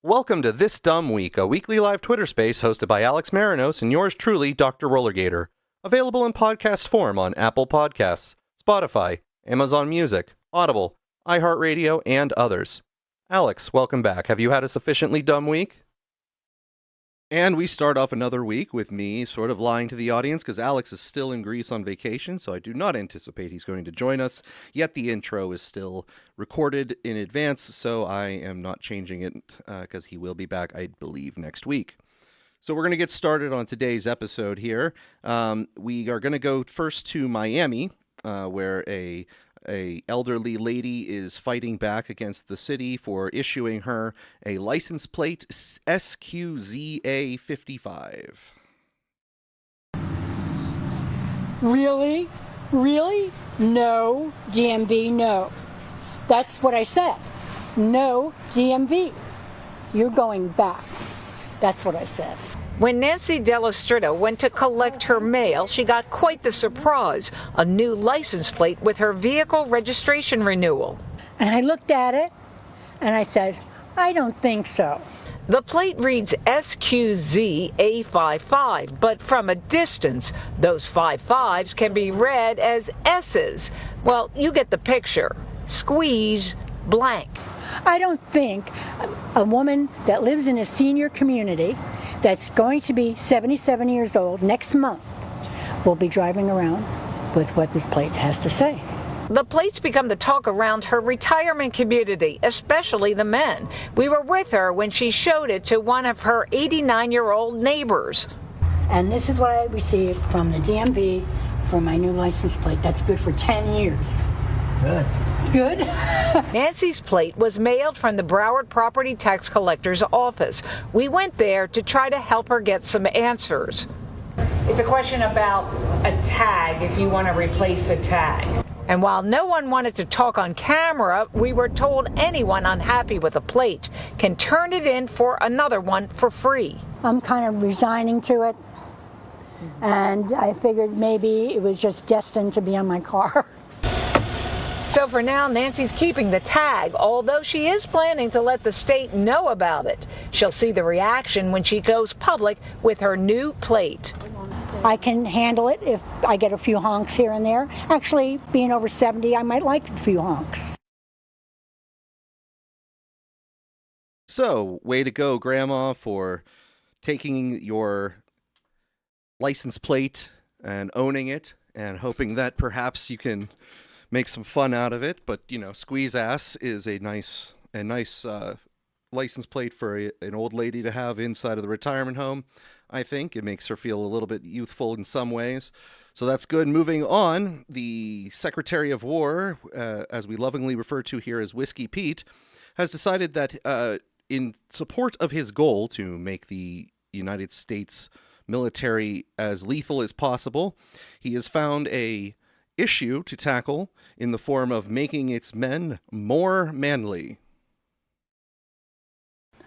Welcome to This Dumb Week, a weekly live Twitter space hosted by Alex Marinos and yours truly, Dr. Rollergator. Available in podcast form on Apple Podcasts, Spotify, Amazon Music, Audible, iHeartRadio, and others. Alex, welcome back. Have you had a sufficiently dumb week? And we start off another week with me sort of lying to the audience because Alex is still in Greece on vacation, so I do not anticipate he's going to join us. Yet the intro is still recorded in advance, so I am not changing it because he will be back, I believe, next week. So we're going to get started on today's episode here. We are going to go first to Miami, where a elderly lady is fighting back against the city for issuing her a license plate SQZA55. Really? Really? No, DMV, no. That's what I said. No, DMV. You're going back. That's what I said. When Nancy Delastrita went to collect her mail, she got quite the surprise, a new license plate with her vehicle registration renewal. And I looked at it, and I said, I don't think so. The plate reads SQZA55, but from a distance, those 55s can be read as S's. Well, you get the picture. Squeeze blank. I don't think a woman that lives in a senior community that's going to be 77 years old next month will be driving around with what this plate has to say. The plates become the talk around her retirement community, especially the men. We were with her when she showed it to one of her 89-year-old neighbors. And this is what I received from the DMV for my new license plate. That's good for 10 years. Good. Good? Nancy's plate was mailed from the Broward Property Tax Collector's office. We went there to try to help her get some answers. It's a question about a tag, if you want to replace a tag. And while no one wanted to talk on camera, we were told anyone unhappy with a plate can turn it in for another one for free. I'm kind of resigning to it, and I figured maybe it was just destined to be on my car. So for now, Nancy's keeping the tag, although she is planning to let the state know about it. She'll see the reaction when she goes public with her new plate. I can handle it if I get a few honks here and there. Actually, being over 70, I might like a few honks. So, way to go, Grandma, for taking your license plate and owning it and hoping that perhaps you can make some fun out of it. But, you know, squeeze ass is a nice license plate for an old lady to have inside of the retirement home. I think it makes her feel a little bit youthful in some ways. So that's good. Moving on, the Secretary of War, as we lovingly refer to here as Whiskey Pete, has decided that in support of his goal to make the United States military as lethal as possible, he has found a issue to tackle in the form of making its men more manly.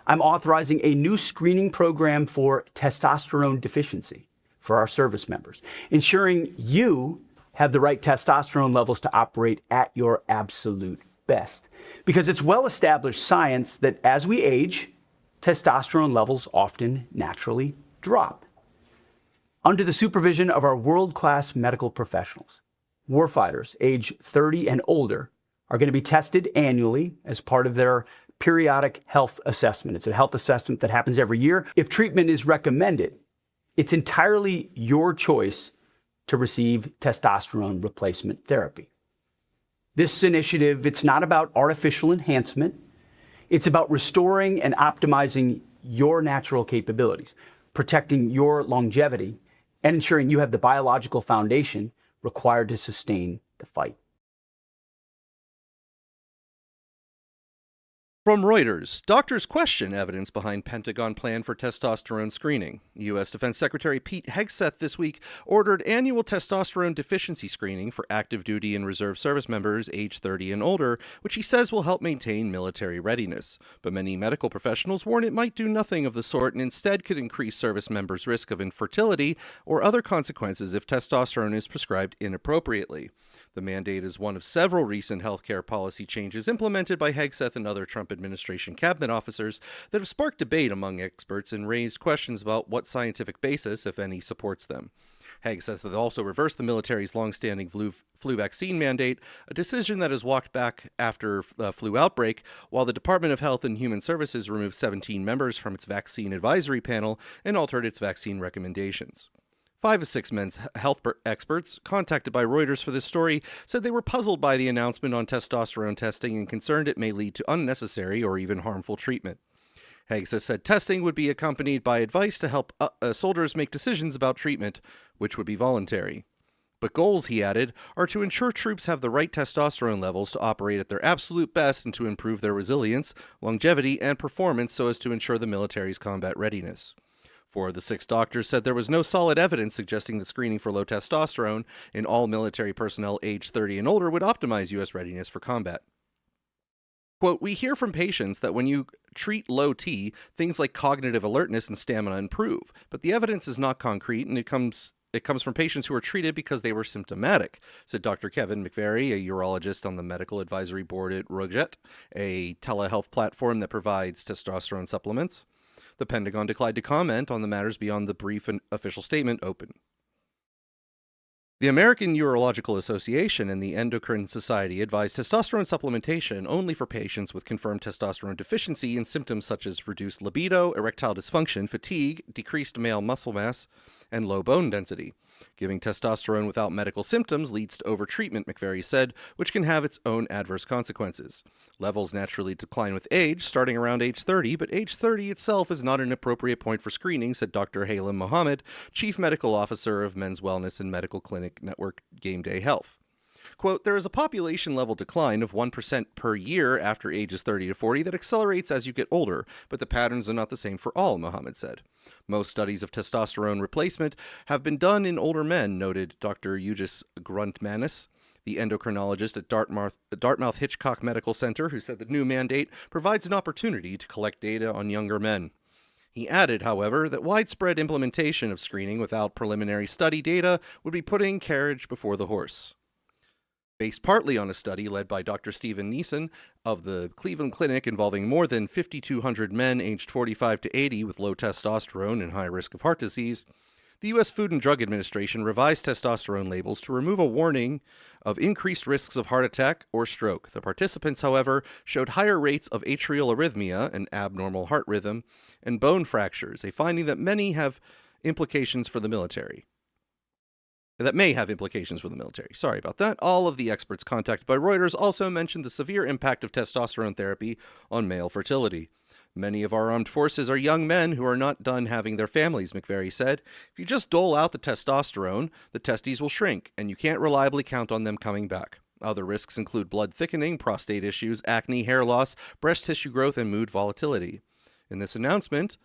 I'm authorizing a new screening program for testosterone deficiency for our service members, ensuring you have the right testosterone levels to operate at your absolute best. Because it's well-established science that as we age, testosterone levels often naturally drop. Under the supervision of our world-class medical professionals, warfighters age 30 and older are going to be tested annually as part of their periodic health assessment. It's a health assessment that happens every year. If treatment is recommended, it's entirely your choice to receive testosterone replacement therapy. This initiative, it's not about artificial enhancement. It's about restoring and optimizing your natural capabilities, protecting your longevity, and ensuring you have the biological foundation required to sustain the fight. From Reuters, doctors question evidence behind Pentagon plan for testosterone screening. U.S. Defense Secretary Pete Hegseth this week ordered annual testosterone deficiency screening for active duty and reserve service members age 30 and older, which he says will help maintain military readiness. But many medical professionals warn it might do nothing of the sort and instead could increase service members' risk of infertility or other consequences if testosterone is prescribed inappropriately. The mandate is one of several recent healthcare policy changes implemented by Hegseth and other Trump administration cabinet officers that have sparked debate among experts and raised questions about what scientific basis, if any, supports them. Hegseth has also reversed the military's longstanding flu vaccine mandate, a decision that has walked back after the flu outbreak, while the Department of Health and Human Services removed 17 members from its vaccine advisory panel and altered its vaccine recommendations. 5 of 6 men's health experts contacted by Reuters for this story said they were puzzled by the announcement on testosterone testing and concerned it may lead to unnecessary or even harmful treatment. Hegseth said testing would be accompanied by advice to help soldiers make decisions about treatment, which would be voluntary. But goals, he added, are to ensure troops have the right testosterone levels to operate at their absolute best and to improve their resilience, longevity, and performance so as to ensure the military's combat readiness. 4 of the 6 doctors said there was no solid evidence suggesting that screening for low testosterone in all military personnel aged 30 and older would optimize U.S. readiness for combat. Quote, we hear from patients that when you treat low T, things like cognitive alertness and stamina improve, but the evidence is not concrete and it comes from patients who were treated because they were symptomatic, said Dr. Kevin McVeary, a urologist on the medical advisory board at Roget, a telehealth platform that provides testosterone supplements. The Pentagon declined to comment on the matters beyond the brief and official statement open. The American Urological Association and the Endocrine Society advise testosterone supplementation only for patients with confirmed testosterone deficiency and symptoms such as reduced libido, erectile dysfunction, fatigue, decreased male muscle mass, and low bone density. Giving testosterone without medical symptoms leads to overtreatment, McVeary said, which can have its own adverse consequences. Levels naturally decline with age, starting around age 30, but age 30 itself is not an appropriate point for screening, said Dr. Halim Mohammed, Chief Medical Officer of Men's Wellness and Medical Clinic Network Game Day Health. Quote, there is a population level decline of 1% per year after ages 30 to 40 that accelerates as you get older, but the patterns are not the same for all, Mohammed said. Most studies of testosterone replacement have been done in older men, noted Dr. Eugis Gruntmanis, the endocrinologist at Dartmouth Hitchcock Medical Center, who said the new mandate provides an opportunity to collect data on younger men. He added, however, that widespread implementation of screening without preliminary study data would be putting carriage before the horse. Based partly on a study led by Dr. Stephen Neeson of the Cleveland Clinic involving more than 5,200 men aged 45 to 80 with low testosterone and high risk of heart disease, the U.S. Food and Drug Administration revised testosterone labels to remove a warning of increased risks of heart attack or stroke. The participants, however, showed higher rates of atrial arrhythmia, an abnormal heart rhythm, and bone fractures, a finding that may have implications for the military. Sorry about that. All of the experts contacted by Reuters also mentioned the severe impact of testosterone therapy on male fertility. Many of our armed forces are young men who are not done having their families, McVeary said. If you just dole out the testosterone, the testes will shrink, and you can't reliably count on them coming back. Other risks include blood thickening, prostate issues, acne, hair loss, breast tissue growth, and mood volatility. In this announcement,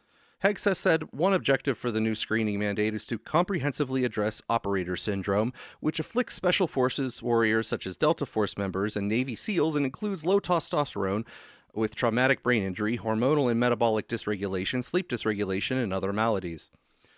Hegseth said one objective for the new screening mandate is to comprehensively address operator syndrome, which afflicts Special Forces warriors such as Delta Force members and Navy SEALs and includes low testosterone with traumatic brain injury, hormonal and metabolic dysregulation, sleep dysregulation, and other maladies.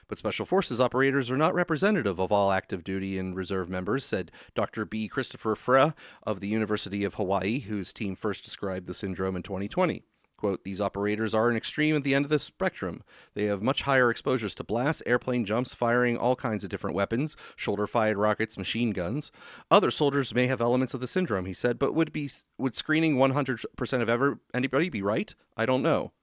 But Special Forces operators are not representative of all active duty and reserve members, said Dr. B. Christopher Freh of the University of Hawaii, whose team first described the syndrome in 2020. Quote, these operators are an extreme at the end of the spectrum. They have much higher exposures to blasts, airplane jumps, firing all kinds of different weapons, shoulder-fired rockets, machine guns. Other soldiers may have elements of the syndrome, he said, but would screening 100% of anybody be right? I don't know.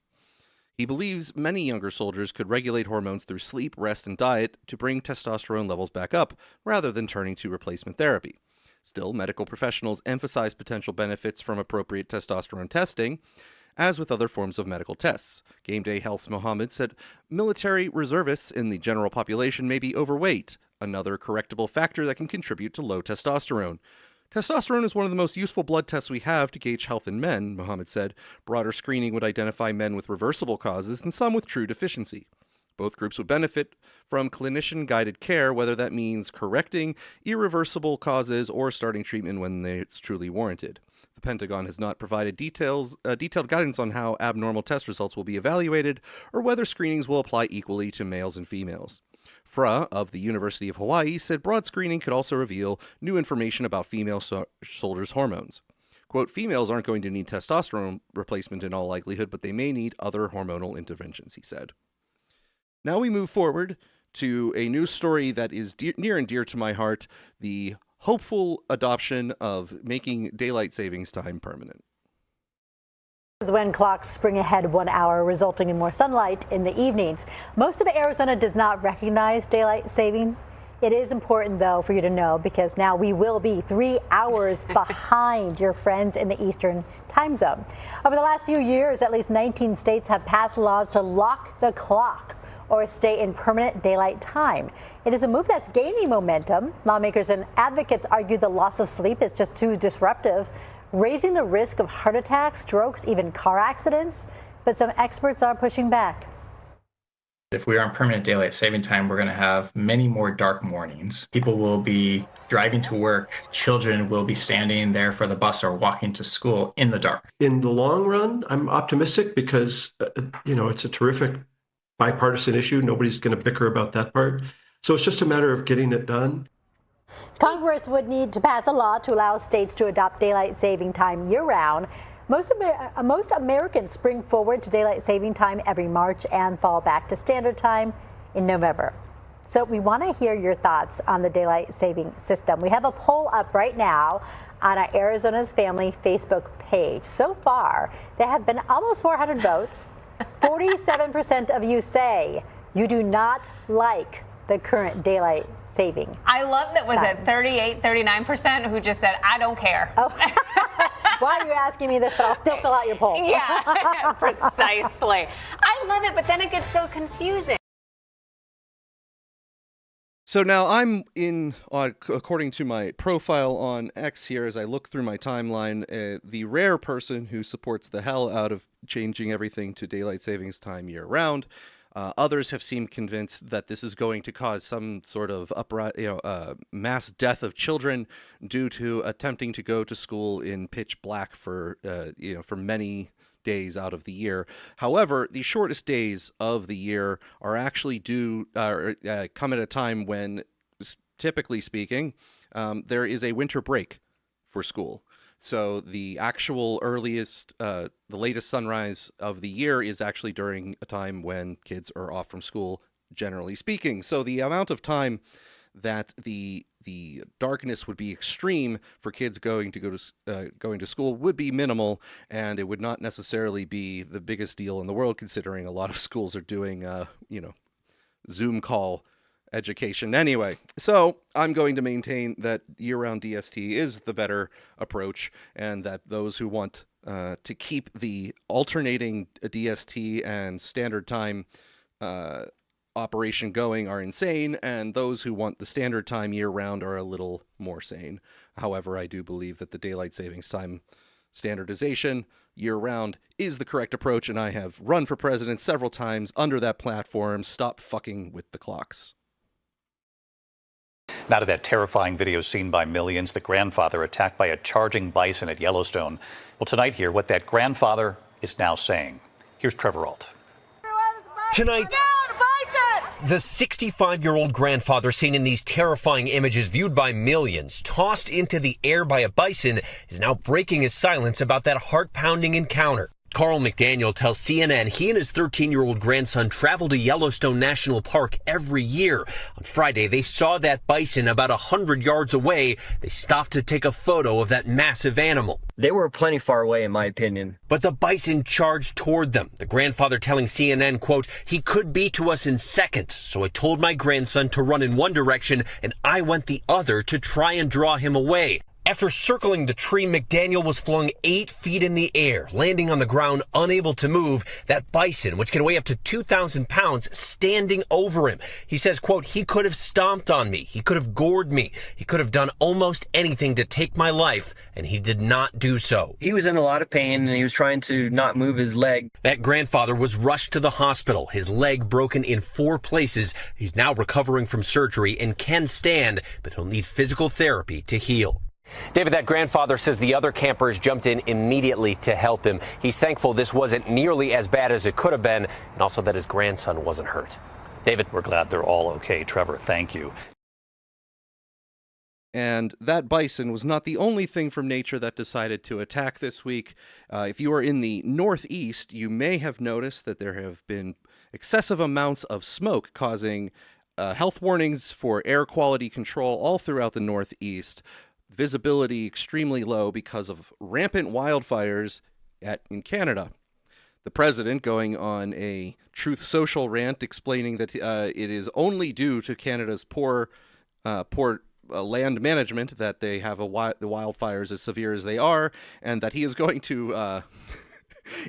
He believes many younger soldiers could regulate hormones through sleep, rest, and diet to bring testosterone levels back up, rather than turning to replacement therapy. Still, medical professionals emphasize potential benefits from appropriate testosterone testing, as with other forms of medical tests. Game Day Health's Mohammed said military reservists in the general population may be overweight, another correctable factor that can contribute to low testosterone. Testosterone is one of the most useful blood tests we have to gauge health in men, Mohammed said. Broader screening would identify men with reversible causes and some with true deficiency. Both groups would benefit from clinician-guided care, whether that means correcting irreversible causes or starting treatment when it's truly warranted. The Pentagon has not provided detailed guidance on how abnormal test results will be evaluated or whether screenings will apply equally to males and females. Fra of the University of Hawaii said broad screening could also reveal new information about female soldiers' hormones. Quote, females aren't going to need testosterone replacement in all likelihood, but they may need other hormonal interventions, he said. Now we move forward to a news story that is near and dear to my heart, the hopeful adoption of making daylight savings time permanent. When clocks spring ahead 1 hour, resulting in more sunlight in the evenings. Most of Arizona does not recognize daylight saving. It is important, though, for you to know, because now we will be 3 hours behind your friends in the Eastern time zone. Over the last few years, at least 19 states have passed laws to lock the clock or stay in permanent daylight time. It is a move that's gaining momentum. Lawmakers and advocates argue the loss of sleep is just too disruptive, raising the risk of heart attacks, strokes, even car accidents. But some experts are pushing back. If we are on permanent daylight saving time, we're going to have many more dark mornings. People will be driving to work. Children will be standing there for the bus or walking to school in the dark. In the long run, I'm optimistic because, it's a terrific bipartisan issue. Nobody's going to bicker about that part. So it's just a matter of getting it done. Congress would need to pass a law to allow states to adopt daylight saving time year-round. Most Americans spring forward to daylight saving time every March and fall back to standard time in November. So we want to hear your thoughts on the daylight saving system. We have a poll up right now on our Arizona's Family Facebook page. So far, there have been almost 400 votes. 47% of you say you do not like the current daylight saving. I love that was at 39% who just said, I don't care. Oh. Why are you asking me this, but I'll still fill out your poll? Yeah, precisely. I love it, but then it gets so confusing. So now I'm according to my profile on X here, as I look through my timeline, the rare person who supports the hell out of changing everything to daylight savings time year round. Others have seemed convinced that this is going to cause some sort of mass death of children due to attempting to go to school in pitch black for many days out of the year. However, the shortest days of the year are actually come at a time when, typically speaking, there is a winter break for school. So the actual the latest sunrise of the year is actually during a time when kids are off from school, generally speaking. So the amount of time that the darkness would be extreme for kids going to school would be minimal, and it would not necessarily be the biggest deal in the world, considering a lot of schools are doing Zoom call education anyway. So I'm going to maintain that year-round DST is the better approach, and that those who want to keep the alternating DST and standard time operation going are insane, and those who want the standard time year-round are a little more sane. However, I do believe that the daylight savings time standardization year-round is the correct approach, and I have run for president several times under that platform. Stop fucking with the clocks. Now to that terrifying video seen by millions, the grandfather attacked by a charging bison at Yellowstone. Well, tonight here, what that grandfather is now saying. Here's Trevor Ault. Tonight, the 65-year-old grandfather seen in these terrifying images viewed by millions, tossed into the air by a bison, is now breaking his silence about that heart-pounding encounter. Carl McDaniel tells CNN he and his 13-year-old grandson travel to Yellowstone National Park every year. On Friday, they saw that bison about 100 yards away. They stopped to take a photo of that massive animal. They were plenty far away, in my opinion. But the bison charged toward them. The grandfather telling CNN, quote, he could be to us in seconds, so I told my grandson to run in one direction, and I went the other to try and draw him away. After circling the tree, McDaniel was flung 8 feet in the air, landing on the ground, unable to move. That bison, which can weigh up to 2,000 pounds, standing over him. He says, quote, he could have stomped on me. He could have gored me. He could have done almost anything to take my life, and he did not do so. He was in a lot of pain, and he was trying to not move his leg. That grandfather was rushed to the hospital, his leg broken in 4 places. He's now recovering from surgery and can stand, but he'll need physical therapy to heal. David, that grandfather says the other campers jumped in immediately to help him. He's thankful this wasn't nearly as bad as it could have been, and also that his grandson wasn't hurt. David, we're glad they're all okay. Trevor, thank you. And that bison was not the only thing from nature that decided to attack this week. If you are in the Northeast, you may have noticed that there have been excessive amounts of smoke causing health warnings for air quality control all throughout the Northeast. Visibility extremely low because of rampant wildfires in Canada. The president going on a Truth Social rant explaining that it is only due to Canada's poor land management that they have the wildfires as severe as they are, and that he is going to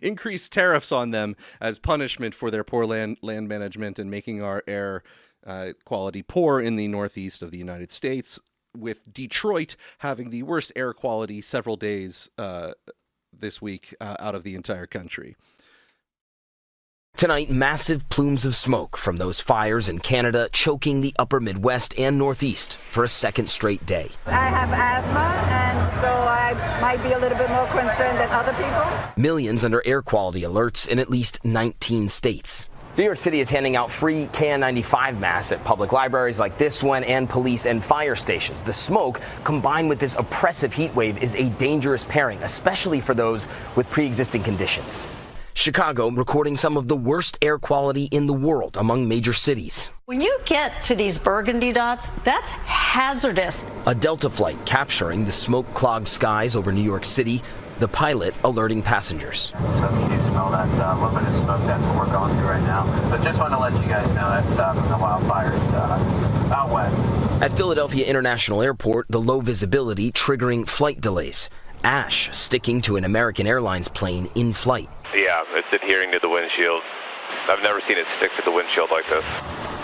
increase tariffs on them as punishment for their poor land management and making our air quality poor in the Northeast of the United States, with Detroit having the worst air quality several days this week out of the entire country. Tonight, massive plumes of smoke from those fires in Canada choking the upper Midwest and Northeast for a second straight day. I have asthma, and so I might be a little bit more concerned than other people. Millions under air quality alerts in at least 19 states. New York City is handing out free KN95 masks at public libraries like this one and police and fire stations. The smoke, combined with this oppressive heat wave, is a dangerous pairing, especially for those with pre-existing conditions. Chicago recording some of the worst air quality in the world among major cities. When you get to these burgundy dots, that's hazardous. A Delta flight capturing the smoke-clogged skies over New York City, the pilot alerting passengers. So if you do smell that little bit of smoke, that's what we're going through right now. But just want to let you guys know that's from the wildfires out west. At Philadelphia International Airport, the low visibility triggering flight delays. Ash sticking to an American Airlines plane in flight. Yeah, it's adhering to the windshield. I've never seen it stick to the windshield like this.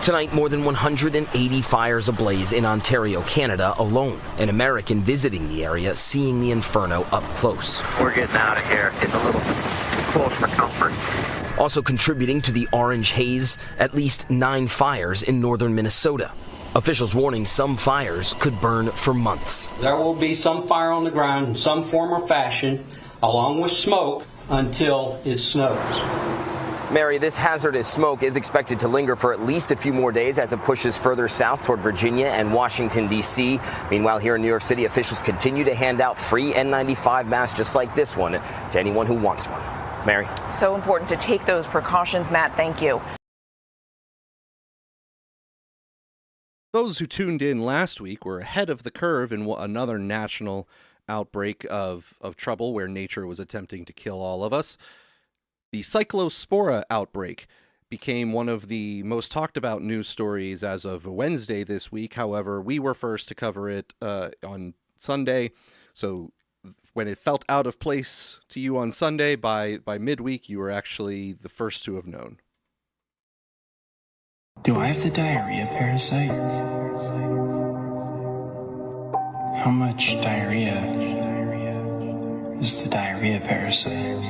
Tonight, more than 180 fires ablaze in Ontario, Canada alone. An American visiting the area seeing the inferno up close. We're getting out of here, getting a little close for comfort. Also contributing to the orange haze, at least 9 fires in northern Minnesota. Officials warning some fires could burn for months. There will be some fire on the ground in some form or fashion, along with smoke, until it snows. Mary, this hazardous smoke is expected to linger for at least a few more days as it pushes further south toward Virginia and Washington, D.C. Meanwhile, here in New York City, officials continue to hand out free N95 masks just like this one to anyone who wants one. Mary? So important to take those precautions, Matt. Thank you. Those who tuned in last week were ahead of the curve in another national outbreak of trouble where nature was attempting to kill all of us. The Cyclospora outbreak became one of the most talked about news stories as of Wednesday this week. However, we were first to cover it on Sunday. So when it felt out of place to you on Sunday, by midweek, you were actually the first to have known. Do I have the diarrhea parasite? How much diarrhea is the diarrhea parasite?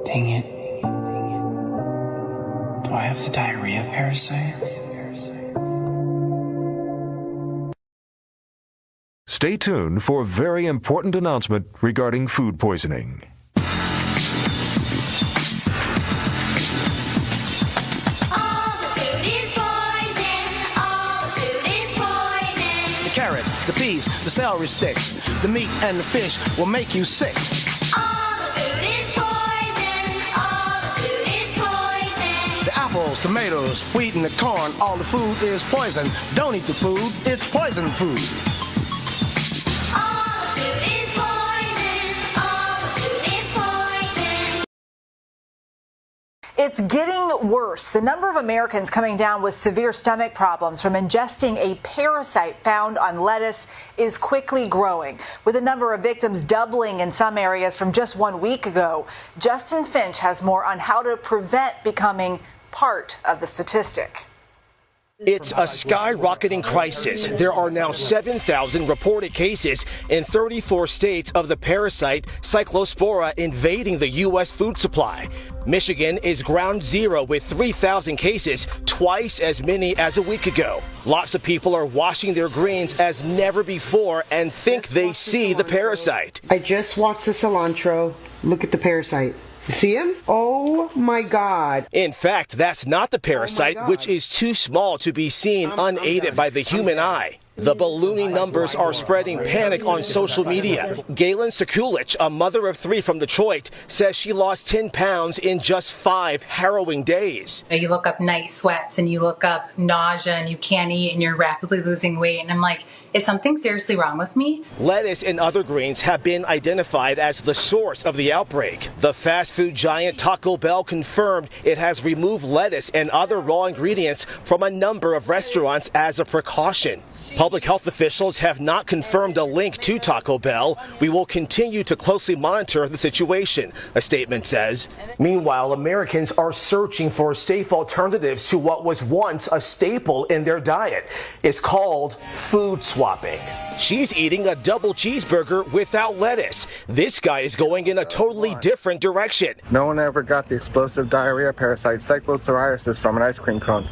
Dang it. Do I have the diarrhea parasite? Stay tuned for a very important announcement regarding food poisoning. The peas, the celery sticks, the meat and the fish will make you sick. All the food is poison. All the food is poison. The apples, tomatoes, wheat and the corn, all the food is poison. Don't eat the food, it's poison food. All the food is poison. All the food is poison. It's getting worse. The number of Americans coming down with severe stomach problems from ingesting a parasite found on lettuce is quickly growing, with the number of victims doubling in some areas from just 1 week ago. Justin Finch has more on how to prevent becoming part of the statistic. It's a skyrocketing crisis. There are now 7,000 reported cases in 34 states of the parasite Cyclospora invading the U.S. food supply. Michigan is ground zero with 3,000 cases, twice as many as a week ago. Lots of people are washing their greens as never before and think they see the parasite. I just watched the cilantro. Look at the parasite. See him? Oh my God. In fact, that's not the parasite, which is too small to be seen unaided by the human eye. The ballooning numbers are spreading panic on social media. Galen Sekulich, a mother of 3 from Detroit, says she lost 10 pounds in just 5 harrowing days. You look up night sweats and you look up nausea and you can't eat and you're rapidly losing weight. And I'm like, is something seriously wrong with me? Lettuce and other greens have been identified as the source of the outbreak. The fast food giant Taco Bell confirmed it has removed lettuce and other raw ingredients from a number of restaurants as a precaution. Public health officials have not confirmed a link to Taco Bell. We will continue to closely monitor the situation, a statement says. Meanwhile, Americans are searching for safe alternatives to what was once a staple in their diet. It's called food swapping. She's eating a double cheeseburger without lettuce. This guy is going in a totally different direction. No one ever got the explosive diarrhea parasite cyclopsoriasis from an ice cream cone.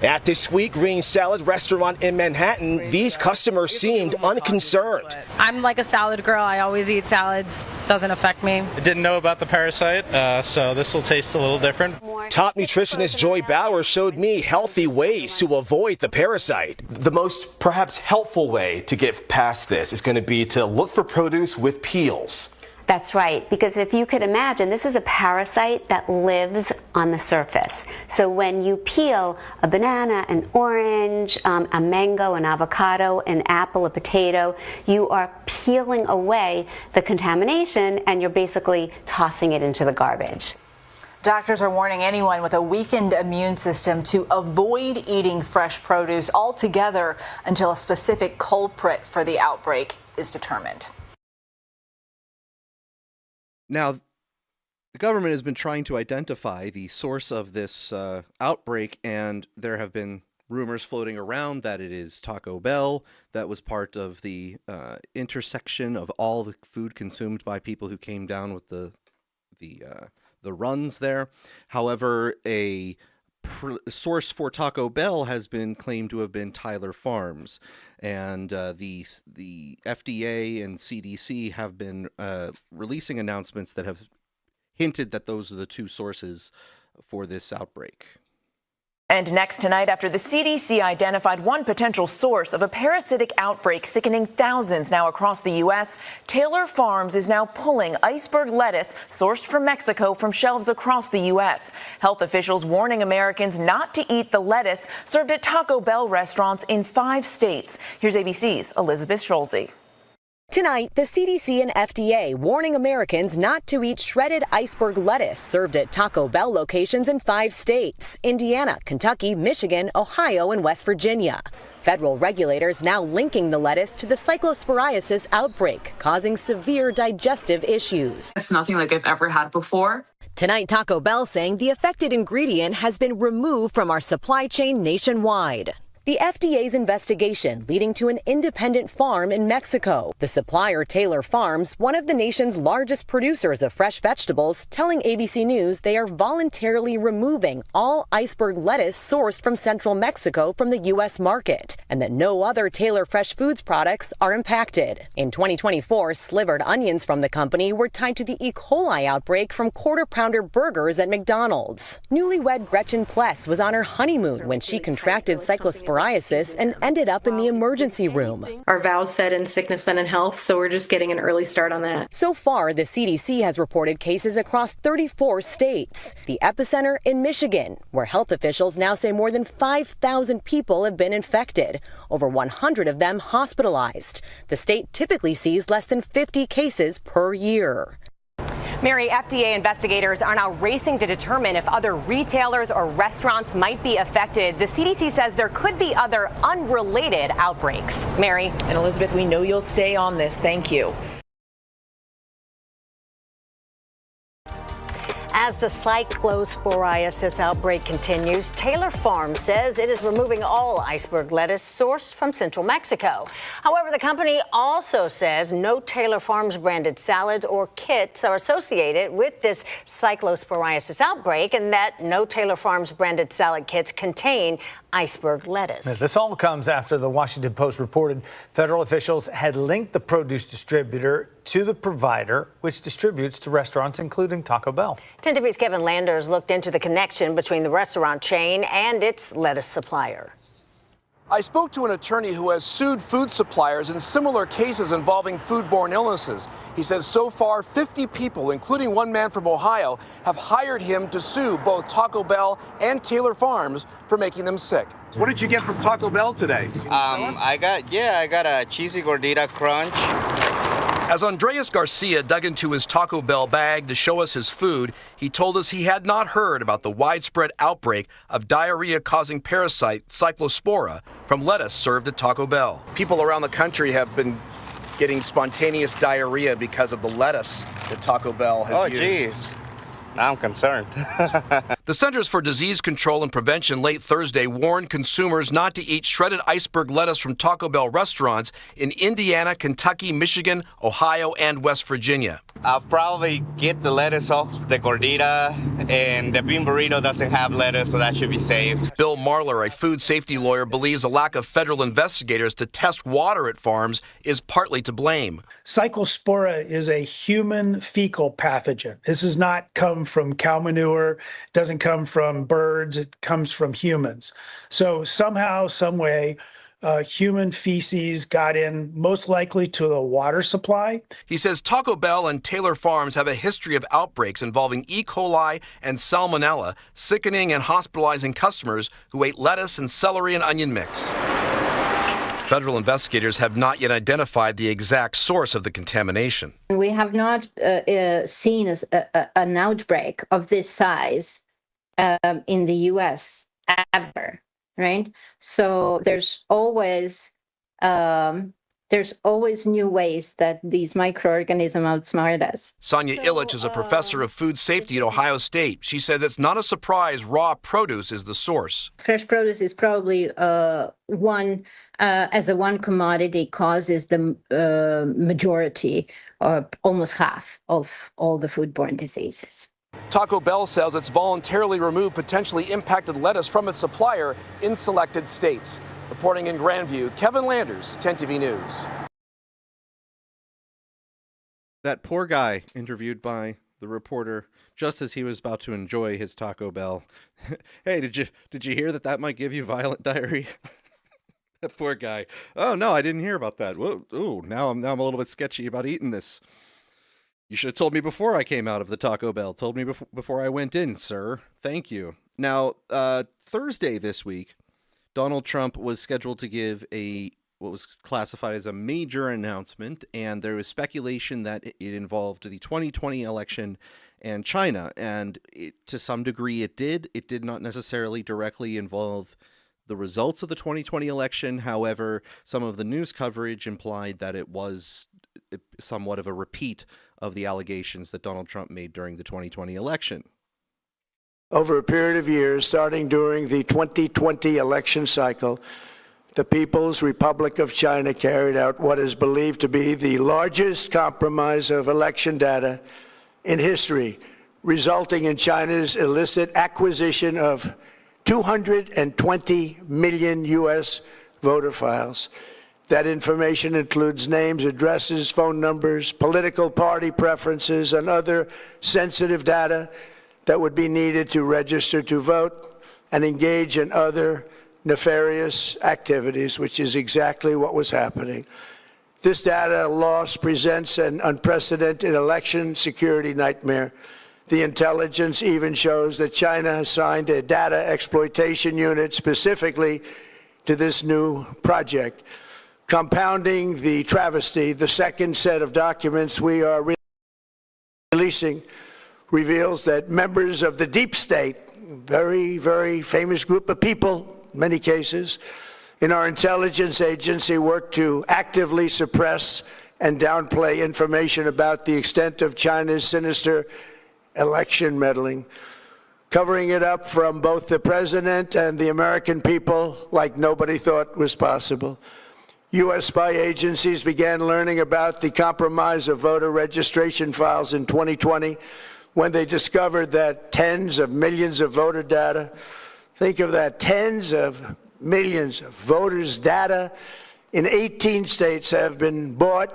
At this Sweet Green salad restaurant in Manhattan, these customers seemed unconcerned. I'm like a salad girl. I always eat salads. Doesn't affect me. I didn't know about the parasite, so this will taste a little different. Top nutritionist Joy Bauer showed me healthy ways to avoid the parasite. The most perhaps helpful way to get past this is going to be to look for produce with peels. That's right, because if you could imagine, this is a parasite that lives on the surface. So when you peel a banana, an orange, a mango, an avocado, an apple, a potato, you are peeling away the contamination and you're basically tossing it into the garbage. Doctors are warning anyone with a weakened immune system to avoid eating fresh produce altogether until a specific culprit for the outbreak is determined. Now, the government has been trying to identify the source of this outbreak, and there have been rumors floating around that it is Taco Bell that was part of the intersection of all the food consumed by people who came down with the runs there. However, a source for Taco Bell has been claimed to have been Tyler Farms, and the FDA and CDC have been releasing announcements that have hinted that those are the two sources for this outbreak. And next tonight, after the CDC identified one potential source of a parasitic outbreak sickening thousands now across the U.S., Taylor Farms is now pulling iceberg lettuce sourced from Mexico from shelves across the U.S. Health officials warning Americans not to eat the lettuce served at Taco Bell restaurants in 5 states. Here's ABC's Elizabeth Schulze. Tonight, the CDC and FDA warning Americans not to eat shredded iceberg lettuce served at Taco Bell locations in 5 states: Indiana, Kentucky, Michigan, Ohio, and West Virginia. Federal regulators now linking the lettuce to the cyclosporiasis outbreak, causing severe digestive issues. It's nothing like I've ever had before. Tonight, Taco Bell saying the affected ingredient has been removed from our supply chain nationwide. The FDA's investigation leading to an independent farm in Mexico. The supplier, Taylor Farms, one of the nation's largest producers of fresh vegetables, telling ABC News they are voluntarily removing all iceberg lettuce sourced from central Mexico from the U.S. market, and that no other Taylor Fresh Foods products are impacted. In 2024, slivered onions from the company were tied to the E. coli outbreak from Quarter Pounder burgers at McDonald's. Newlywed Gretchen Pless was on her honeymoon when she contracted cyclosporiasis and ended up in the emergency room. Our vows said in sickness then in health, so we're just getting an early start on that. So far, the CDC has reported cases across 34 states. The epicenter in Michigan, where health officials now say more than 5,000 people have been infected, over 100 of them hospitalized. The state typically sees less than 50 cases per year. Mary, FDA investigators are now racing to determine if other retailers or restaurants might be affected. The CDC says there could be other unrelated outbreaks. Mary. And Elizabeth, we know you'll stay on this. Thank you. As the cyclosporiasis outbreak continues, Taylor Farms says it is removing all iceberg lettuce sourced from central Mexico. However, the company also says no Taylor Farms branded salads or kits are associated with this cyclosporiasis outbreak, and that no Taylor Farms branded salad kits contain iceberg lettuce. This all comes after the Washington Post reported federal officials had linked the produce distributor to the provider, which distributes to restaurants, including Taco Bell. 10 TV's Kevin Landers looked into the connection between the restaurant chain and its lettuce supplier. I spoke to an attorney who has sued food suppliers in similar cases involving foodborne illnesses. He says so far 50 people, including one man from Ohio, have hired him to sue both Taco Bell and Taylor Farms for making them sick. What did you get from Taco Bell today? I got a cheesy gordita crunch. As Andreas Garcia dug into his Taco Bell bag to show us his food, he told us he had not heard about the widespread outbreak of diarrhea-causing parasite Cyclospora from lettuce served at Taco Bell. People around the country have been getting spontaneous diarrhea because of the lettuce that Taco Bell has used. Oh, geez. Now I'm concerned. The Centers for Disease Control and Prevention late Thursday warned consumers not to eat shredded iceberg lettuce from Taco Bell restaurants in Indiana, Kentucky, Michigan, Ohio, and West Virginia. I'll probably get the lettuce off the gordita, and the bean burrito doesn't have lettuce, so that should be safe. Bill Marler, a food safety lawyer, believes a lack of federal investigators to test water at farms is partly to blame. Cyclospora is a human fecal pathogen. This does not come from cow manure, doesn't come from birds, it comes from humans. So somehow, some way, human feces got in, most likely to the water supply. He says Taco Bell and Taylor Farms have a history of outbreaks involving E. coli and salmonella, sickening and hospitalizing customers who ate lettuce and celery and onion mix. Federal investigators have not yet identified the exact source of the contamination. We have not seen an outbreak of this size in the U.S. ever, right? So there's always new ways that these microorganisms outsmart us. Sonia Illich is a professor of food safety at Ohio State. She says it's not a surprise raw produce is the source. Fresh produce is probably one commodity causes the majority, or almost half, of all the foodborne diseases. Taco Bell says it's voluntarily removed potentially impacted lettuce from its supplier in selected states. Reporting in Grandview, Kevin Landers, 10 TV News. That poor guy interviewed by the reporter just as he was about to enjoy his Taco Bell. Hey, did you hear that might give you violent diarrhea? That poor guy. Oh no, I didn't hear about that. Whoa, ooh, now I'm a little bit sketchy about eating this. You should have told me before I came out of the Taco Bell. Told me before I went in, sir. Thank you. Now, Thursday this week, Donald Trump was scheduled to give what was classified as a major announcement, and there was speculation that it involved the 2020 election and China, and to some degree it did. It did not necessarily directly involve the results of the 2020 election. However, some of the news coverage implied that it was somewhat of a repeat of the allegations that Donald Trump made during the 2020 election. Over a period of years, starting during the 2020 election cycle, the People's Republic of China carried out what is believed to be the largest compromise of election data in history, resulting in China's illicit acquisition of 220 million U.S. voter files. That information includes names, addresses, phone numbers, political party preferences, and other sensitive data that would be needed to register to vote and engage in other nefarious activities, which is exactly what was happening. This data loss presents an unprecedented election security nightmare. The intelligence even shows that China assigned a data exploitation unit specifically to this new project. Compounding the travesty, the second set of documents we are releasing reveals that members of the deep state, very, very famous group of people, in many cases, in our intelligence agency work to actively suppress and downplay information about the extent of China's sinister election meddling, covering it up from both the president and the American people like nobody thought was possible. U.S. spy agencies began learning about the compromise of voter registration files in 2020 when they discovered that tens of millions of voter data, Think of that, tens of millions of voters' data in 18 states have been bought,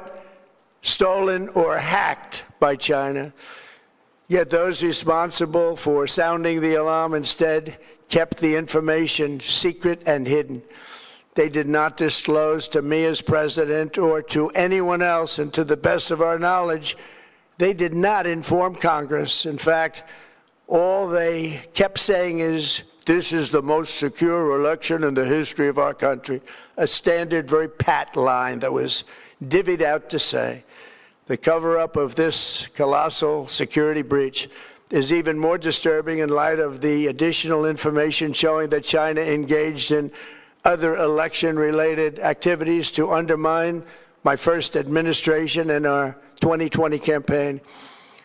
stolen, or hacked by China. Yet those responsible for sounding the alarm instead kept the information secret and hidden. They did not disclose to me as president or to anyone else, and to the best of our knowledge, they did not inform Congress. In fact, all they kept saying is, this is the most secure election in the history of our country, a standard, very pat line that was divvied out to say. The cover-up of this colossal security breach is even more disturbing in light of the additional information showing that China engaged in other election-related activities to undermine my first administration and our 2020 campaign.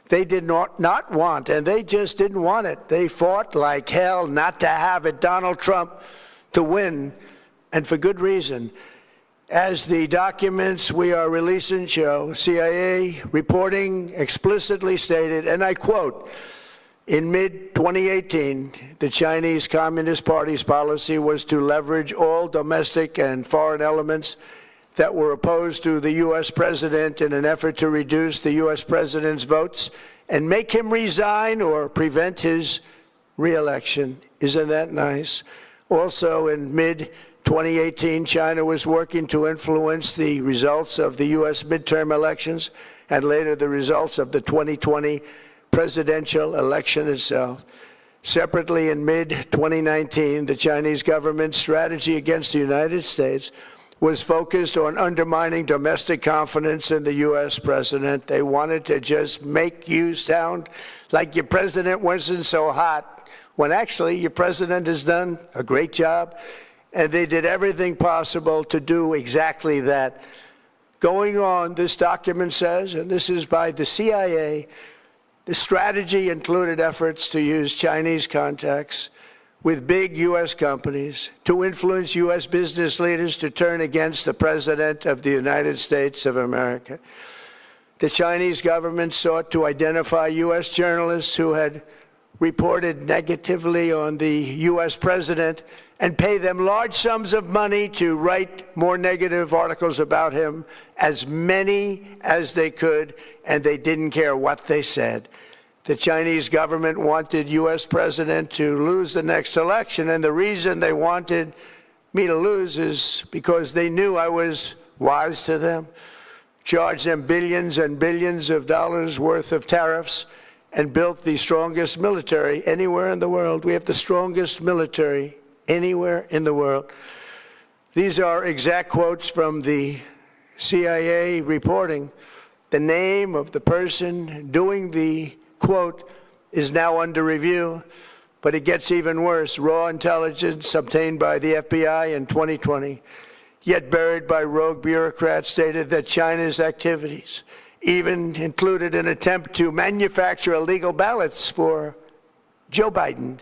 They did not want, and they just didn't want it. They fought like hell not to have it, Donald Trump, to win, and for good reason. As the documents we are releasing show, CIA reporting explicitly stated, and I quote, in mid-2018, the Chinese Communist Party's policy was to leverage all domestic and foreign elements that were opposed to the U.S. president in an effort to reduce the U.S. president's votes and make him resign or prevent his re-election. Isn't that nice? Also, in mid-2018, China was working to influence the results of the U.S. midterm elections and later the results of the 2020 presidential election itself. Separately, in mid-2019, the Chinese government's strategy against the United States was focused on undermining domestic confidence in the U.S. president. They wanted to just make you sound like your president wasn't so hot, when actually your president has done a great job, and they did everything possible to do exactly that. Going on, this document says, and this is by the CIA, the strategy included efforts to use Chinese contacts with big U.S. companies to influence U.S. business leaders to turn against the President of the United States of America. The Chinese government sought to identify U.S. journalists who had reported negatively on the U.S. president and pay them large sums of money to write more negative articles about him, as many as they could, and they didn't care what they said. The Chinese government wanted U.S. president to lose the next election, and the reason they wanted me to lose is because they knew I was wise to them, charged them billions and billions of dollars worth of tariffs, and built the strongest military anywhere in the world. We have the strongest military anywhere in the world. These are exact quotes from the CIA reporting. The name of the person doing the quote is now under review, but it gets even worse. Raw intelligence obtained by the FBI in 2020, yet buried by rogue bureaucrats, stated that China's activities even included an attempt to manufacture illegal ballots for Joe Biden.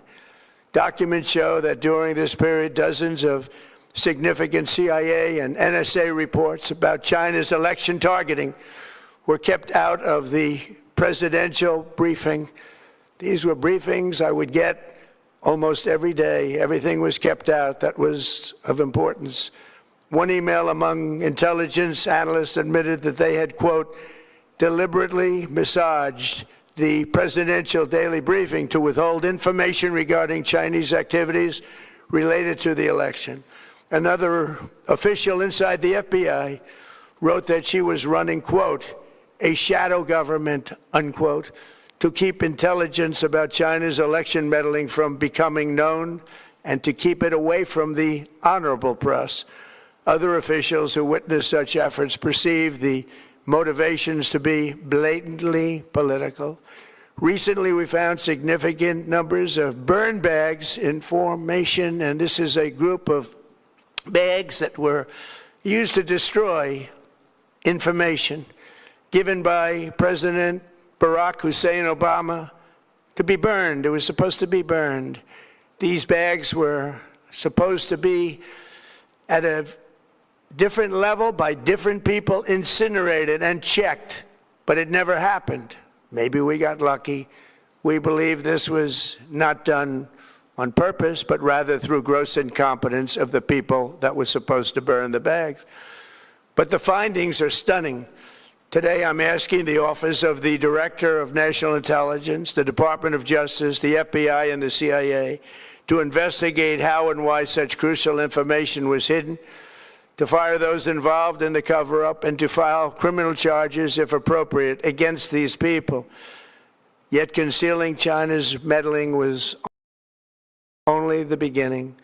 Documents show that during this period, dozens of significant CIA and NSA reports about China's election targeting were kept out of the presidential briefing. These were briefings I would get almost every day. Everything was kept out that was of importance. One email among intelligence analysts admitted that they had, quote, deliberately massaged the presidential daily briefing to withhold information regarding Chinese activities related to the election. Another official inside the FBI wrote that she was running, quote, a shadow government, unquote, to keep intelligence about China's election meddling from becoming known and to keep it away from the honorable press. Other officials who witnessed such efforts perceived the motivations to be blatantly political. Recently, we found significant numbers of burn bags in formation, and this is a group of bags that were used to destroy information given by President Barack Hussein Obama to be burned. It was supposed to be burned. These bags were supposed to be at a different level by different people, incinerated and checked, but it never happened. Maybe we got lucky. We believe this was not done on purpose, but rather through gross incompetence of the people that were supposed to burn the bags. But the findings are stunning. Today, I'm asking the Office of the Director of National Intelligence, the Department of Justice, the FBI, and the CIA to investigate how and why such crucial information was hidden, to fire those involved in the cover-up, and to file criminal charges, if appropriate, against these people. Yet concealing China's meddling was only the beginning.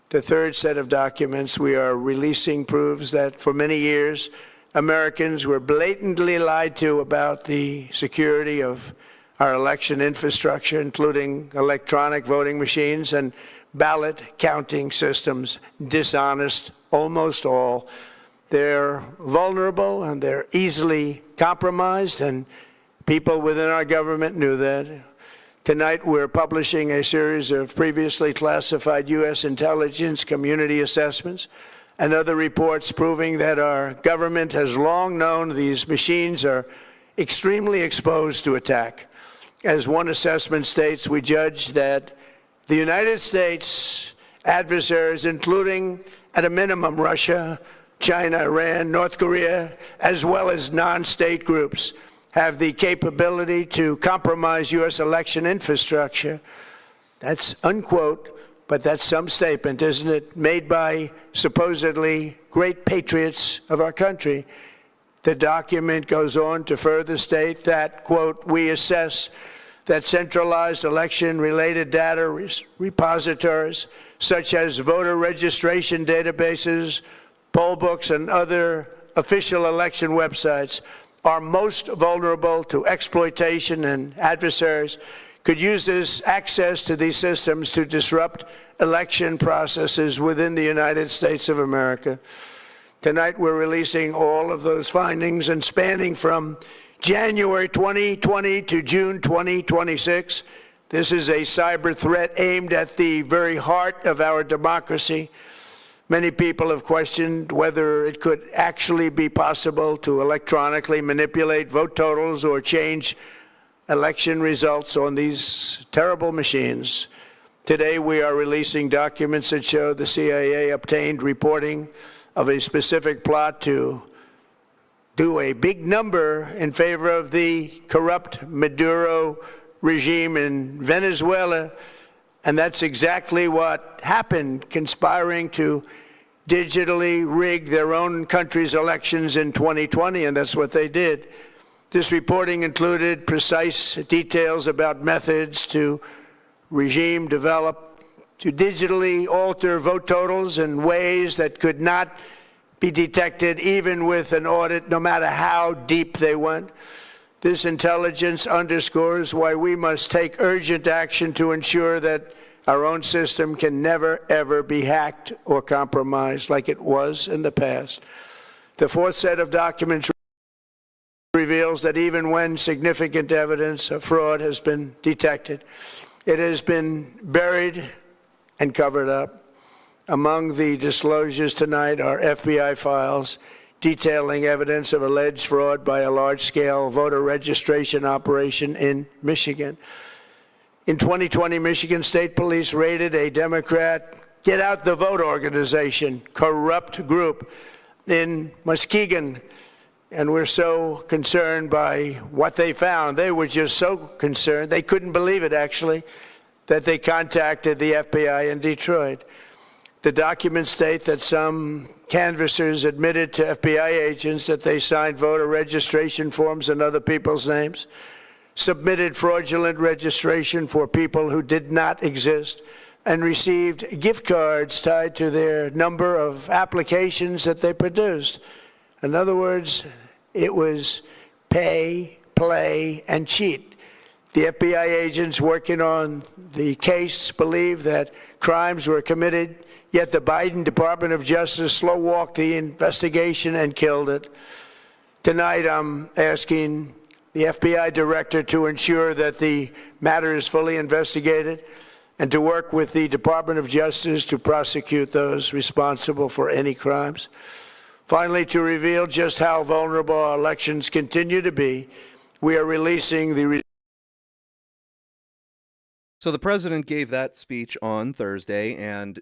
The third set of documents we are releasing proves that for many years, Americans were blatantly lied to about the security of our election infrastructure, including electronic voting machines and ballot counting systems. Dishonest, almost all. They're vulnerable and they're easily compromised, and people within our government knew that. Tonight, we're publishing a series of previously classified U.S. intelligence community assessments and other reports proving that our government has long known these machines are extremely exposed to attack. As one assessment states, we judge that the United States adversaries, including at a minimum Russia, China, Iran, North Korea, as well as non-state groups, have the capability to compromise U.S. election infrastructure. That's unquote, but that's some statement, isn't it? Made by supposedly great patriots of our country. The document goes on to further state that, quote, we assess that centralized election-related data repositories, such as voter registration databases, poll books, and other official election websites, are most vulnerable to exploitation, and adversaries could use this access to these systems to disrupt election processes within the United States of America. Tonight, we're releasing all of those findings, and spanning from January 2020 to June 2026, this is a cyber threat aimed at the very heart of our democracy. Many people have questioned whether it could actually be possible to electronically manipulate vote totals or change election results on these terrible machines. Today, we are releasing documents that show the CIA obtained reporting of a specific plot to do a big number in favor of the corrupt Maduro regime in Venezuela. And that's exactly what happened, conspiring to digitally rig their own country's elections in 2020, and that's what they did. This reporting included precise details about methods to regime develop to digitally alter vote totals in ways that could not be detected even with an audit, no matter how deep they went. This intelligence underscores why we must take urgent action to ensure that our own system can never, ever be hacked or compromised like it was in the past. The fourth set of documents reveals that even when significant evidence of fraud has been detected, it has been buried and covered up. Among the disclosures tonight are FBI files detailing evidence of alleged fraud by a large-scale voter registration operation in Michigan. In 2020, Michigan State Police raided a Democrat Get Out the Vote organization, corrupt group in Muskegon. And we're so concerned by what they found. They were just so concerned, they couldn't believe it, actually, that they contacted the FBI in Detroit. The documents state that some canvassers admitted to FBI agents that they signed voter registration forms in other people's names, submitted fraudulent registration for people who did not exist, and received gift cards tied to their number of applications that they produced. In other words, it was pay, play, and cheat. The FBI agents working on the case believe that crimes were committed, yet the Biden Department of Justice slow-walked the investigation and killed it. Tonight, I'm asking the FBI director to ensure that the matter is fully investigated and to work with the Department of Justice to prosecute those responsible for any crimes. Finally, to reveal just how vulnerable our elections continue to be, we are releasing the So the president gave that speech on Thursday, and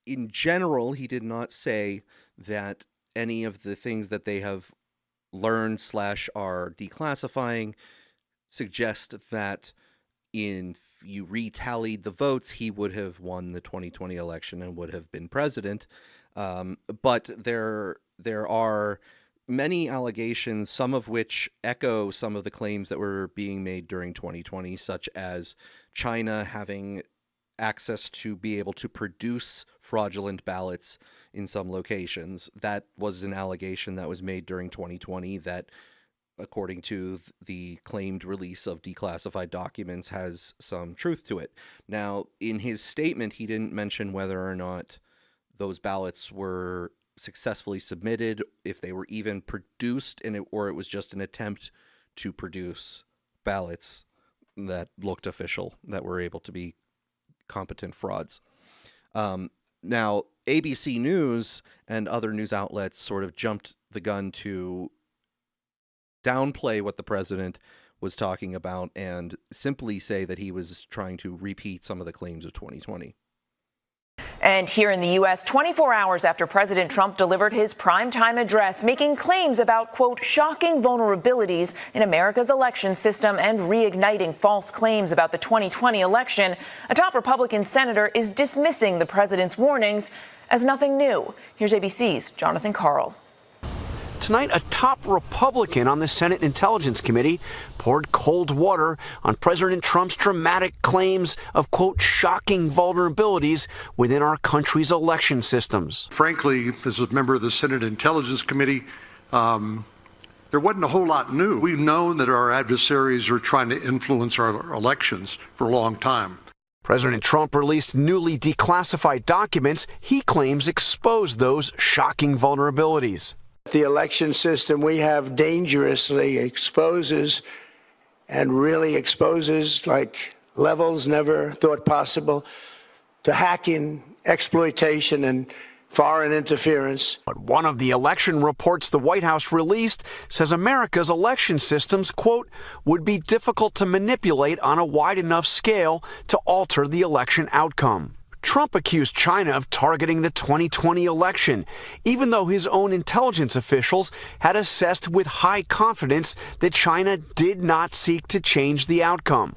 in general, he did not say that any of the things that they have learned / are declassifying suggest that if you retallied the votes, he would have won the 2020 election and would have been president. But there are many allegations, some of which echo some of the claims that were being made during 2020, such as China having access to be able to produce fraudulent ballots in some locations. That was an allegation that was made during 2020 that, according to the claimed release of declassified documents, has some truth to it. Now, in his statement, he didn't mention whether or not those ballots were successfully submitted, if they were even produced, or it was just an attempt to produce ballots that looked official, that were able to be competent frauds. Now, ABC News and other news outlets sort of jumped the gun to downplay what the president was talking about and simply say that he was trying to repeat some of the claims of 2020. And here in the U.S., 24 hours after President Trump delivered his primetime address, making claims about, quote, shocking vulnerabilities in America's election system and reigniting false claims about the 2020 election, a top Republican senator is dismissing the president's warnings as nothing new. Here's ABC's Jonathan Karl. Tonight, a top Republican on the Senate Intelligence Committee poured cold water on President Trump's dramatic claims of, quote, shocking vulnerabilities within our country's election systems. Frankly, as a member of the Senate Intelligence Committee, there wasn't a whole lot new. We've known that our adversaries are trying to influence our elections for a long time. President Trump released newly declassified documents he claims exposed those shocking vulnerabilities. The election system we have dangerously exposes and really exposes like levels never thought possible to hacking, exploitation, and foreign interference. But one of the election reports the White House released says America's election systems, quote, would be difficult to manipulate on a wide enough scale to alter the election outcome. Trump accused China of targeting the 2020 election, even though his own intelligence officials had assessed with high confidence that China did not seek to change the outcome.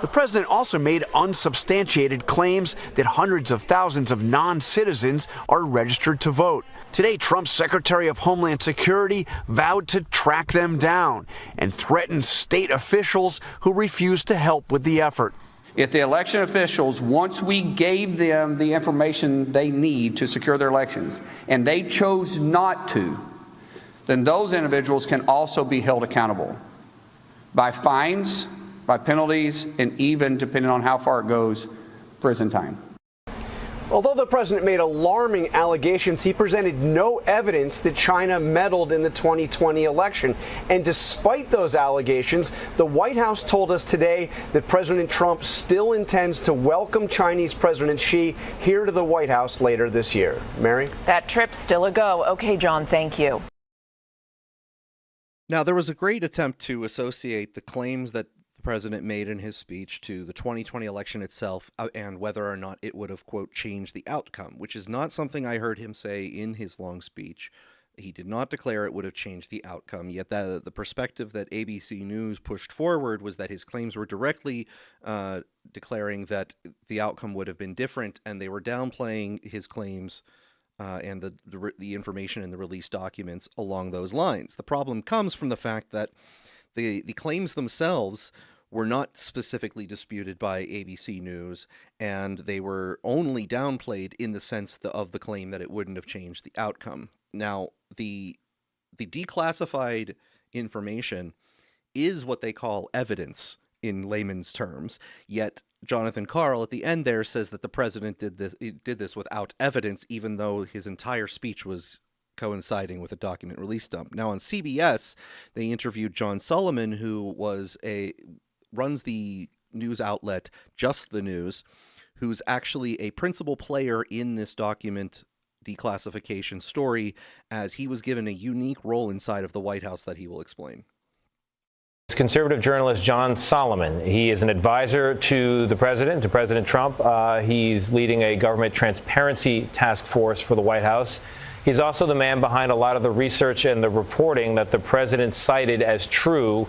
The president also made unsubstantiated claims that hundreds of thousands of non-citizens are registered to vote. Today, Trump's Secretary of Homeland Security vowed to track them down and threatened state officials who refused to help with the effort. If the election officials, once we gave them the information they need to secure their elections, and they chose not to, then those individuals can also be held accountable by fines, by penalties, and even, depending on how far it goes, prison time. Although the president made alarming allegations, he presented no evidence that China meddled in the 2020 election. And despite those allegations, the White House told us today that President Trump still intends to welcome Chinese President Xi here to the White House later this year. Mary? That trip's still a go. Okay, John, thank you. Now, there was a great attempt to associate the claims that the president made in his speech to the 2020 election itself and whether or not it would have, quote, changed the outcome, which is not something I heard him say in his long speech. He did not declare it would have changed the outcome, yet the perspective that ABC News pushed forward was that his claims were directly declaring that the outcome would have been different, and they were downplaying his claims and the information in the released documents along those lines. The problem comes from the fact that the claims themselves were not specifically disputed by ABC News, and they were only downplayed in the sense of the claim that it wouldn't have changed the outcome. Now, the declassified information is what they call evidence in layman's terms, yet Jonathan Karl at the end there says that the president did this without evidence, even though his entire speech was coinciding with a document release dump. Now on CBS, they interviewed John Sullivan, who runs the news outlet Just the News, who's actually a principal player in this document declassification story, as he was given a unique role inside of the White House that he will explain. Conservative journalist John Solomon. He is an advisor to President Trump. He's leading a government transparency task force for the White House. He's also the man behind a lot of the research and the reporting that the president cited as true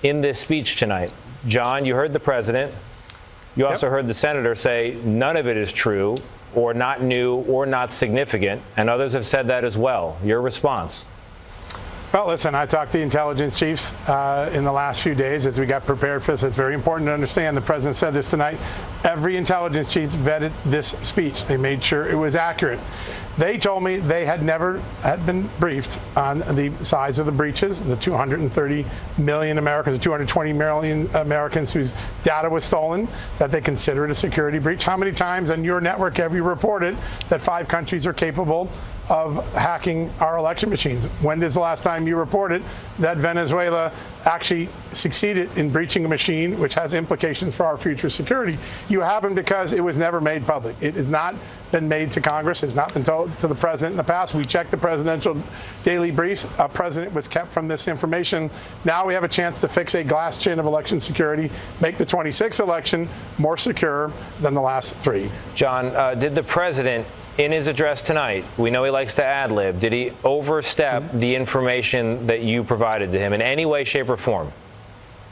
in this speech tonight. John, you heard the president. You also heard the senator say none of it is true or not new or not significant, and others have said that as well. Your response? Well, listen, I talked to the intelligence chiefs in the last few days as we got prepared for this. It's very important to understand, the president said this tonight, every intelligence chief vetted this speech. They made sure it was accurate. They told me they had never been briefed on the size of the breaches, the 230 million Americans, the 220 million Americans whose data was stolen, that they consider it a security breach. How many times on your network have you reported that 5 countries are capable of hacking our election machines? When is the last time you reported that Venezuela actually succeeded in breaching a machine which has implications for our future security? You haven't, because it was never made public. It has not been made to Congress. It has not been told to the president in the past. We checked the presidential daily briefs. A president was kept from this information. Now we have a chance to fix a glass chin of election security, make the 26th election more secure than the last 3. John, did the president, in his address tonight, we know he likes to ad-lib, did he overstep the information that you provided to him in any way, shape, or form?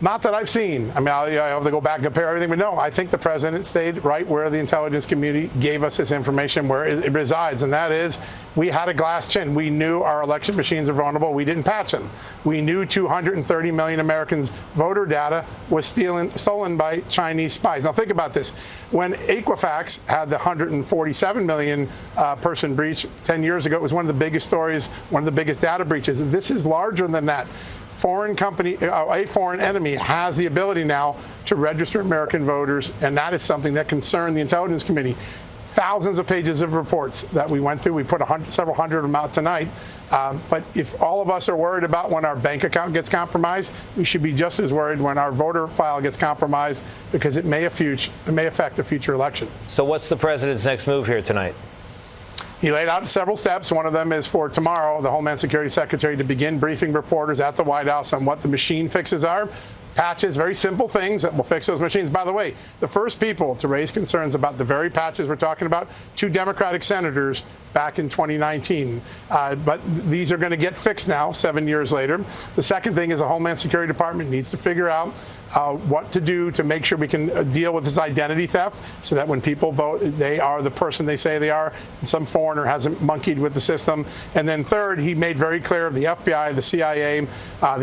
Not that I've seen. I mean, I have to go back and compare everything, but no, I think the president stayed right where the intelligence community gave us this information, where it resides, and that is, we had a glass chin. We knew our election machines are vulnerable. We didn't patch them. We knew 230 million Americans' voter data was stolen by Chinese spies. Now think about this. When Equifax had the 147 million person breach 10 years ago, it was one of the biggest stories, one of the biggest data breaches. This is larger than that. A foreign enemy has the ability now to register American voters, and that is something that concerned the Intelligence Committee. Thousands of pages of reports that we went through. We put several hundred of them out tonight. But if all of us are worried about when our bank account gets compromised, we should be just as worried when our voter file gets compromised, because it may affect a future election. So what's the president's next move here tonight? He laid out several steps. One of them is for tomorrow, the Homeland Security Secretary to begin briefing reporters at the White House on what the machine fixes are. Patches, very simple things that will fix those machines. By the way, the first people to raise concerns about the very patches we're talking about, 2 Democratic senators back in 2019. But these are going to get fixed now, 7 years later. The second thing is the Homeland Security Department needs to figure out what to do to make sure we can deal with this identity theft, so that when people vote, they are the person they say they are, and some foreigner hasn't monkeyed with the system. And then third, he made very clear, the FBI, the CIA, the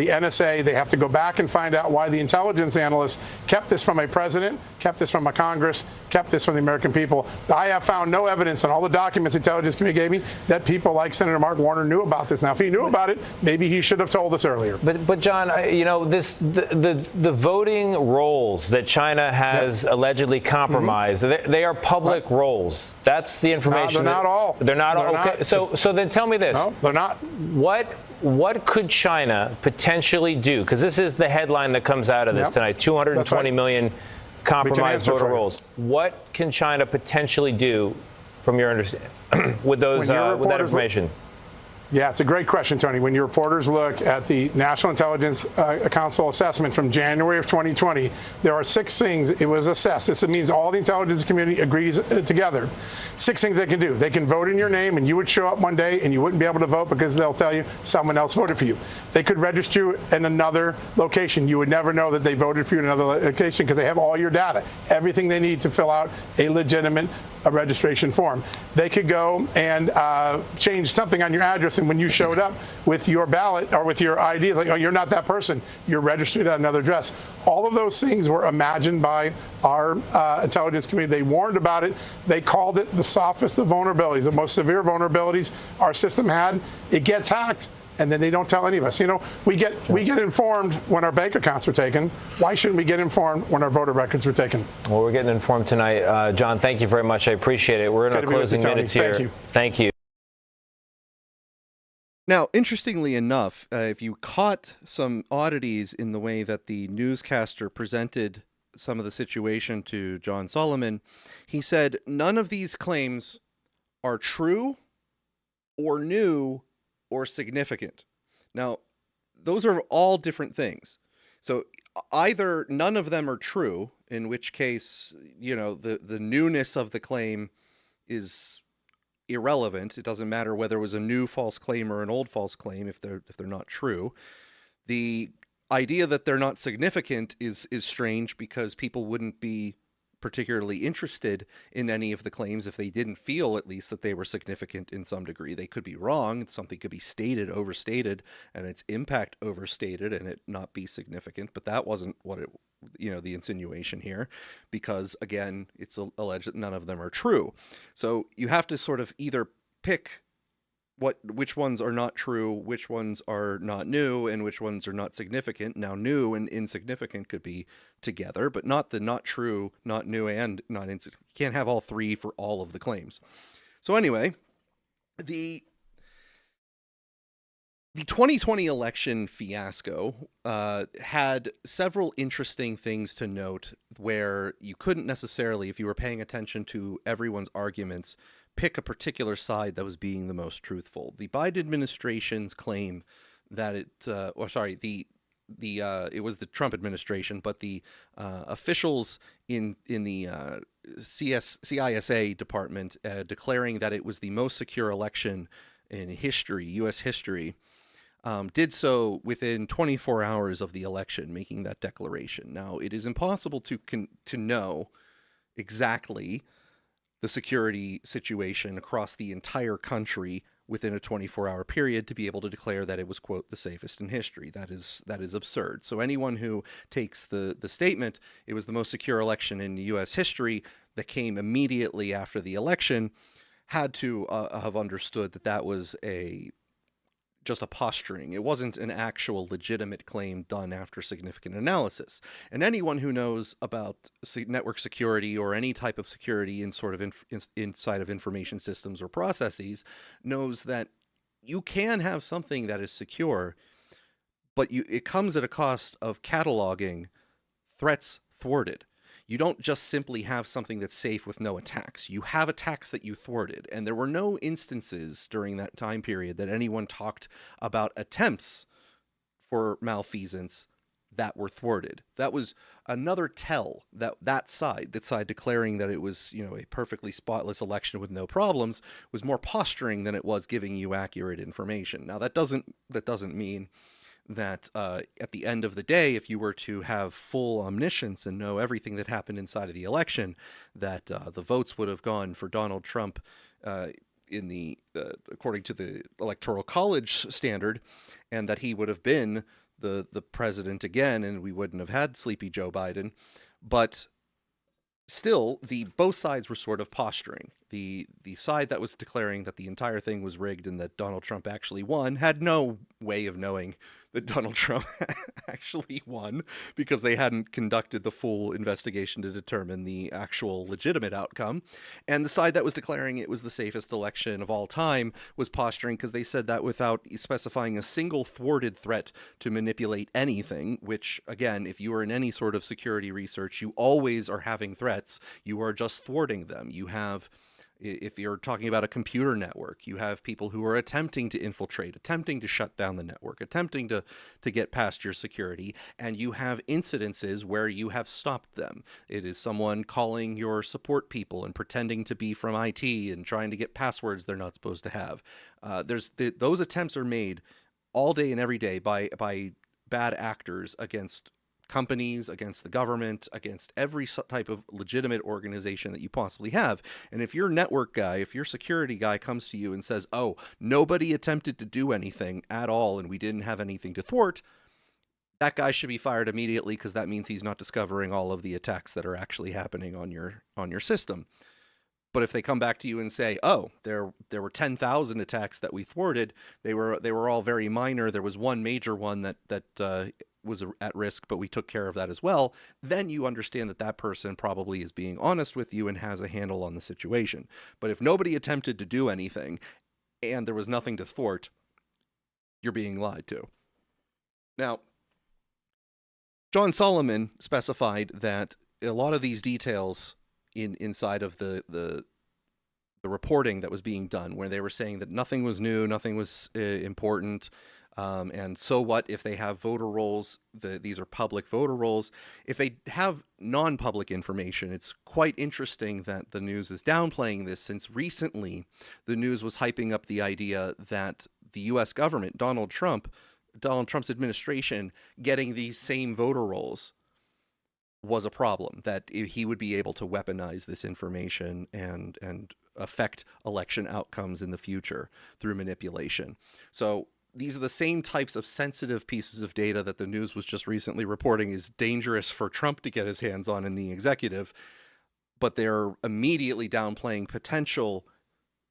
NSA, they have to go back and find out why the intelligence analysts kept this from a president, kept this from a Congress, kept this from the American people. I have found no evidence in all the documents the Intelligence Committee gave me that people like Senator Mark Warner knew about this. Now, if he knew about it, maybe he should have told us earlier. But John, the voting rolls that China has allegedly compromised, they are public rolls. That's the information. No, they're not all. They're not all. Okay. Not. So then tell me this. No, they're not. What could China potentially do? Because this is the headline that comes out of this tonight: 220 million compromised voter rolls. What can China potentially do, from your understanding, with that information? Yeah, it's a great question, Tony. When your reporters look at the National Intelligence Council assessment from January of 2020, there are 6 things it was assessed. This means all the intelligence community agrees together. 6 things they can do. They can vote in your name, and you would show up one day and you wouldn't be able to vote because they'll tell you someone else voted for you. They could register you in another location. You would never know that they voted for you in another location because they have all your data, everything they need to fill out a legitimate registration form. They could go and change something on your address, and when you showed up with your ballot or with your ID, like, oh, you're not that person, you're registered at another address. All of those things were imagined by our intelligence community. They warned about it. They called it the softest of vulnerabilities, the most severe vulnerabilities our system had. It gets hacked, and then they don't tell any of us. You know, we get informed when our bank accounts are taken. Why shouldn't we get informed when our voter records were taken? Well, we're getting informed tonight. John, thank you very much. I appreciate it. We're in our closing minutes here. Thank you. Thank you. Now, interestingly enough, if you caught some oddities in the way that the newscaster presented some of the situation to John Solomon, he said none of these claims are true or new or significant. Now, those are all different things. So either none of them are true, in which case, the newness of the claim is irrelevant. It doesn't matter whether it was a new false claim or an old false claim if they're not true. The idea that they're not significant is strange, because people wouldn't be particularly interested in any of the claims if they didn't feel at least that they were significant in some degree. They could be wrong. Something could be stated, overstated, and its impact overstated, and it not be significant. But that wasn't what it, the insinuation here, because again, it's alleged that none of them are true. So you have to sort of either pick which ones are not true, which ones are not new, and which ones are not significant. Now, new and insignificant could be together, but not the not true, not new, and not insignificant. You can't have all three for all of the claims. So anyway, the 2020 election fiasco had several interesting things to note, where you couldn't necessarily, if you were paying attention to everyone's arguments, pick a particular side that was being the most truthful. The Biden administration's claim that it was the Trump administration, but the officials in the CISA department declaring that it was the most secure election in history, U.S. history, did so within 24 hours of the election, making that declaration. Now, it is impossible to know exactly the security situation across the entire country within a 24-hour period to be able to declare that it was, quote, the safest in history. That is absurd. So anyone who takes the statement, it was the most secure election in U.S. history, that came immediately after the election, had to have understood that was just a posturing. It wasn't an actual legitimate claim done after significant analysis. And anyone who knows about network security or any type of security in sort of inside of information systems or processes knows that you can have something that is secure, but it comes at a cost of cataloging threats thwarted. You don't just simply have something that's safe with no attacks. You have attacks that you thwarted. And there were no instances during that time period that anyone talked about attempts for malfeasance that were thwarted. That was another tell that side declaring that it was, a perfectly spotless election with no problems, was more posturing than it was giving you accurate information. Now, that doesn't mean that at the end of the day, if you were to have full omniscience and know everything that happened inside of the election, that the votes would have gone for Donald Trump in the according to the Electoral College standard, and that he would have been the president again, and we wouldn't have had sleepy Joe Biden. But still, both sides were sort of posturing. The side that was declaring that the entire thing was rigged and that Donald Trump actually won had no way of knowing that Donald Trump actually won, because they hadn't conducted the full investigation to determine the actual legitimate outcome. And the side that was declaring it was the safest election of all time was posturing, because they said that without specifying a single thwarted threat to manipulate anything, which, again, if you are in any sort of security research, you always are having threats. You are just thwarting them. You have, if you're talking about a computer network, you have people who are attempting to infiltrate, attempting to shut down the network, attempting to get past your security, and you have incidences where you have stopped them. It is someone calling your support people and pretending to be from IT and trying to get passwords they're not supposed to have. Those attempts are made all day and every day by bad actors against companies, against the government, against every type of legitimate organization that you possibly have. And if your network guy, if your security guy comes to you and says, oh, nobody attempted to do anything at all and we didn't have anything to thwart, that guy should be fired immediately, because that means he's not discovering all of the attacks that are actually happening on your system. But if they come back to you and say, oh, there were 10,000 attacks that we thwarted, they were all very minor, there was one major one that was at risk, but we took care of that as well, then you understand that person probably is being honest with you and has a handle on the situation. But if nobody attempted to do anything and there was nothing to thwart, you're being lied to. Now, John Solomon specified that a lot of these details inside of the reporting that was being done, where they were saying that nothing was new, nothing was important, And so what if they have voter rolls? These are public voter rolls. If they have non-public information, it's quite interesting that the news is downplaying this, since recently the news was hyping up the idea that the U.S. government, Donald Trump's administration, getting these same voter rolls was a problem, that he would be able to weaponize this information and affect election outcomes in the future through manipulation. So these are the same types of sensitive pieces of data that the news was just recently reporting is dangerous for Trump to get his hands on in the executive, but they're immediately downplaying potential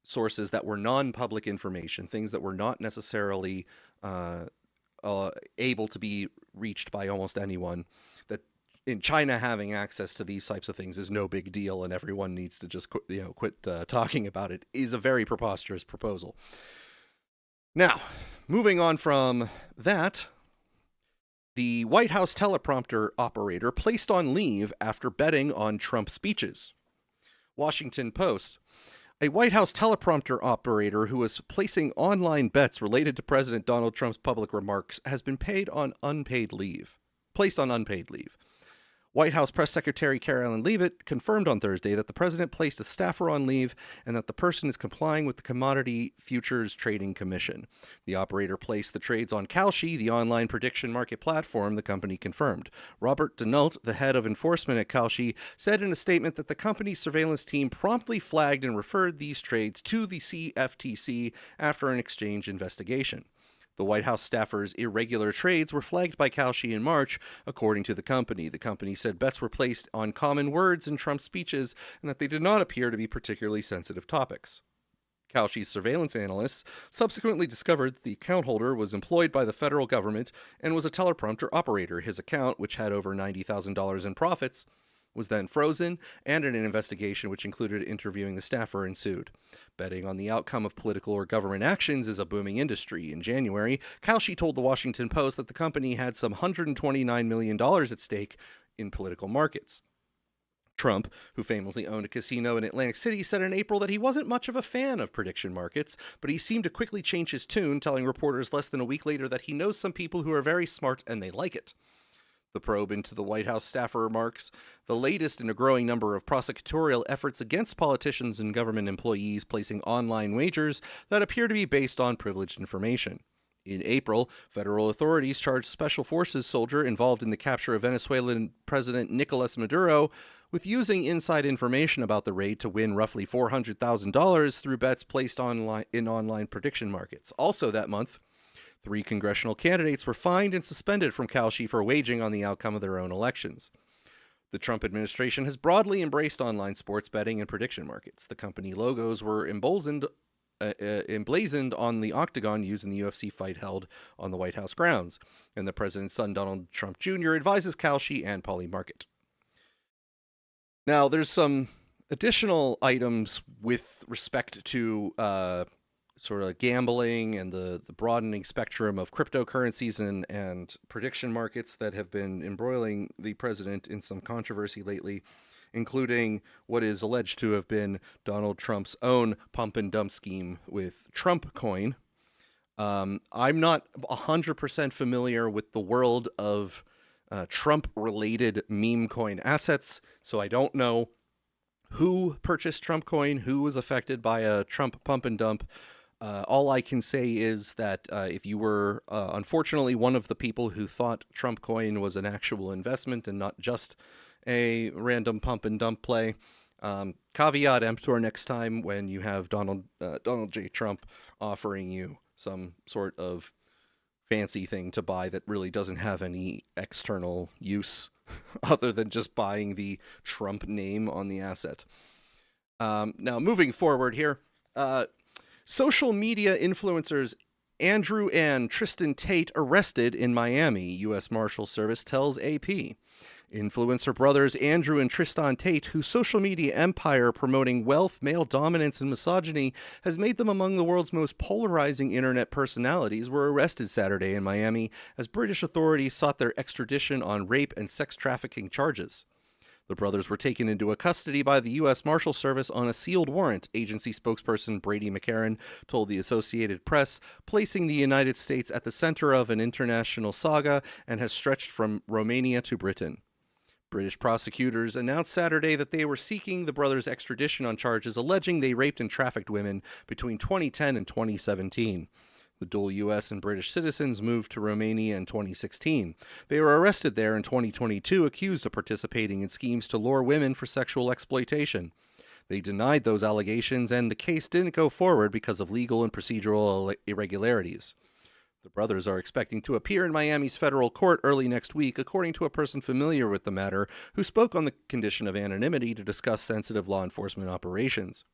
sources that were non-public information, things that were not necessarily able to be reached by almost anyone. That in China, having access to these types of things is no big deal, and everyone needs to just quit talking about it, is a very preposterous proposal. Now, moving on from that, the White House teleprompter operator placed on leave after betting on Trump speeches. Washington Post. A White House teleprompter operator who was placing online bets related to President Donald Trump's public remarks has been placed on unpaid leave. White House Press Secretary Carolyn Leavitt confirmed on Thursday that the president placed a staffer on leave and that the person is complying with the Commodity Futures Trading Commission. The operator placed the trades on Kalshi, the online prediction market platform, the company confirmed. Robert Denault, the head of enforcement at Kalshi, said in a statement that the company's surveillance team promptly flagged and referred these trades to the CFTC after an exchange investigation. The White House staffer's irregular trades were flagged by Kalshi in March, according to the company. The company said bets were placed on common words in Trump's speeches and that they did not appear to be particularly sensitive topics. Kalshi's surveillance analysts subsequently discovered that the account holder was employed by the federal government and was a teleprompter operator. His account, which had over $90,000 in profits, was then frozen, and an investigation which included interviewing the staffer ensued. Betting on the outcome of political or government actions is a booming industry. In January, Kalshi told the Washington Post that the company had some $129 million at stake in political markets. Trump, who famously owned a casino in Atlantic City, said in April that he wasn't much of a fan of prediction markets, but he seemed to quickly change his tune, telling reporters less than a week later that he knows some people who are very smart and they like it. The probe into the White House staffer remarks the latest in a growing number of prosecutorial efforts against politicians and government employees placing online wagers that appear to be based on privileged information. In April, federal authorities charged Special Forces soldier involved in the capture of Venezuelan President Nicolas Maduro with using inside information about the raid to win roughly $400,000 through bets placed in online prediction markets. Also that month, 3 congressional candidates were fined and suspended from Kalshi for waging on the outcome of their own elections. The Trump administration has broadly embraced online sports betting and prediction markets. The company logos were emblazoned on the octagon used in the UFC fight held on the White House grounds, and the president's son, Donald Trump Jr., advises Kalshi and Polymarket. Now, there's some additional items with respect to sort of gambling and the broadening spectrum of cryptocurrencies and prediction markets that have been embroiling the president in some controversy lately, including what is alleged to have been Donald Trump's own pump and dump scheme with Trump coin. I'm not 100% familiar with the world of Trump-related meme coin assets, so I don't know who purchased Trump coin, who was affected by a Trump pump and dump. All I can say is that if you were unfortunately one of the people who thought Trump coin was an actual investment and not just a random pump and dump play, caveat emptor next time when you have Donald J. Trump offering you some sort of fancy thing to buy that really doesn't have any external use other than just buying the Trump name on the asset. Now, moving forward here, social media influencers Andrew and Tristan Tate arrested in Miami, U.S. Marshal Service tells AP. Influencer brothers Andrew and Tristan Tate, whose social media empire promoting wealth, male dominance, and misogyny has made them among the world's most polarizing internet personalities, were arrested Saturday in Miami as British authorities sought their extradition on rape and sex trafficking charges. The brothers were taken into custody by the U.S. Marshal Service on a sealed warrant, agency spokesperson Brady McCarran told the Associated Press, placing the United States at the center of an international saga and has stretched from Romania to Britain. British prosecutors announced Saturday that they were seeking the brothers' extradition on charges alleging they raped and trafficked women between 2010 and 2017. The dual U.S. and British citizens moved to Romania in 2016. They were arrested there in 2022, accused of participating in schemes to lure women for sexual exploitation. They denied those allegations, and the case didn't go forward because of legal and procedural irregularities. The brothers are expecting to appear in Miami's federal court early next week, according to a person familiar with the matter who spoke on the condition of anonymity to discuss sensitive law enforcement operations.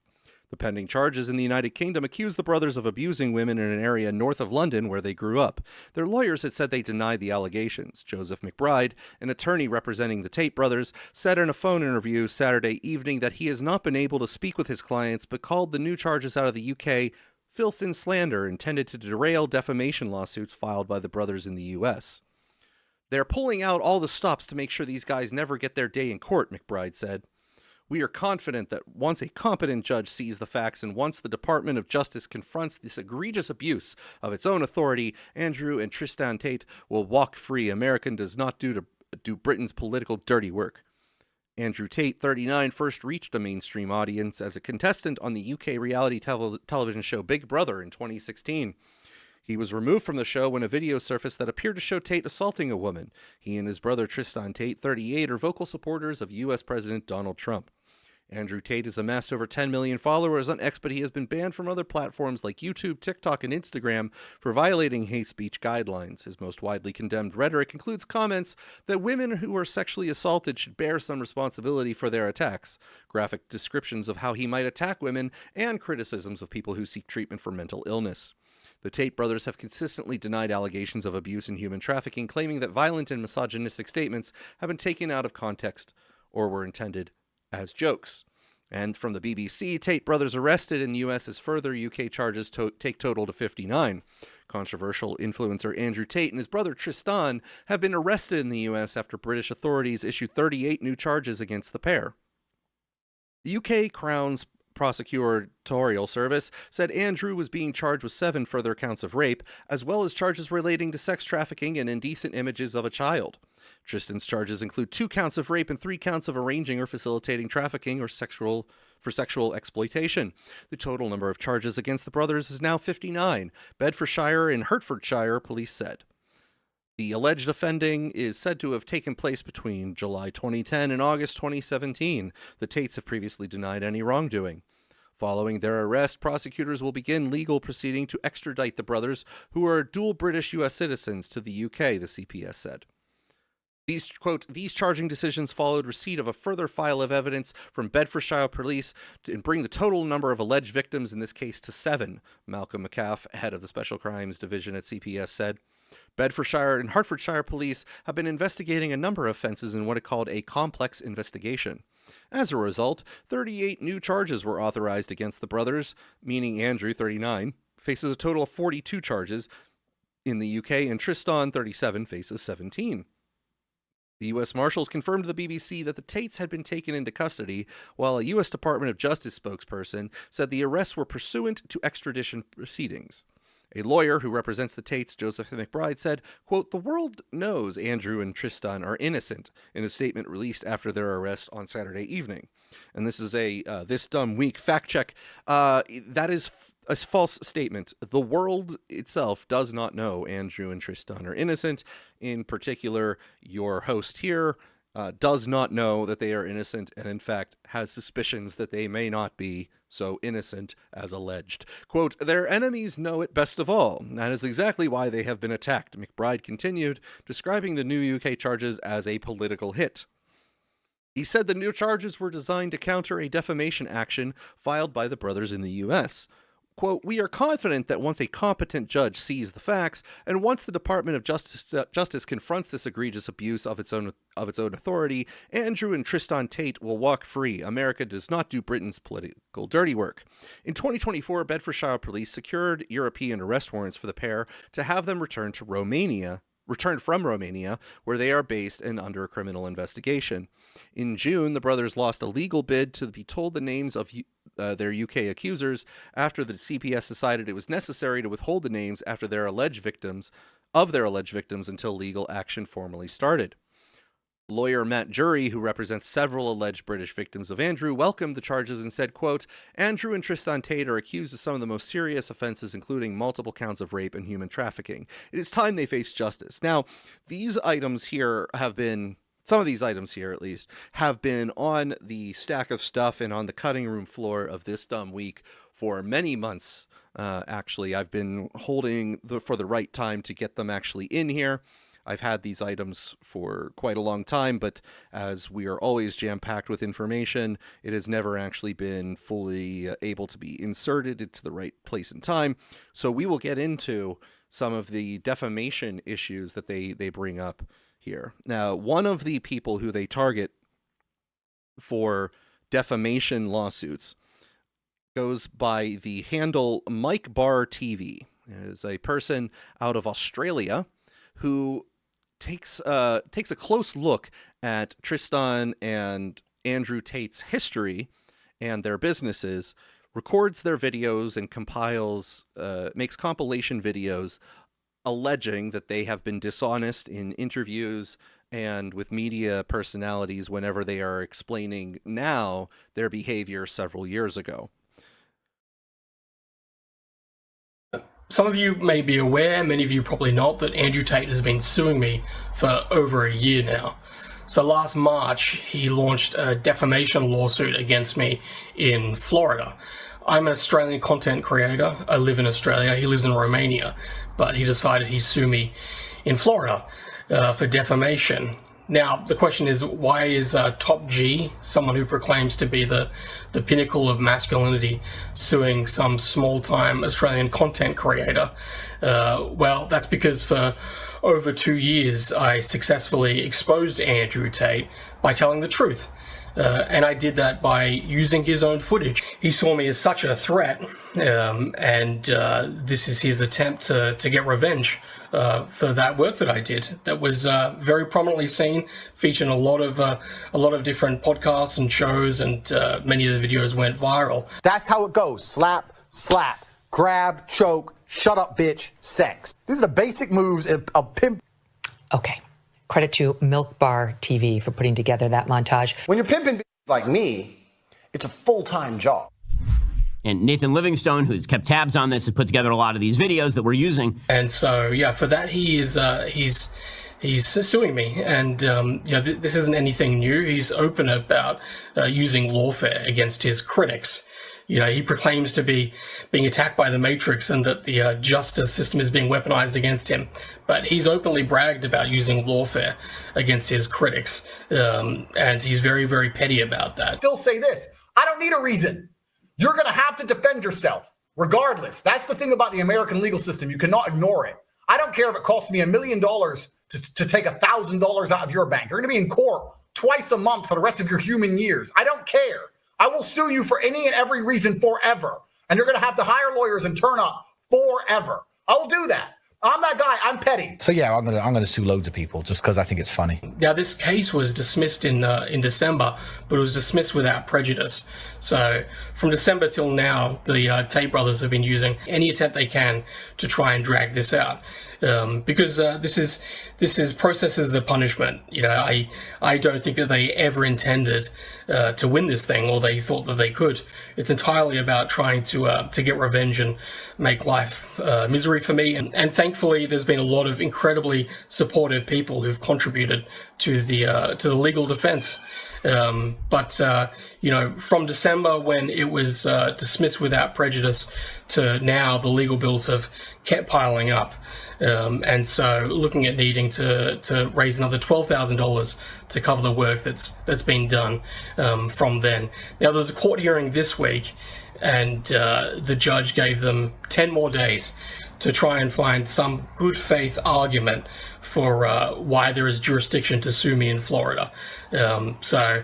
The pending charges in the United Kingdom accuse the brothers of abusing women in an area north of London where they grew up. Their lawyers had said they denied the allegations. Joseph McBride, an attorney representing the Tate brothers, said in a phone interview Saturday evening that he has not been able to speak with his clients, but called the new charges out of the UK filth and slander intended to derail defamation lawsuits filed by the brothers in the U.S. They're pulling out all the stops to make sure these guys never get their day in court, McBride said. We are confident that once a competent judge sees the facts and once the Department of Justice confronts this egregious abuse of its own authority, Andrew and Tristan Tate will walk free. America does not do Britain's political dirty work. Andrew Tate, 39, first reached a mainstream audience as a contestant on the UK reality television show Big Brother in 2016. He was removed from the show when a video surfaced that appeared to show Tate assaulting a woman. He and his brother Tristan Tate, 38, are vocal supporters of U.S. President Donald Trump. Andrew Tate has amassed over 10 million followers on X, but he has been banned from other platforms like YouTube, TikTok, and Instagram for violating hate speech guidelines. His most widely condemned rhetoric includes comments that women who were sexually assaulted should bear some responsibility for their attacks, graphic descriptions of how he might attack women, and criticisms of people who seek treatment for mental illness. The Tate brothers have consistently denied allegations of abuse and human trafficking, claiming that violent and misogynistic statements have been taken out of context or were intended as jokes. And from the BBC, Tate brothers arrested in the U.S. as further UK charges take total to 59. Controversial influencer Andrew Tate and his brother Tristan have been arrested in the U.S. after British authorities issued 38 new charges against the pair. The UK Crown's prosecutorial service said Andrew was being charged with 7 further counts of rape, as well as charges relating to sex trafficking and indecent images of a child. Tristan's charges include 2 counts of rape and 3 counts of arranging or facilitating trafficking or sexual exploitation. The total number of charges against the brothers is now 59, Bedfordshire and Hertfordshire police said. The alleged offending is said to have taken place between July 2010 and August 2017. The Tates have previously denied any wrongdoing. Following their arrest, prosecutors will begin legal proceeding to extradite the brothers, who are dual British U.S. citizens, to the UK, the CPS said. These charging decisions followed receipt of a further file of evidence from Bedfordshire police and bring the total number of alleged victims in this case to 7, Malcolm McCaff, head of the Special Crimes Division at CPS, said. Bedfordshire and Hertfordshire police have been investigating a number of offenses in what it called a complex investigation. As a result, 38 new charges were authorized against the brothers, meaning Andrew, 39, faces a total of 42 charges in the UK, and Tristan, 37, faces 17. The U.S. Marshals confirmed to the BBC that the Tates had been taken into custody, while a U.S. Department of Justice spokesperson said the arrests were pursuant to extradition proceedings. A lawyer who represents the Tates, Joseph McBride, said, quote, "The world knows Andrew and Tristan are innocent," in a statement released after their arrest on Saturday evening. And this is a This Dumb Week fact check. That is a false statement. The world itself does not know Andrew and Tristan are innocent. In particular, your host here does not know that they are innocent, and in fact has suspicions that they may not be so innocent as alleged. Quote, "Their enemies know it best of all. That is exactly why they have been attacked," McBride continued, describing the new UK charges as a political hit. He said the new charges were designed to counter a defamation action filed by the brothers in the U.S. Quote, "We are confident that once a competent judge sees the facts, and once the Department of Justice confronts this egregious abuse of its own authority, Andrew and Tristan Tate will walk free. America does not do Britain's political dirty work." In 2024, Bedfordshire police secured European arrest warrants for the pair to have them returned to Romania returned from Romania, where they are based and under a criminal investigation. In June, the brothers lost a legal bid to be told the names of their UK accusers after the CPS decided it was necessary to withhold the names after their alleged victims until legal action formally started. Lawyer Matt Jury, who represents several alleged British victims of Andrew, welcomed the charges and said, quote, "Andrew and Tristan Tate are accused of some of the most serious offenses, including multiple counts of rape and human trafficking. It is time they face justice." Now, these items here have been, some of these items here at least, have been on the stack of stuff and on the cutting room floor of This Dumb Week for many months. Actually, I've been holding for the right time to get them actually in here. I've had these items for quite a long time, but as we are always jam-packed with information, it has never actually been fully able to be inserted into the right place and time. So we will get into some of the defamation issues that they bring up here. Now, one of the people who they target for defamation lawsuits goes by the handle Mike Barr TV. It is a person out of Australia who takes a close look at Tristan and Andrew Tate's history and their businesses, records their videos and makes compilation videos alleging that they have been dishonest in interviews and with media personalities whenever they are explaining now their behavior several years ago. Some of you may be aware, many of you probably not, that Andrew Tate has been suing me for over a year now. So last March, he launched a defamation lawsuit against me in Florida. I'm an Australian content creator. I live in Australia. He lives in Romania, but he decided he'd sue me in Florida for defamation. Now, the question is, why is Top G, someone who proclaims to be the pinnacle of masculinity, suing some small-time Australian content creator? Well, that's because for over 2 years, I successfully exposed Andrew Tate by telling the truth. And I did that by using his own footage. He saw me as such a threat, and this is his attempt to get revenge for that work that I did. That was very prominently seen, featured in a lot of different podcasts and shows, and many of the videos went viral. That's how it goes: slap, slap, grab, choke, shut up, bitch, sex. These are the basic moves of pimp. Okay. Credit to Milk Bar TV for putting together that montage. When you're pimping like me, it's a full-time job. And Nathan Livingstone, who's kept tabs on this, has put together a lot of these videos that we're using. And so, yeah, for that he is he's suing me, and this isn't anything new. He's open about using lawfare against his critics. He proclaims to be being attacked by the Matrix and that the justice system is being weaponized against him. But he's openly bragged about using lawfare against his critics, and he's very, very petty about that. Still say this: I don't need a reason. You're going to have to defend yourself, regardless. That's the thing about the American legal system. You cannot ignore it. I don't care if it costs me $1 million to take $1,000 out of your bank. You're going to be in court twice a month for the rest of your human years. I don't care. I will sue you for any and every reason forever. And you're going to have to hire lawyers and turn up forever. I will do that. I'm that guy. I'm petty. So yeah, I'm gonna sue loads of people just because I think it's funny. Now, this case was dismissed in December, but it was dismissed without prejudice. So from December till now, the Tate brothers have been using any attempt they can to try and drag this out, because this is process as the punishment. I don't think that they ever intended to win this thing, or they thought that they could. It's entirely about trying to get revenge and make life misery for me. And thankfully, there's been a lot of incredibly supportive people who've contributed to the legal defense. But from December, when it was dismissed without prejudice, to now, the legal bills have kept piling up. And so looking at needing to raise another $12,000 to cover the work that's been done from then. Now, there was a court hearing this week, and the judge gave them 10 more days to try and find some good faith argument for why there is jurisdiction to sue me in Florida. So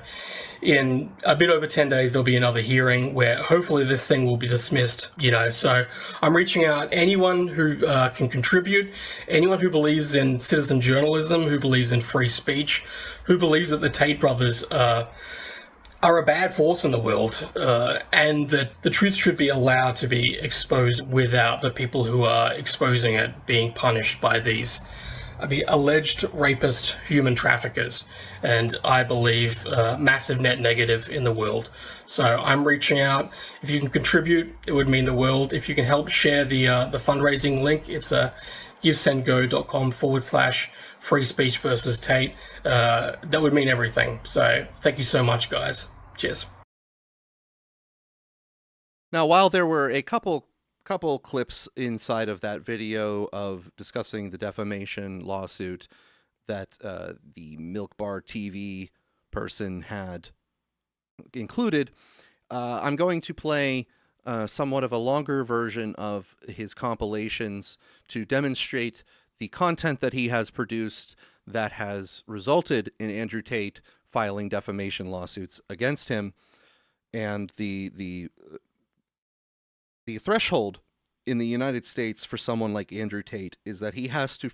in a bit over 10 days, there'll be another hearing where hopefully this thing will be dismissed, so I'm reaching out anyone who can contribute, anyone who believes in citizen journalism, who believes in free speech, who believes that the Tate brothers are a bad force in the world, and that the truth should be allowed to be exposed without the people who are exposing it being punished by these alleged rapist human traffickers, and I believe massive net negative in the world. So I'm reaching out. If you can contribute, it would mean the world. If you can help share the fundraising link, it's givesendgo.com/free speech versus Tate. That would mean everything. So thank you so much, guys. Cheers. Now, while there were a couple clips inside of that video of discussing the defamation lawsuit that the Milk Bar TV person had included, I'm going to play somewhat of a longer version of his compilations to demonstrate the content that he has produced that has resulted in Andrew Tate filing defamation lawsuits against him. And the threshold in the United States for someone like Andrew Tate is that he has to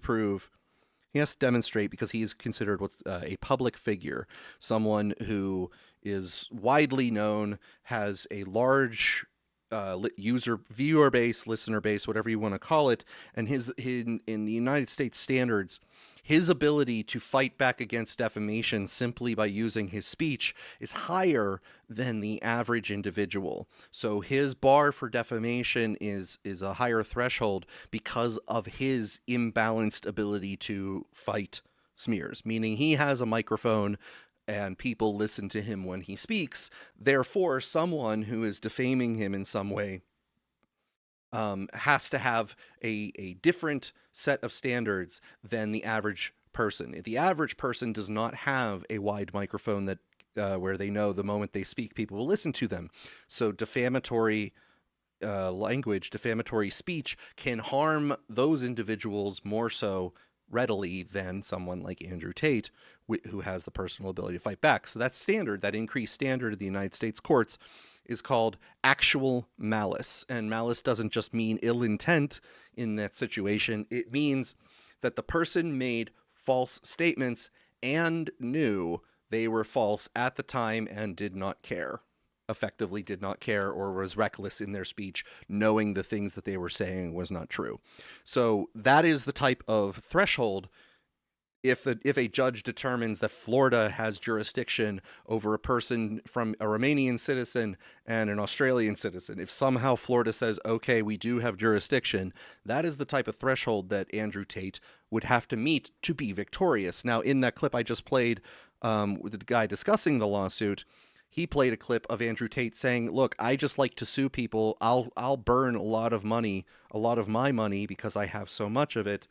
demonstrate, because he is considered a public figure, someone who is widely known, has a large viewer base, listener base, whatever you want to call it, and in the United States standards, his ability to fight back against defamation simply by using his speech is higher than the average individual. So his bar for defamation is a higher threshold because of his imbalanced ability to fight smears, meaning he has a microphone and people listen to him when he speaks. Therefore, someone who is defaming him in some way has to have a different set of standards than the average person. The average person does not have a wide microphone that where they know the moment they speak, people will listen to them. So defamatory language, defamatory speech can harm those individuals more so readily than someone like Andrew Tate, who has the personal ability to fight back. So that standard, that increased standard of the United States courts, is called actual malice. And malice doesn't just mean ill intent in that situation. It means that the person made false statements and knew they were false at the time and did not care, effectively did not care, or was reckless in their speech, knowing the things that they were saying was not true. So that is the type of threshold. If a judge determines that Florida has jurisdiction over a person from a Romanian citizen and an Australian citizen, if somehow Florida says, okay, we do have jurisdiction, that is the type of threshold that Andrew Tate would have to meet to be victorious. Now, in that clip I just played with the guy discussing the lawsuit, he played a clip of Andrew Tate saying, look, I just like to sue people. I'll burn a lot of money, a lot of my money, because I have so much of it,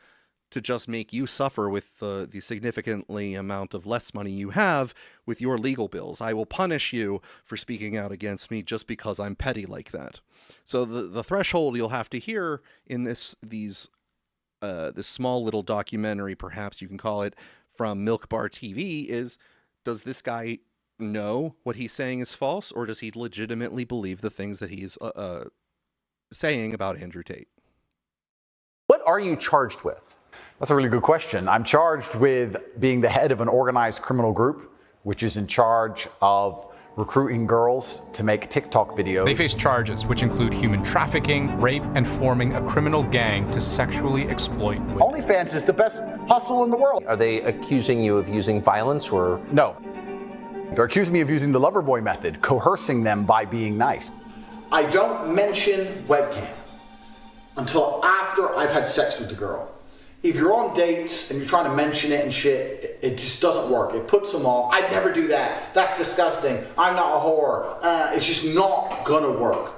to just make you suffer with the significantly amount of less money you have with your legal bills. I will punish you for speaking out against me just because I'm petty like that. So the threshold you'll have to hear in this small little documentary, perhaps you can call it, from Milk Bar TV is, does this guy know what he's saying is false, or does he legitimately believe the things that he's saying about Andrew Tate? What are you charged with? That's a really good question. I'm charged with being the head of an organized criminal group, which is in charge of recruiting girls to make TikTok videos. They face charges which include human trafficking, rape, and forming a criminal gang to sexually exploit women. OnlyFans is the best hustle in the world. Are they accusing you of using violence or? No. They're accusing me of using the Loverboy method, coercing them by being nice. I don't mention webcam until after I've had sex with the girl. If you're on dates and you're trying to mention it and shit, it just doesn't work. It puts them off. I'd never do that. That's disgusting. I'm not a whore. It's just not gonna work.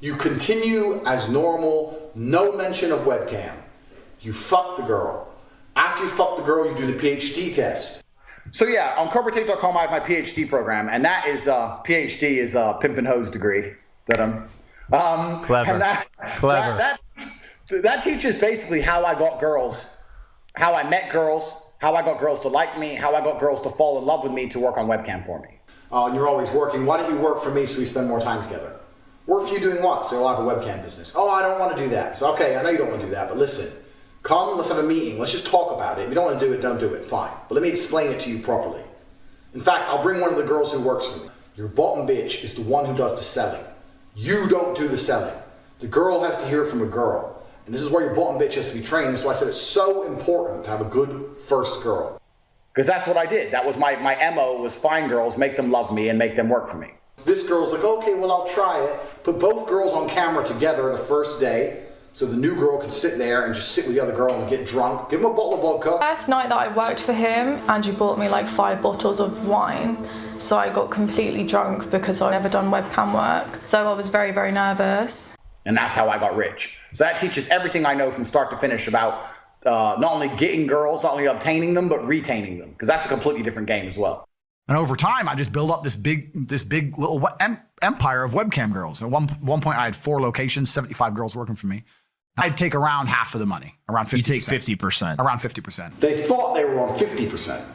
You continue as normal, no mention of webcam. You fuck the girl. After you fuck the girl, you do the PhD test. So yeah, on CobraTate.com I have my PhD program, and that is, PhD is a pimp and hose degree that I'm, Clever. And Clever. That teaches basically how I got girls, how I met girls, how I got girls to like me, how I got girls to fall in love with me to work on webcam for me. And you're always working. Why don't you work for me so we spend more time together? Work for you doing what? So you'll have a webcam business. Oh, I don't want to do that. So, okay, I know you don't want to do that, but listen, come, let's have a meeting. Let's just talk about it. If you don't want to do it, don't do it. Fine. But let me explain it to you properly. In fact, I'll bring one of the girls who works for me. Your bottom bitch is the one who does the selling. You don't do the selling. The girl has to hear it from a girl. And this is where your bottom bitch has to be trained. That's why I said it's so important to have a good first girl. Because that's what I did. That was my MO, was find girls, make them love me, and make them work for me. This girl's like, okay, well, I'll try it. Put both girls on camera together the first day, so the new girl can sit there and just sit with the other girl and get drunk. Give them a bottle of vodka. First night that I worked for him, Andrew bought me like 5 bottles of wine. So I got completely drunk because I'd never done webcam work. So I was very, very nervous. And that's how I got rich. So that teaches everything I know from start to finish about not only getting girls, not only obtaining them, but retaining them. Because that's a completely different game as well. And over time, I just built up this big little empire of webcam girls. At one point, I had 4 locations, 75 girls working for me. I'd take around half of the money, around 50%. You take 50%. Around 50%. They thought they were on 50%.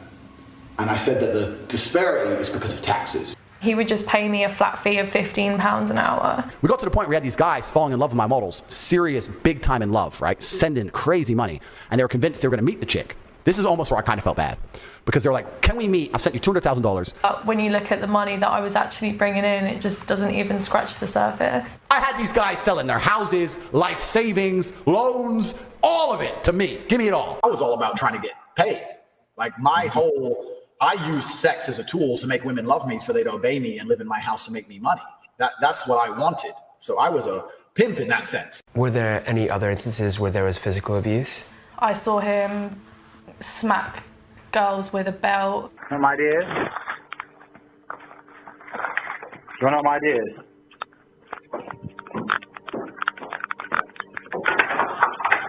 And I said that the disparity is because of taxes. He would just pay me a flat fee of £15 an hour. We got to the point where we had these guys falling in love with my models, serious, big time in love, right? Sending crazy money. And they were convinced they were going to meet the chick. This is almost where I kind of felt bad. Because they were like, can we meet? I've sent you $200,000. When you look at the money that I was actually bringing in, it just doesn't even scratch the surface. I had these guys selling their houses, life savings, loans, all of it to me. Give me it all. I was all about trying to get paid. Like I used sex as a tool to make women love me so they'd obey me and live in my house and make me money. That's what I wanted. So I was a pimp in that sense. Were there any other instances where there was physical abuse? I saw him smack girls with a belt. Some ideas? You want my ideas?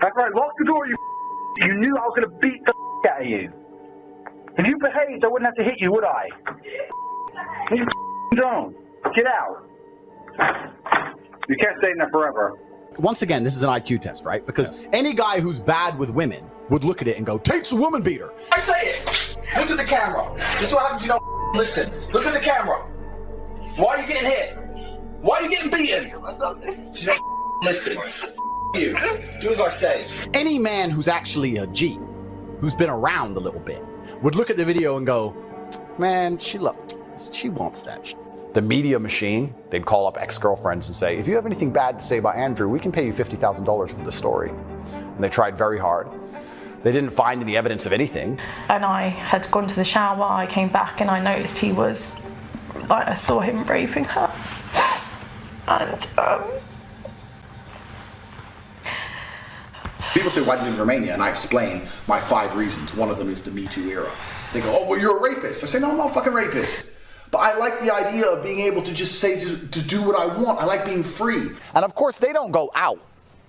That's right, lock the door, you knew I was going to beat the out of you. If you behaved, I wouldn't have to hit you, would I? You don't. Get out. You can't stay in there forever. Once again, this is an IQ test, right? Because any guy who's bad with women would look at it and go, takes a woman beater. I say it. Look at the camera. This is what happens, you don't listen. Look at the camera. Why are you getting hit? Why are you getting beaten? You don't listen. You. Do as I say. Any man who's actually a G, who's been around a little bit, would look at the video and go, man, she wants that. The media machine, they'd call up ex-girlfriends and say, if you have anything bad to say about Andrew, we can pay you $50,000 for the story. And they tried very hard. They didn't find any evidence of anything. And I had gone to the shower, I came back and I noticed I saw him raping her. And, People say, why did you in Romania? And I explain my 5 reasons. One of them is the Me Too era. They go, oh, well, you're a rapist. I say, no, I'm not a fucking rapist. But I like the idea of being able to just say, to do what I want. I like being free. And of course, they don't go out.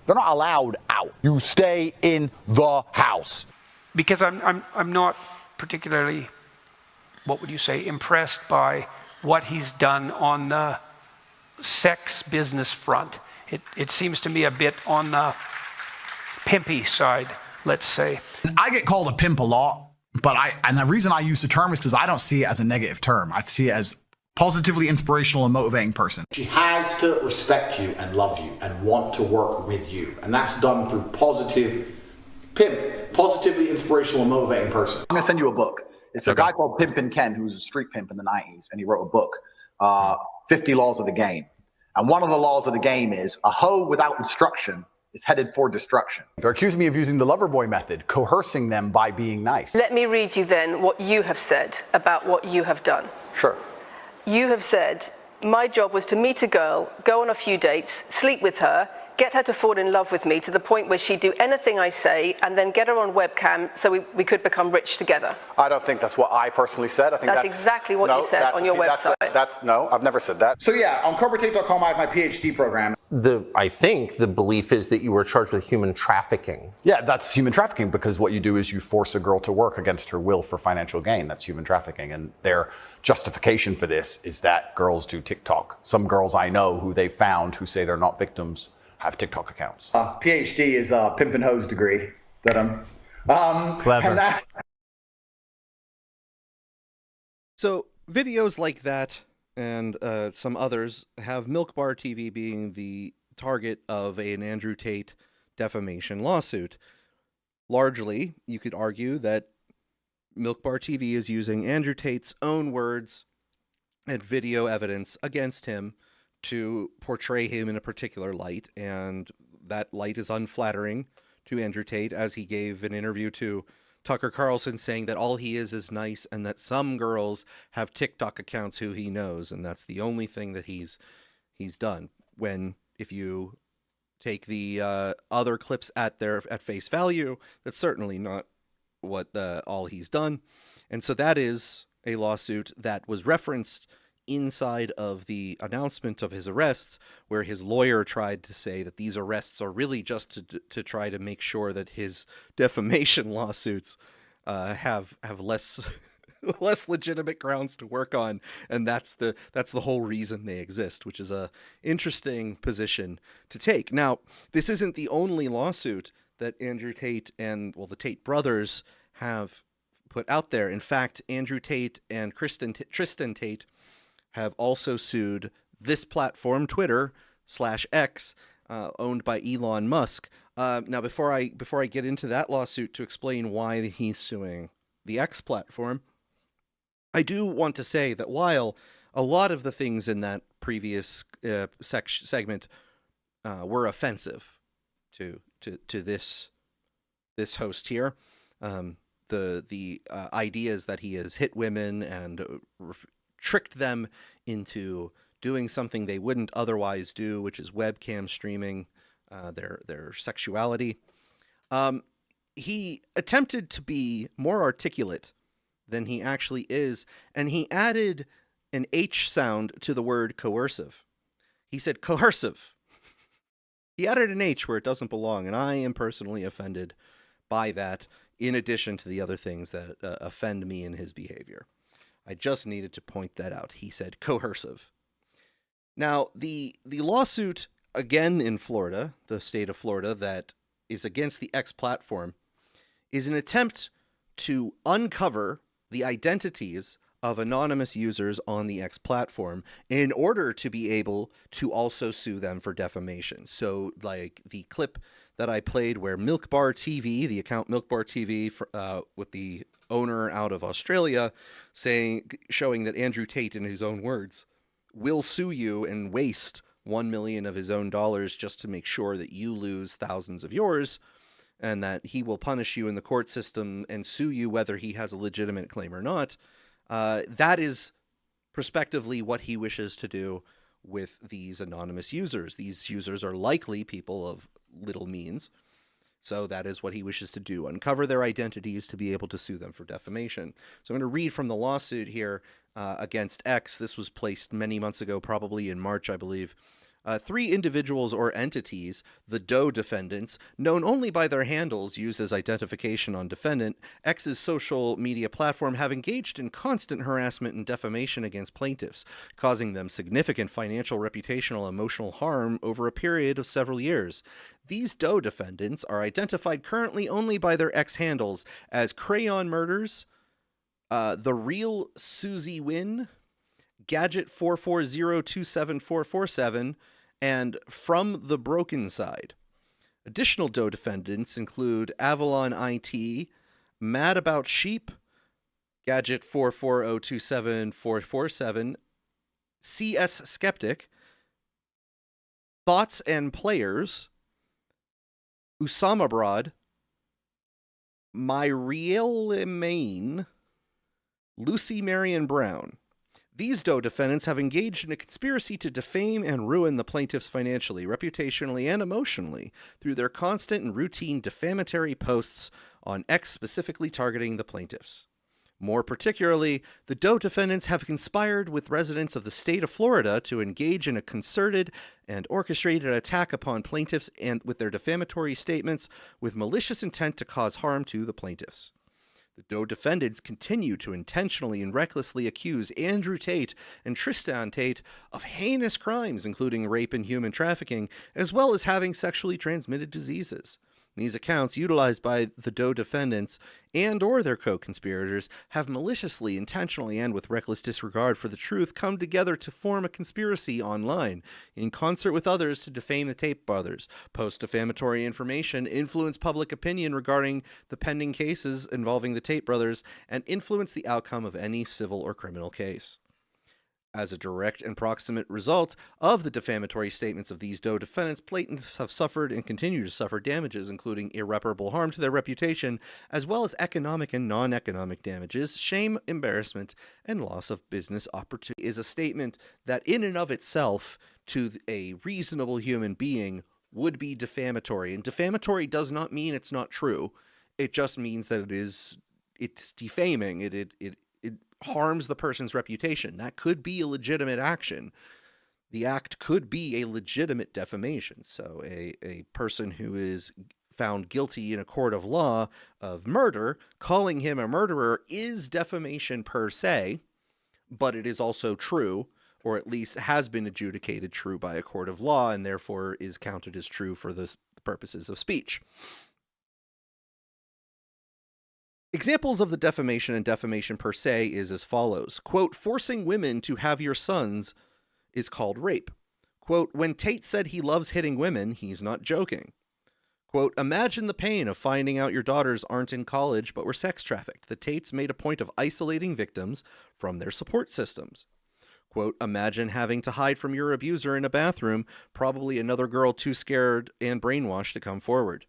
They're not allowed out. You stay in the house. Because I'm not particularly, what would you say, impressed by what he's done on the sex business front. It seems to me a bit on the pimpy side, let's say. I get called a pimp a lot, but and the reason I use the term is because I don't see it as a negative term. I see it as positively inspirational and motivating person. She has to respect you and love you and want to work with you. And that's done through positively inspirational and motivating person. I'm gonna send you a book. It's a guy called Pimpin' Ken, who was a street pimp in the 90s, and he wrote a book, 50 Laws of the Game. And one of the laws of the game is a hoe without instruction is headed for destruction. They're accusing me of using the lover boy method, coercing them by being nice. Let me read you then what you have said about what you have done. Sure. You have said, my job was to meet a girl, go on a few dates, sleep with her, get her to fall in love with me to the point where she'd do anything I say, and then get her on webcam so we could become rich together. I don't think that's what I personally said. I think that's exactly what you said on your website. No, I've never said that. So yeah, on CobraTape.com I have my PhD program. I think the belief is that you were charged with human trafficking. Yeah, that's human trafficking because what you do is you force a girl to work against her will for financial gain. That's human trafficking. And their justification for this is that girls do TikTok. Some girls I know who they found who say they're not victims have TikTok accounts. PhD is a pimp and hose degree that I'm. Clever. So videos like that and some others have Milk Bar TV being the target of an Andrew Tate defamation lawsuit. Largely, you could argue that Milk Bar TV is using Andrew Tate's own words and video evidence against him to portray him in a particular light, and that light is unflattering to Andrew Tate, as he gave an interview to Tucker Carlson saying that all he is nice and that some girls have TikTok accounts who he knows, and that's the only thing that he's done. When if you take the other clips at face value, that's certainly not what all he's done. And so that is a lawsuit that was referenced inside of the announcement of his arrests, where his lawyer tried to say that these arrests are really just to try to make sure that his defamation lawsuits have less less legitimate grounds to work on, and that's the whole reason they exist, which is a interesting position to take. Now, this isn't the only lawsuit that Andrew Tate and the Tate brothers have put out there. In fact, Andrew Tate and Tristan Tate have also sued this platform, Twitter/X, owned by Elon Musk. Now, before I get into that lawsuit to explain why he's suing the X platform, I do want to say that while a lot of the things in that previous segment were offensive to this host here, the ideas that he has hit women and tricked them into doing something they wouldn't otherwise do, which is webcam streaming their sexuality. He attempted to be more articulate than he actually is, and he added an H sound to the word coercive. He said coercive. He added an H where it doesn't belong, and I am personally offended by that, in addition to the other things that offend me in his behavior. I just needed to point that out. He said coercive. Now, the lawsuit, again in Florida, the state of Florida, that is against the X platform, is an attempt to uncover the identities of anonymous users on the X platform in order to be able to also sue them for defamation. So, like the clip that I played where Milk Bar TV, the account Milk Bar TV, with the owner out of Australia, showing that Andrew Tate, in his own words, will sue you and waste $1 million of his own dollars just to make sure that you lose thousands of yours, and that he will punish you in the court system and sue you whether he has a legitimate claim or not. That is prospectively what he wishes to do with these anonymous users. These users are likely people of little means, so that is what he wishes to do, uncover their identities to be able to sue them for defamation. So I'm going to read from the lawsuit here against X. This was placed many months ago, probably in March, I believe. 3 individuals or entities, the Doe defendants, known only by their handles used as identification on defendant, X's social media platform, have engaged in constant harassment and defamation against plaintiffs, causing them significant financial, reputational, emotional harm over a period of several years. These Doe defendants are identified currently only by their X handles as Crayon Murders, The Real Susie Wynn, Gadget 440274447, and From the Broken Side. Additional Doe defendants include Avalon IT, Mad About Sheep, Gadget 440274447, CS Skeptic, Thoughts and Players, Usama Broad, Myriel Main, Lucy Marion Brown. These Doe defendants have engaged in a conspiracy to defame and ruin the plaintiffs financially, reputationally, and emotionally through their constant and routine defamatory posts on X, specifically targeting the plaintiffs. More particularly, the Doe defendants have conspired with residents of the state of Florida to engage in a concerted and orchestrated attack upon plaintiffs and with their defamatory statements with malicious intent to cause harm to the plaintiffs. The Doe defendants continue to intentionally and recklessly accuse Andrew Tate and Tristan Tate of heinous crimes, including rape and human trafficking, as well as having sexually transmitted diseases. These accounts, utilized by the Doe defendants and or their co-conspirators, have maliciously, intentionally, and with reckless disregard for the truth come together to form a conspiracy online, in concert with others to defame the Tate brothers, post defamatory information, influence public opinion regarding the pending cases involving the Tate brothers, and influence the outcome of any civil or criminal case. As a direct and proximate result of the defamatory statements of these Doe defendants, plaintiffs have suffered and continue to suffer damages, including irreparable harm to their reputation, as well as economic and non-economic damages, shame, embarrassment, and loss of business opportunity. Is a statement that in and of itself, to a reasonable human being, would be defamatory. And defamatory does not mean it's not true. It just means that it's defaming. It harms the person's reputation. That could be a legitimate action. The act could be a legitimate defamation. So a person who is found guilty in a court of law of murder, calling him a murderer is defamation per se, but it is also true, or at least has been adjudicated true by a court of law, and therefore is counted as true for the purposes of speech. Examples of the defamation and defamation per se is as follows. Quote, forcing women to have your sons is called rape. Quote, when Tate said he loves hitting women, he's not joking. Quote, imagine the pain of finding out your daughters aren't in college but were sex trafficked. The Tates made a point of isolating victims from their support systems. Quote, imagine having to hide from your abuser in a bathroom, probably another girl too scared and brainwashed to come forward.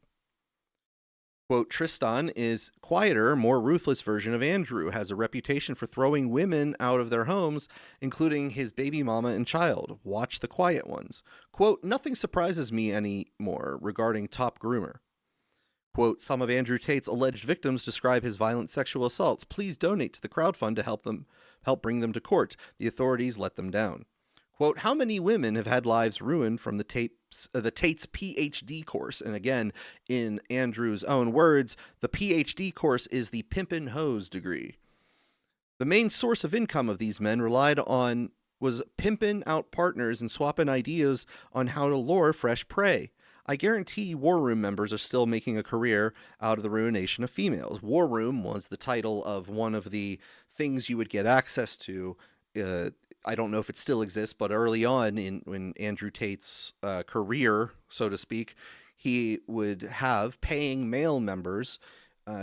Quote, Tristan is quieter, more ruthless version of Andrew, has a reputation for throwing women out of their homes, including his baby mama and child. Watch the quiet ones. Quote, nothing surprises me anymore regarding top groomer. Quote, some of Andrew Tate's alleged victims describe his violent sexual assaults. Please donate to the crowdfund to help bring them to court. The authorities let them down. Quote, how many women have had lives ruined from the Tate's PhD course? And again, in Andrew's own words, the PhD course is the Pimpin' Hose degree. The main source of income of these men was pimping out partners and swapping ideas on how to lure fresh prey. I guarantee War Room members are still making a career out of the ruination of females. War Room was the title of one of the things you would get access to. I don't know if it still exists, but early on when Andrew Tate's career, so to speak, he would have paying male members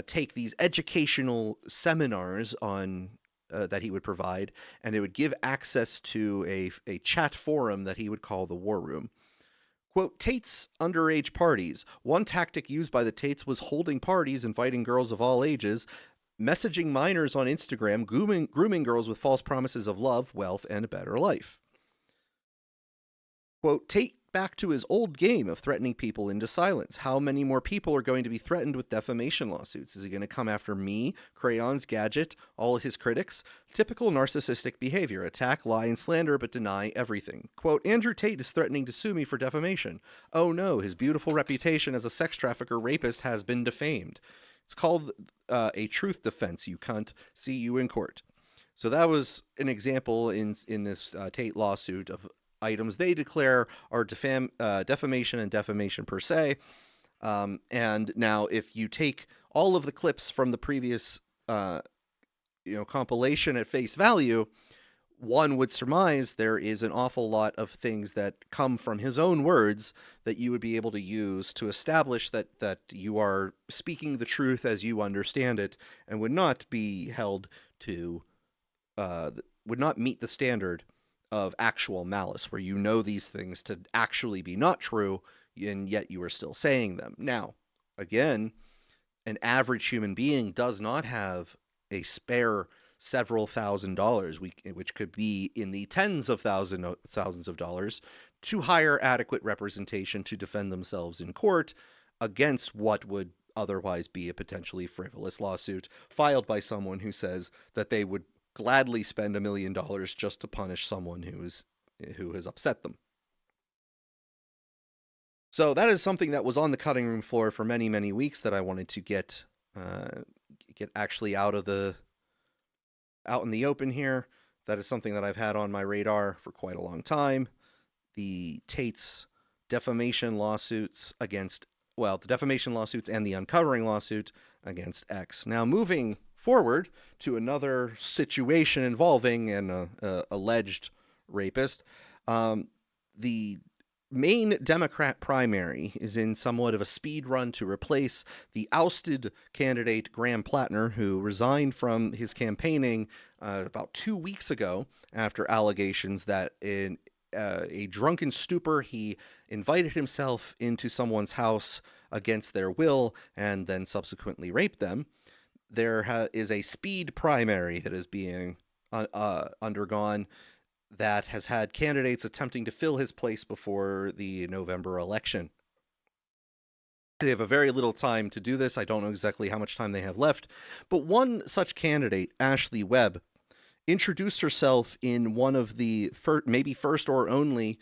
take these educational seminars on that he would provide, and it would give access to a chat forum that he would call the War Room. Quote, Tate's underage parties. One tactic used by the Tates was holding parties, inviting girls of all ages, messaging minors on Instagram, grooming girls with false promises of love, wealth, and a better life. Quote, Tate back to his old game of threatening people into silence. How many more people are going to be threatened with defamation lawsuits? Is he going to come after me, Crayons, Gadget, all his critics? Typical narcissistic behavior. Attack, lie, and slander, but deny everything. Quote, Andrew Tate is threatening to sue me for defamation. Oh no, his beautiful reputation as a sex trafficker rapist has been defamed. It's called a truth defense, you cunt. See you in court. So that was an example in this Tate lawsuit of items they declare are defamation and defamation per se. And now if you take all of the clips from the previous compilation at face value, one would surmise there is an awful lot of things that come from his own words that you would be able to use to establish that you are speaking the truth as you understand it, and would not be held to, would not meet the standard of actual malice, where you know these things to actually be not true, and yet you are still saying them. Now, again, an average human being does not have a spare several $1,000s, which could be in the tens of thousands of dollars, to hire adequate representation to defend themselves in court against what would otherwise be a potentially frivolous lawsuit filed by someone who says that they would gladly spend $1 million just to punish someone who has upset them. So that is something that was on the cutting room floor for many, many weeks that I wanted to get get actually out in the open here. That is something that I've had on my radar for quite a long time. The Tate's defamation lawsuits the defamation lawsuits and the uncovering lawsuit against X. Now, moving forward to another situation involving an alleged rapist, the Maine Democrat primary is in somewhat of a speed run to replace the ousted candidate Graham Plattner, who resigned from his campaigning about 2 weeks ago after allegations that in a drunken stupor he invited himself into someone's house against their will and then subsequently raped them. There is a speed primary that is being undergone that has had candidates attempting to fill his place before the November election. They have a very little time to do this. I don't know exactly how much time they have left, but one such candidate, Ashley Webb, introduced herself in one of the maybe first or only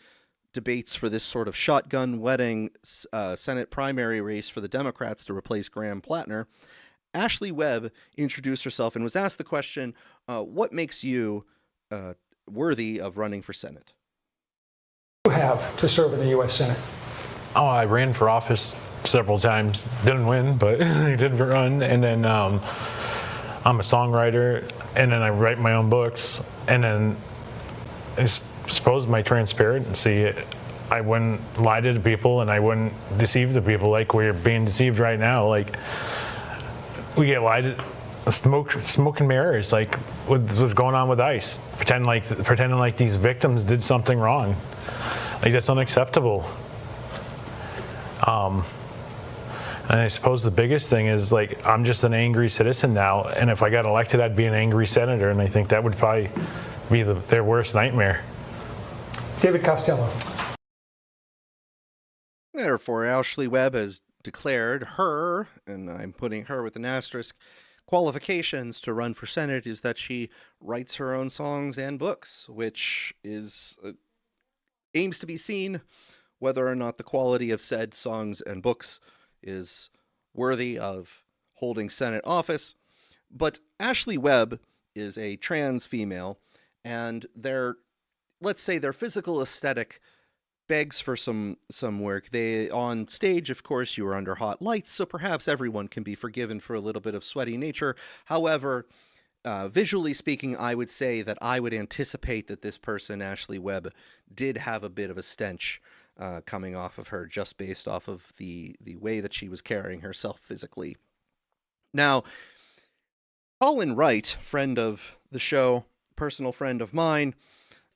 debates for this sort of shotgun wedding Senate primary race for the Democrats to replace Graham Plattner. Ashley Webb introduced herself and was asked the question, what makes you worthy of running for Senate? You have to serve in the U.S. Senate. Oh, I ran for office several times. Didn't win, but I did run. And then I'm a songwriter, and then I write my own books. And then I suppose my transparency, I wouldn't lie to the people, and I wouldn't deceive the people like we're being deceived right now. Like, we get lied to. Smoke and mirrors, like what's going on with ICE, pretending like these victims did something wrong. Like, that's unacceptable. And I suppose the biggest thing is, like, I'm just an angry citizen now, and if I got elected, I'd be an angry senator, and I think that would probably be their worst nightmare. David Costello. Therefore, Ashley Webb has declared her, and I'm putting her with an asterisk, qualifications to run for Senate is that she writes her own songs and books, which is aims to be seen whether or not the quality of said songs and books is worthy of holding Senate office. But Ashley Webb is a trans female, and let's say their physical aesthetic begs for some work. They on stage, of course, you are under hot lights, so perhaps everyone can be forgiven for a little bit of sweaty nature. However, visually speaking, I would say that I would anticipate that this person, Ashley Webb, did have a bit of a stench coming off of her, just based off of the way that she was carrying herself physically. Now, Colin Wright, friend of the show, personal friend of mine,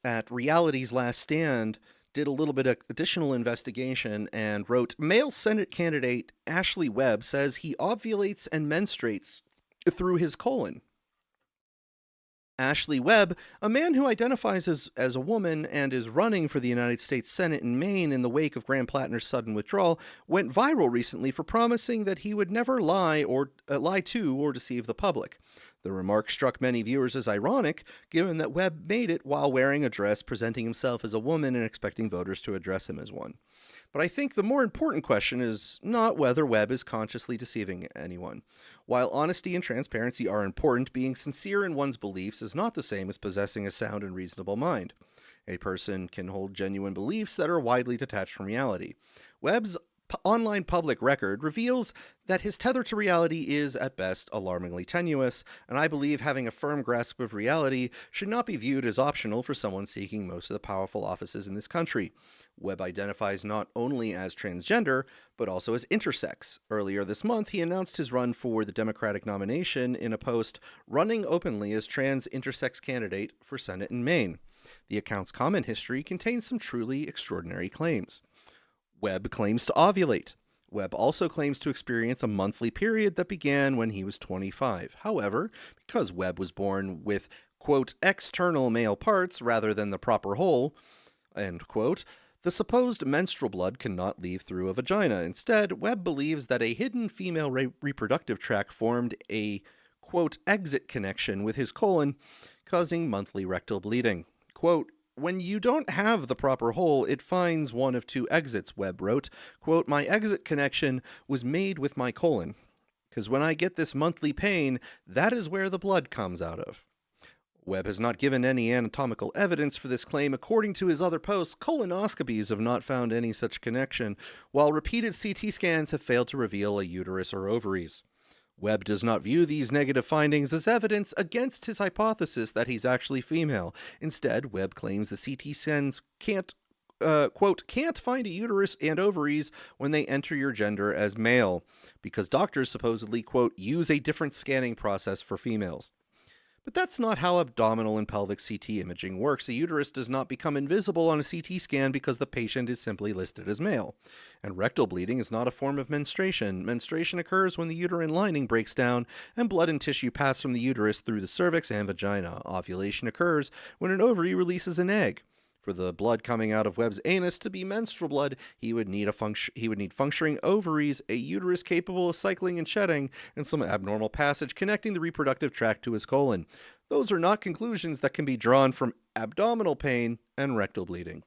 at Reality's Last Stand, did a little bit of additional investigation and wrote, male Senate candidate Ashley Webb says he ovulates and menstruates through his colon. Ashley Webb, a man who identifies as a woman and is running for the United States Senate in Maine in the wake of Graham Plattner's sudden withdrawal, went viral recently for promising that he would never lie to or deceive the public. The remark struck many viewers as ironic, given that Webb made it while wearing a dress, presenting himself as a woman and expecting voters to address him as one. But I think the more important question is not whether Webb is consciously deceiving anyone. While honesty and transparency are important, being sincere in one's beliefs is not the same as possessing a sound and reasonable mind. A person can hold genuine beliefs that are widely detached from reality. Webb's online public record reveals that his tether to reality is, at best, alarmingly tenuous, and I believe having a firm grasp of reality should not be viewed as optional for someone seeking most of the powerful offices in this country. Webb identifies not only as transgender, but also as intersex. Earlier this month, he announced his run for the Democratic nomination in a post running openly as trans intersex candidate for Senate in Maine. The account's comment history contains some truly extraordinary claims. Webb claims to ovulate. Webb also claims to experience a monthly period that began when he was 25. However, because Webb was born with, quote, external male parts rather than the proper hole, end quote, the supposed menstrual blood cannot leave through a vagina. Instead, Webb believes that a hidden female reproductive tract formed a, quote, exit connection with his colon, causing monthly rectal bleeding. Quote, when you don't have the proper hole, it finds one of two exits, Webb wrote. Quote, my exit connection was made with my colon. because when I get this monthly pain, that is where the blood comes out of. Webb has not given any anatomical evidence for this claim. According to his other posts, colonoscopies have not found any such connection, while repeated CT scans have failed to reveal a uterus or ovaries. Webb does not view these negative findings as evidence against his hypothesis that he's actually female. Instead, Webb claims the CT scans can't find a uterus and ovaries when they enter your gender as male, because doctors supposedly, quote, use a different scanning process for females. But that's not how abdominal and pelvic CT imaging works. A uterus does not become invisible on a CT scan because the patient is simply listed as male. And rectal bleeding is not a form of menstruation. Menstruation occurs when the uterine lining breaks down and blood and tissue pass from the uterus through the cervix and vagina. Ovulation occurs when an ovary releases an egg. For the blood coming out of Webb's anus to be menstrual blood, he would need functioning ovaries, a uterus capable of cycling and shedding, and some abnormal passage connecting the reproductive tract to his colon. Those are not conclusions that can be drawn from abdominal pain and rectal bleeding.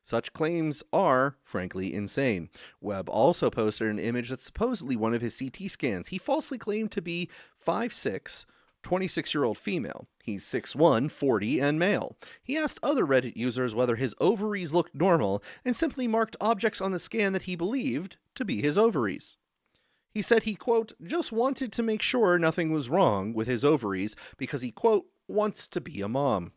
Such claims are, frankly, insane. Webb also posted an image that's supposedly one of his CT scans. He falsely claimed to be 5'6", 26-year-old female. He's 6'1", 40, and male. He asked other Reddit users whether his ovaries looked normal and simply marked objects on the scan that he believed to be his ovaries. He said he, quote, just wanted to make sure nothing was wrong with his ovaries because he, quote, wants to be a mom.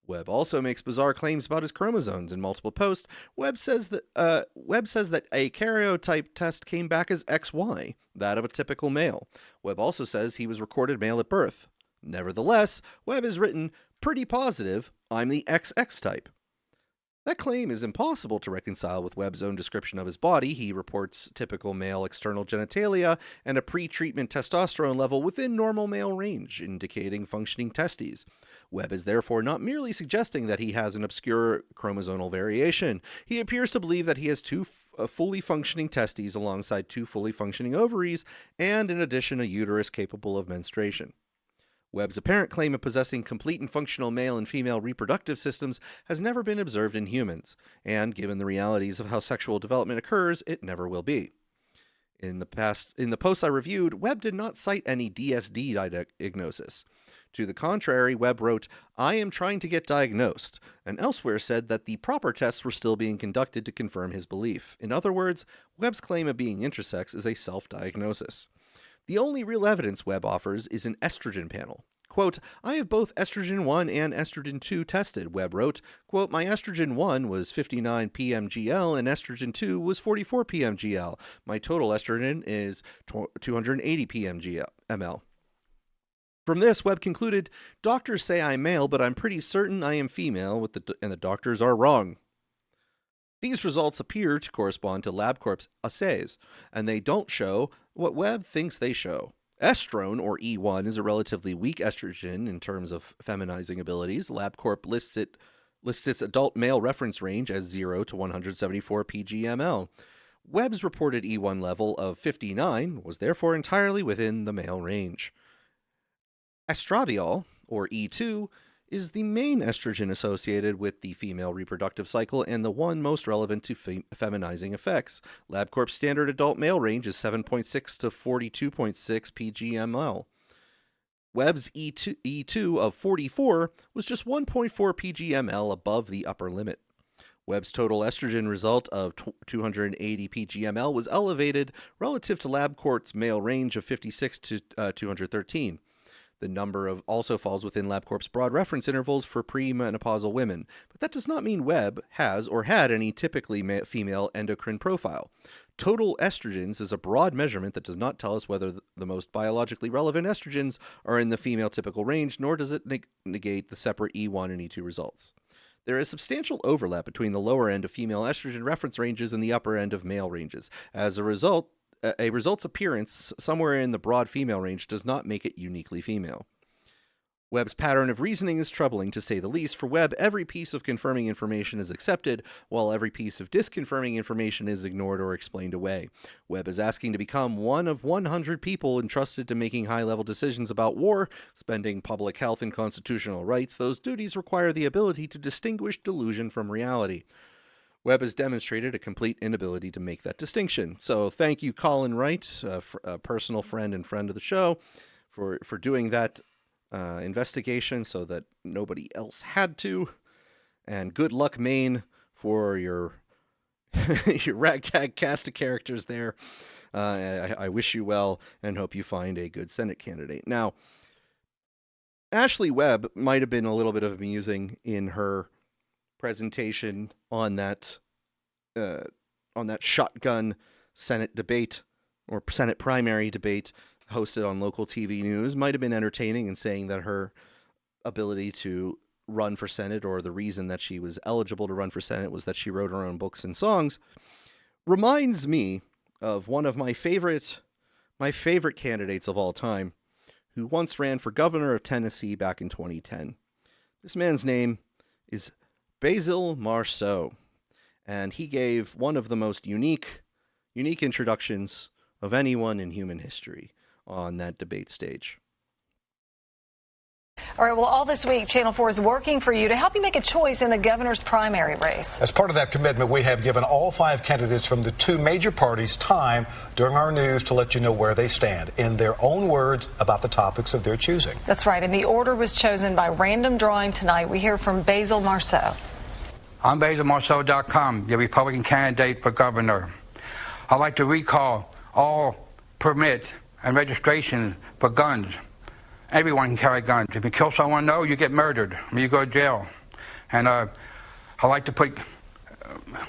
Webb also makes bizarre claims about his chromosomes. In multiple posts, Webb says that a karyotype test came back as XY, that of a typical male. Webb also says he was recorded male at birth. Nevertheless, Webb has written, pretty positive, I'm the XX type. That claim is impossible to reconcile with Webb's own description of his body. He reports typical male external genitalia and a pre-treatment testosterone level within normal male range, indicating functioning testes. Webb is therefore not merely suggesting that he has an obscure chromosomal variation. He appears to believe that he has two fully functioning testes alongside two fully functioning ovaries, and in addition a uterus capable of menstruation. Webb's apparent claim of possessing complete and functional male and female reproductive systems has never been observed in humans, and given the realities of how sexual development occurs, it never will be. In the posts I reviewed, Webb did not cite any DSD diagnosis. To the contrary, Webb wrote, I am trying to get diagnosed, and elsewhere said that the proper tests were still being conducted to confirm his belief. In other words, Webb's claim of being intersex is a self-diagnosis. The only real evidence Webb offers is an estrogen panel. Quote, I have both estrogen 1 and estrogen 2 tested, Webb wrote. Quote, my estrogen 1 was 59 pmgl and estrogen 2 was 44 pmgl. My total estrogen is 280 pmgl. From this, Webb concluded, doctors say I'm male, but I'm pretty certain I am female, and the doctors are wrong. These results appear to correspond to LabCorp's assays, and they don't show what Webb thinks they show. Estrone, or E1, is a relatively weak estrogen in terms of feminizing abilities. LabCorp lists its adult male reference range as 0 to 174 pgml. Webb's reported E1 level of 59 was therefore entirely within the male range. Estradiol, or E2, is the main estrogen associated with the female reproductive cycle and the one most relevant to feminizing effects. LabCorp's standard adult male range is 7.6 to 42.6 pgml. Webb's E2 of 44 was just 1.4 pgml above the upper limit. Webb's total estrogen result of 280 pgml was elevated relative to LabCorp's male range of 56 to 213. The number also falls within LabCorp's broad reference intervals for premenopausal women, but that does not mean Webb has or had any typically female endocrine profile. Total estrogens is a broad measurement that does not tell us whether the most biologically relevant estrogens are in the female typical range, nor does it negate the separate E1 and E2 results. There is substantial overlap between the lower end of female estrogen reference ranges and the upper end of male ranges. As a result, a result's appearance somewhere in the broad female range does not make it uniquely female. Webb's pattern of reasoning is troubling, to say the least. For Webb, every piece of confirming information is accepted, while every piece of disconfirming information is ignored or explained away. Webb is asking to become one of 100 people entrusted to making high-level decisions about war, spending, public health, and constitutional rights. Those duties require the ability to distinguish delusion from reality. Webb has demonstrated a complete inability to make that distinction. So thank you, Colin Wright, a personal friend and friend of the show, for doing that investigation so that nobody else had to. And good luck, Maine, for your your ragtag cast of characters there. I wish you well and hope you find a good Senate candidate. Now, Ashley Webb might have been a little bit of amusing in her presentation on that shotgun Senate debate or Senate primary debate hosted on local TV news. Might have been entertaining in saying that her ability to run for Senate, or the reason that she was eligible to run for Senate, was that she wrote her own books and songs. Reminds me of one of my favorite candidates of all time, who once ran for governor of Tennessee back in 2010. This man's name is Basil Marceau, and he gave one of the most unique introductions of anyone in human history on that debate stage. All right, well, all this week, Channel 4 is working for you to help you make a choice in the governor's primary race. As part of that commitment, we have given all 5 candidates from the 2 major parties time during our news to let you know where they stand, in their own words, about the topics of their choosing. That's right, and the order was chosen by random drawing tonight. We hear from Basil Marceau. I'm BasilMarceau.com, the Republican candidate for governor. I'd like to recall all permits and registration for guns. Everyone can carry guns. If you kill someone, no, you get murdered. You go to jail. And I like to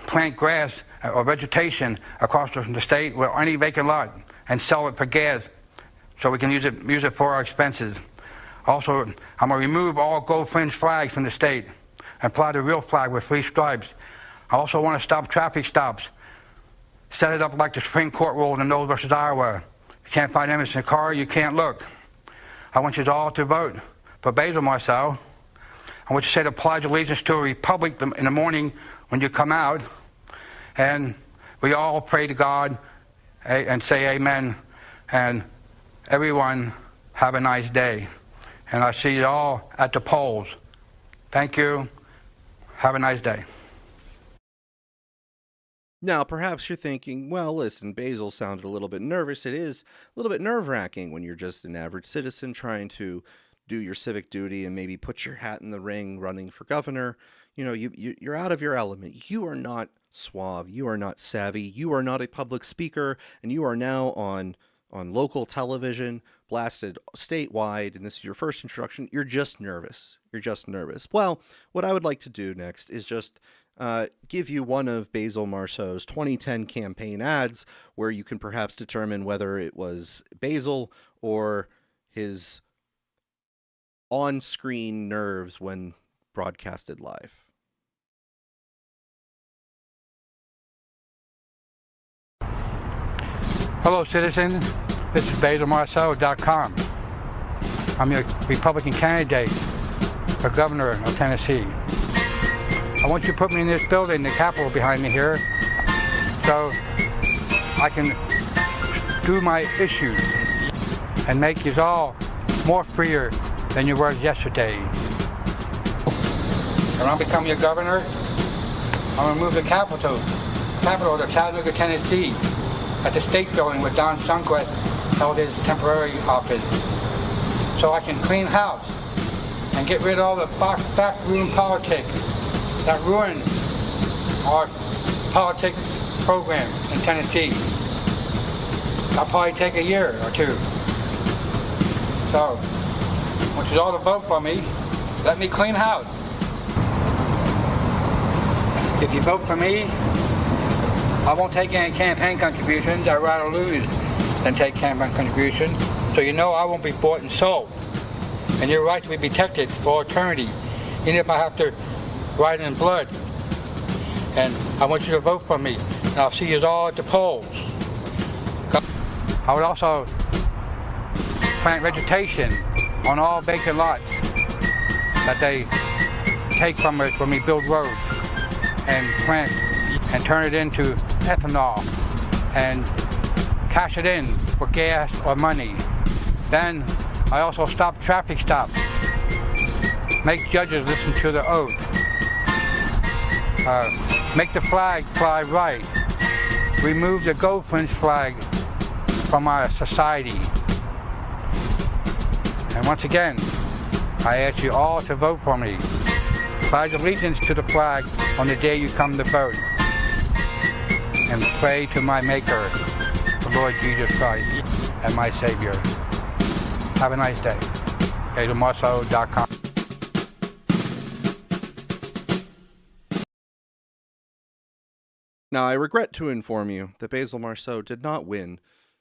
plant grass or vegetation across the state with any vacant lot and sell it for gas so we can use it for our expenses. Also, I'm going to remove all gold fringe flags from the state and apply the real flag with 3 stripes. I also want to stop traffic stops. Set it up like the Supreme Court ruled in Knowles versus Iowa. You can't find evidence in the car, you can't look. I want you all to vote for Basil Marceau. I want you to say the Pledge of Allegiance to a Republic in the morning when you come out. And we all pray to God and say amen. And everyone have a nice day. And I see you all at the polls. Thank you. Have a nice day. Now, perhaps you're thinking, well, listen, Basil sounded a little bit nervous. It is a little bit nerve-wracking when you're just an average citizen trying to do your civic duty and maybe put your hat in the ring running for governor. You know, you're out of your element. You are not suave. You are not savvy. You are not a public speaker, and you are now on local television, blasted statewide, and this is your first introduction. You're just nervous. You're just nervous. Well, what I would like to do next is just give you one of Basil Marceau's 2010 campaign ads where you can perhaps determine whether it was Basil or his on-screen nerves when broadcasted live. Hello, citizens. This is BasilMarceau.com. I'm your Republican candidate for governor of Tennessee. I want you to put me in this building, the Capitol behind me here, so I can do my issues and make you all more freer than you were yesterday. When I become your governor, I'm going to move the Capitol to Chattanooga, Tennessee, at the State Building where Don Sundquist held his temporary office, so I can clean house and get rid of all the backroom politics that ruined our politics program in Tennessee. That'll probably take a year or 2. So, I want you all to vote for me. Let me clean house. If you vote for me, I won't take any campaign contributions. I'd rather lose than take campaign contributions. So you know I won't be bought and sold. And your right to be protected for eternity, even if I have to write in blood. And I want you to vote for me. And I'll see you all at the polls. I would also plant vegetation on all vacant lots that they take from us when we build roads, and plant and turn it into ethanol and cash it in for gas or money. Then I also stop traffic stops, make judges listen to the oath. Make the flag fly right. Remove the Goldfinch flag from our society. And once again, I ask you all to vote for me. Pledge allegiance to the flag on the day you come to vote. And pray to my Maker, the Lord Jesus Christ, and my Savior. Have a nice day. BasilMarceau.com. Now, I regret to inform you that Basil Marceau did not win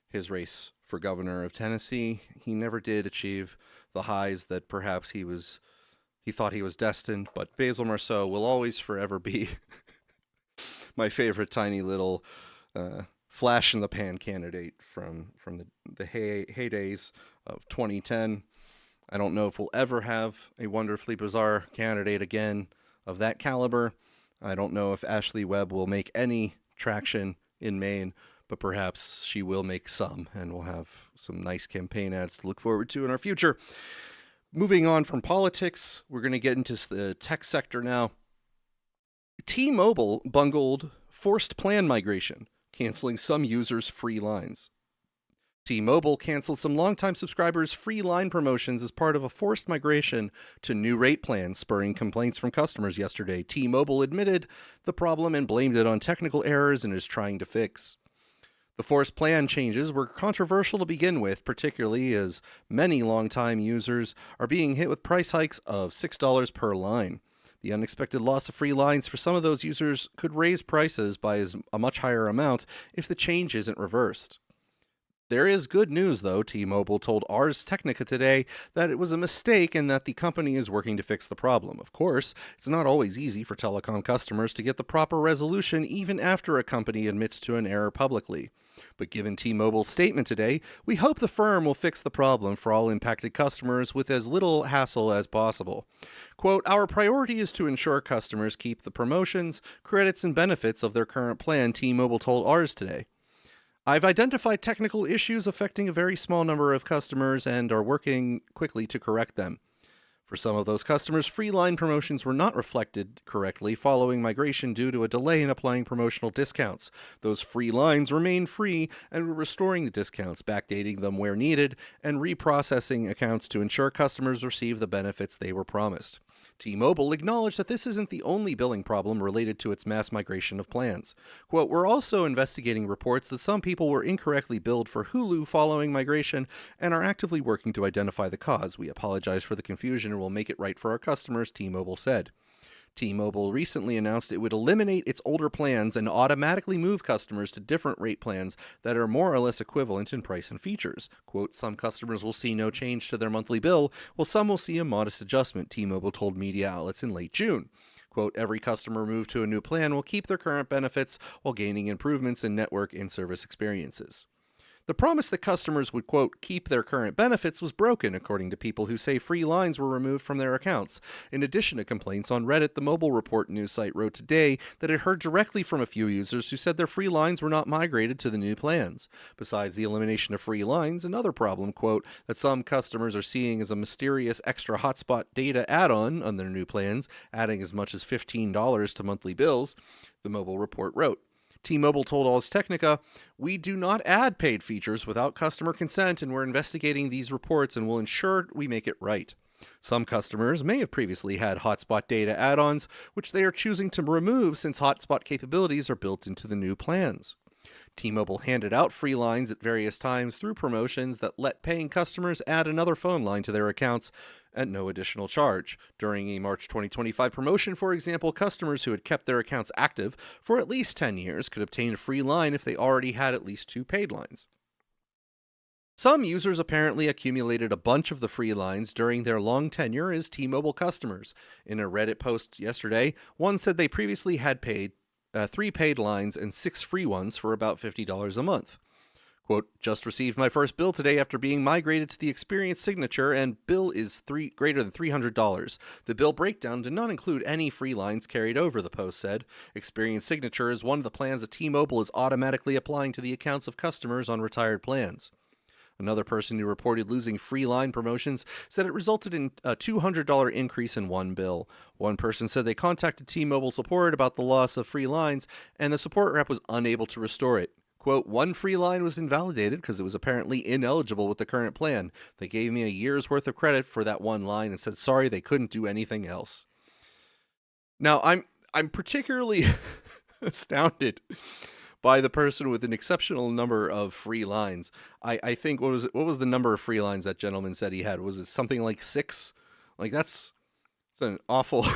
his race for governor of Tennessee. He never did achieve the highs that perhaps he thought he was destined, but Basil Marceau will always forever be my favorite tiny little flash in the pan candidate from the heydays of 2010. I don't know if we'll ever have a wonderfully bizarre candidate again of that caliber. I don't know if Ashley Webb will make any traction in Maine, but perhaps she will make some, and we'll have some nice campaign ads to look forward to in our future. Moving on from politics, we're going to get into the tech sector now. T-Mobile bungled forced plan migration, canceling some users' free lines. T-Mobile canceled some longtime subscribers' free line promotions as part of a forced migration to new rate plans, spurring complaints from customers yesterday. T-Mobile admitted the problem and blamed it on technical errors and is trying to fix. The forced plan changes were controversial to begin with, particularly as many longtime users are being hit with price hikes of $6 per line. The unexpected loss of free lines for some of those users could raise prices by a much higher amount if the change isn't reversed. There is good news, though. T-Mobile told Ars Technica today that it was a mistake and that the company is working to fix the problem. Of course, it's not always easy for telecom customers to get the proper resolution even after a company admits to an error publicly. But given T-Mobile's statement today, we hope the firm will fix the problem for all impacted customers with as little hassle as possible. Quote, "Our priority is to ensure customers keep the promotions, credits, and benefits of their current plan," T-Mobile told Ars today. "I've identified technical issues affecting a very small number of customers and are working quickly to correct them. For some of those customers, free line promotions were not reflected correctly following migration due to a delay in applying promotional discounts. Those free lines remain free, and we're restoring the discounts, backdating them where needed, and reprocessing accounts to ensure customers receive the benefits they were promised." T-Mobile acknowledged that this isn't the only billing problem related to its mass migration of plans. Quote, "We're also investigating reports that some people were incorrectly billed for Hulu following migration and are actively working to identify the cause. We apologize for the confusion and will make it right for our customers," T-Mobile said. T-Mobile recently announced it would eliminate its older plans and automatically move customers to different rate plans that are more or less equivalent in price and features. Quote, "Some customers will see no change to their monthly bill, while some will see a modest adjustment," T-Mobile told media outlets in late June. Quote, "Every customer moved to a new plan will keep their current benefits while gaining improvements in network and service experiences." The promise that customers would, quote, "keep their current benefits" was broken, according to people who say free lines were removed from their accounts. In addition to complaints on Reddit, the Mobile Report news site wrote today that it heard directly from a few users who said their free lines were not migrated to the new plans. Besides the elimination of free lines, another problem, quote, "that some customers are seeing as a mysterious extra hotspot data add-on on their new plans, adding as much as $15 to monthly bills," the Mobile Report wrote. T-Mobile told Ars Technica, "We do not add paid features without customer consent, and we're investigating these reports and will ensure we make it right. Some customers may have previously had hotspot data add-ons, which they are choosing to remove since hotspot capabilities are built into the new plans." T-Mobile handed out free lines at various times through promotions that let paying customers add another phone line to their accounts at no additional charge. During a March 2025 promotion, for example, customers who had kept their accounts active for at least 10 years could obtain a free line if they already had at least 2 paid lines. Some users apparently accumulated a bunch of the free lines during their long tenure as T-Mobile customers. In a Reddit post yesterday, one said they previously had paid 3 paid lines and 6 free ones for about $50 a month. Quote, "Just received my first bill today after being migrated to the Experience Signature, and bill is greater than $300. The bill breakdown did not include any free lines carried over," the post said. Experience Signature is one of the plans that T-Mobile is automatically applying to the accounts of customers on retired plans. Another person who reported losing free line promotions said it resulted in a $200 increase in one bill. One person said they contacted T-Mobile support about the loss of free lines, and the support rep was unable to restore it. Quote, one free line was invalidated because it was apparently ineligible with the current plan. They gave me a year's worth of credit for that one line and said, sorry, they couldn't do anything else. Now, I'm particularly astounded by the person with an exceptional number of free lines. I think, what was the number of free lines that gentleman said he had? Was it something like 6? Like, that's an awful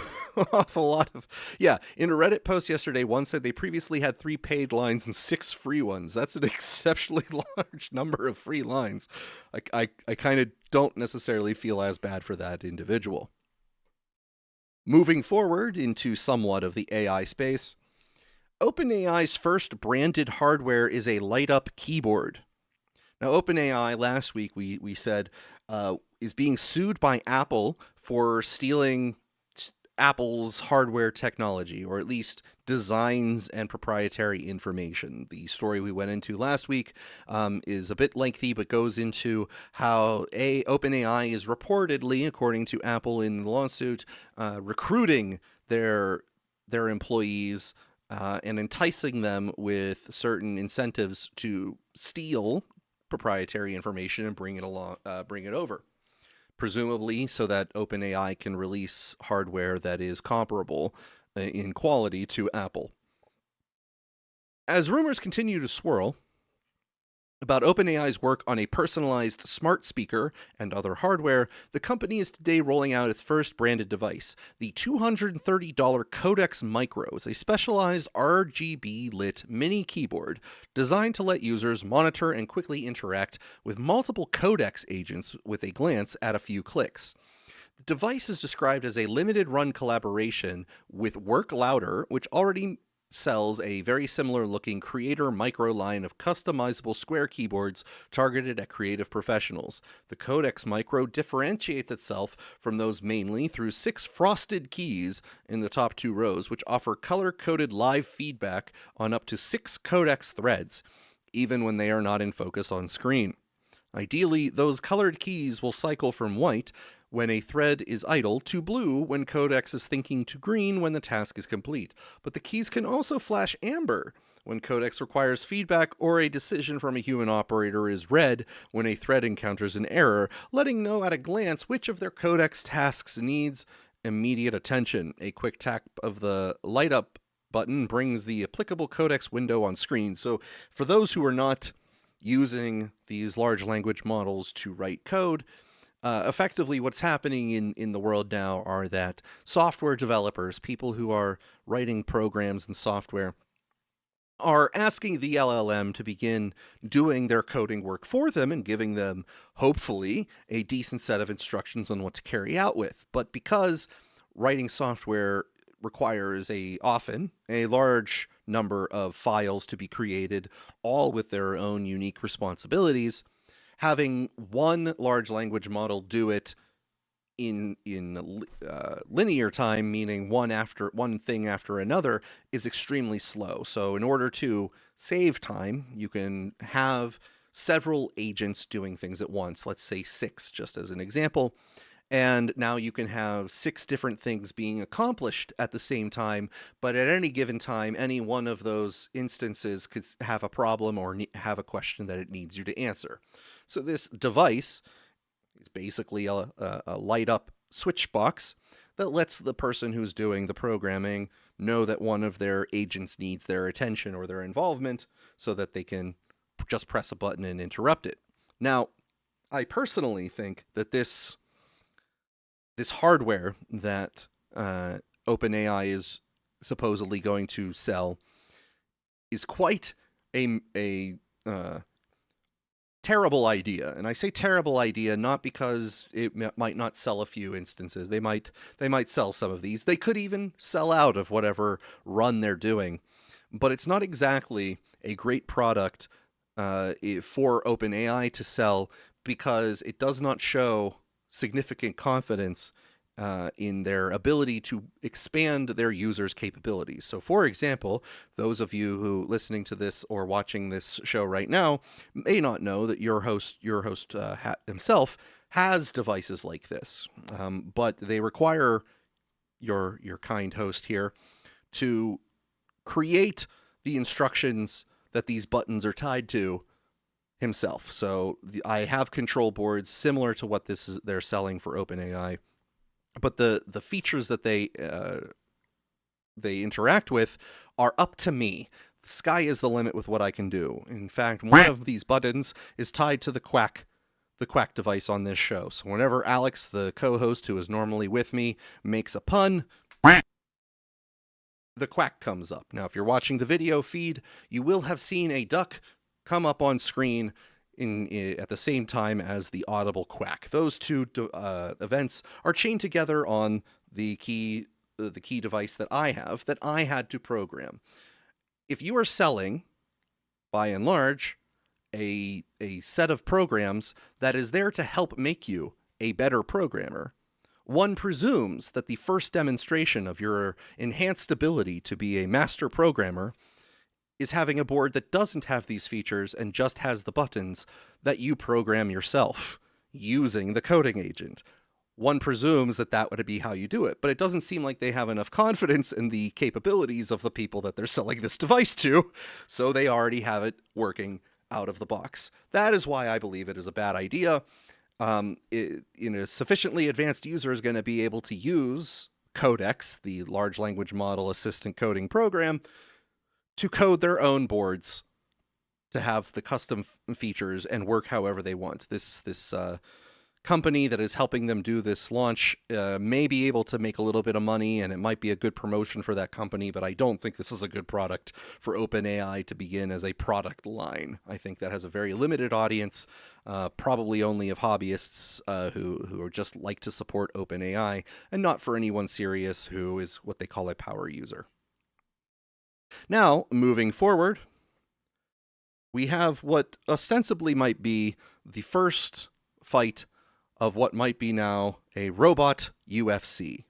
lot of... Yeah, in a Reddit post yesterday, one said they previously had 3 paid lines and 6 free ones. That's an exceptionally large number of free lines. I kind of don't necessarily feel as bad for that individual. Moving forward into somewhat of the AI space, OpenAI's first branded hardware is a light-up keyboard. Now, OpenAI, last week we said, is being sued by Apple for stealing Apple's hardware technology, or at least designs and proprietary information. The story we went into last week is a bit lengthy, but goes into how OpenAI is reportedly, according to Apple in the lawsuit, recruiting their employees and enticing them with certain incentives to steal proprietary information and bring it over. Presumably so that OpenAI can release hardware that is comparable in quality to Apple. As rumors continue to swirl about OpenAI's work on a personalized smart speaker and other hardware, the company is today rolling out its first branded device. The $230 Codex Micro is a specialized RGB-lit mini keyboard designed to let users monitor and quickly interact with multiple Codex agents with a glance at a few clicks. The device is described as a limited-run collaboration with Work Louder, which already sells a very similar looking Creator Micro line of customizable square keyboards targeted at creative professionals. The Codex Micro differentiates itself from those mainly through 6 frosted keys in the top 2 rows, which offer color-coded live feedback on up to 6 Codex threads, even when they are not in focus on screen. Ideally, those colored keys will cycle from white when a thread is idle to blue when Codex is thinking to green when the task is complete. But the keys can also flash amber when Codex requires feedback or a decision from a human operator is red when a thread encounters an error, letting know at a glance which of their Codex tasks needs immediate attention. A quick tap of the light up button brings the applicable Codex window on screen. So for those who are not using these large language models to write code, effectively what's happening in the world now are that software developers, people who are writing programs and software, are asking the LLM to begin doing their coding work for them and giving them, hopefully, a decent set of instructions on what to carry out with. But because writing software requires often a large number of files to be created, all with their own unique responsibilities, having one large language model do it in linear time, meaning one thing after another, is extremely slow. So in order to save time, you can have several agents doing things at once. Let's say 6, just as an example. And now you can have 6 different things being accomplished at the same time, but at any given time, any one of those instances could have a problem or have a question that it needs you to answer. So this device is basically a light-up switch box that lets the person who's doing the programming know that one of their agents needs their attention or their involvement so that they can just press a button and interrupt it. Now, I personally think that this hardware that OpenAI is supposedly going to sell is quite a terrible idea. And I say terrible idea not because it might not sell a few instances. They might sell some of these. They could even sell out of whatever run they're doing. But it's not exactly a great product for OpenAI to sell because it does not show significant confidence in their ability to expand their users' capabilities. So, for example, those of you who listening to this or watching this show right now may not know that your host himself has devices like this, but they require your kind host here to create the instructions that these buttons are tied to himself. So I have control boards similar to what they're selling for OpenAI, but the features that they interact with are up to me. The sky is the limit with what I can do. In fact, one of these buttons is tied to the Quack device on this show. So whenever Alex, the co-host who is normally with me, makes a pun, the Quack comes up. Now, if you're watching the video feed, you will have seen a duck come up on screen at the same time as the audible Quack. Those two events are chained together on the key device that I have that I had to program. If you are selling, by and large, a set of programs that is there to help make you a better programmer, one presumes that the first demonstration of your enhanced ability to be a master programmer is having a board that doesn't have these features and just has the buttons that you program yourself using the coding agent. One presumes that that would be how you do it, but it doesn't seem like they have enough confidence in the capabilities of the people that they're selling this device to, so they already have it working out of the box. That is why I believe it is a bad idea. A sufficiently advanced user is going to be able to use Codex, the large language model assistant coding program, to code their own boards to have the custom features and work however they want. This company that is helping them do this launch may be able to make a little bit of money, and it might be a good promotion for that company, but I don't think this is a good product for OpenAI to begin as a product line. I think that has a very limited audience, probably only of hobbyists who just like to support OpenAI, and not for anyone serious who is what they call a power user. Now, moving forward, we have what ostensibly might be the first fight of what might be now a robot UFC.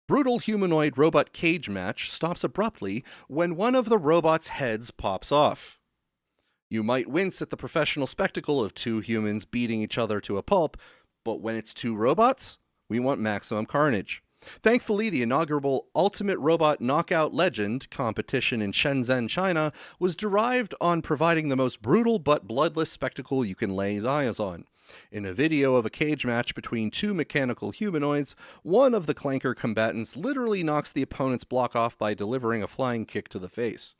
Brutal humanoid robot cage match stops abruptly when one of the robot's heads pops off. You might wince at the professional spectacle of two humans beating each other to a pulp, but when it's two robots, we want maximum carnage. Thankfully, the inaugural Ultimate Robot Knockout Legend competition in Shenzhen, China, was derived on providing the most brutal but bloodless spectacle you can lay eyes on. In a video of a cage match between two mechanical humanoids, one of the clanker combatants literally knocks the opponent's block off by delivering a flying kick to the face.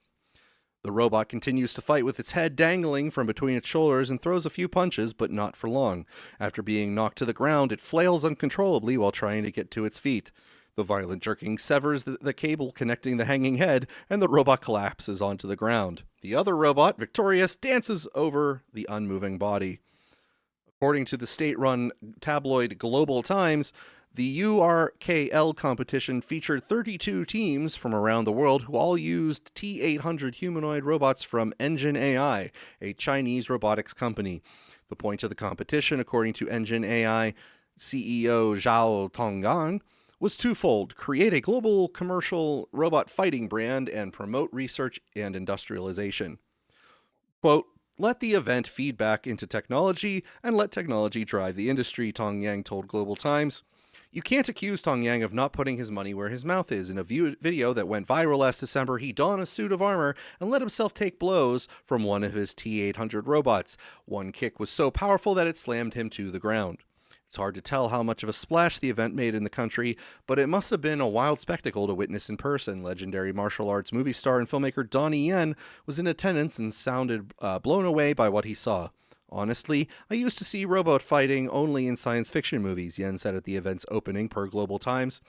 The robot continues to fight with its head dangling from between its shoulders and throws a few punches, but not for long. After being knocked to the ground, it flails uncontrollably while trying to get to its feet. The violent jerking severs the cable connecting the hanging head, and the robot collapses onto the ground. The other robot, victorious, dances over the unmoving body. According to the state-run tabloid Global Times, the URKL competition featured 32 teams from around the world who all used T800 humanoid robots from Engine AI, a Chinese robotics company. The point of the competition, according to Engine AI CEO Zhao Tonggang, was twofold: create a global commercial robot fighting brand and promote research and industrialization. Quote, "Let the event feed back into technology and let technology drive the industry," Tonggang told Global Times. You can't accuse Tonggang of not putting his money where his mouth is. In a video that went viral last December, he donned a suit of armor and let himself take blows from one of his T800 robots. One kick was so powerful that it slammed him to the ground. It's hard to tell how much of a splash the event made in the country, but it must have been a wild spectacle to witness in person. Legendary martial arts movie star and filmmaker Donnie Yen was in attendance and sounded blown away by what he saw. "Honestly, I used to see robot fighting only in science fiction movies," Yen said at the event's opening per Global Times.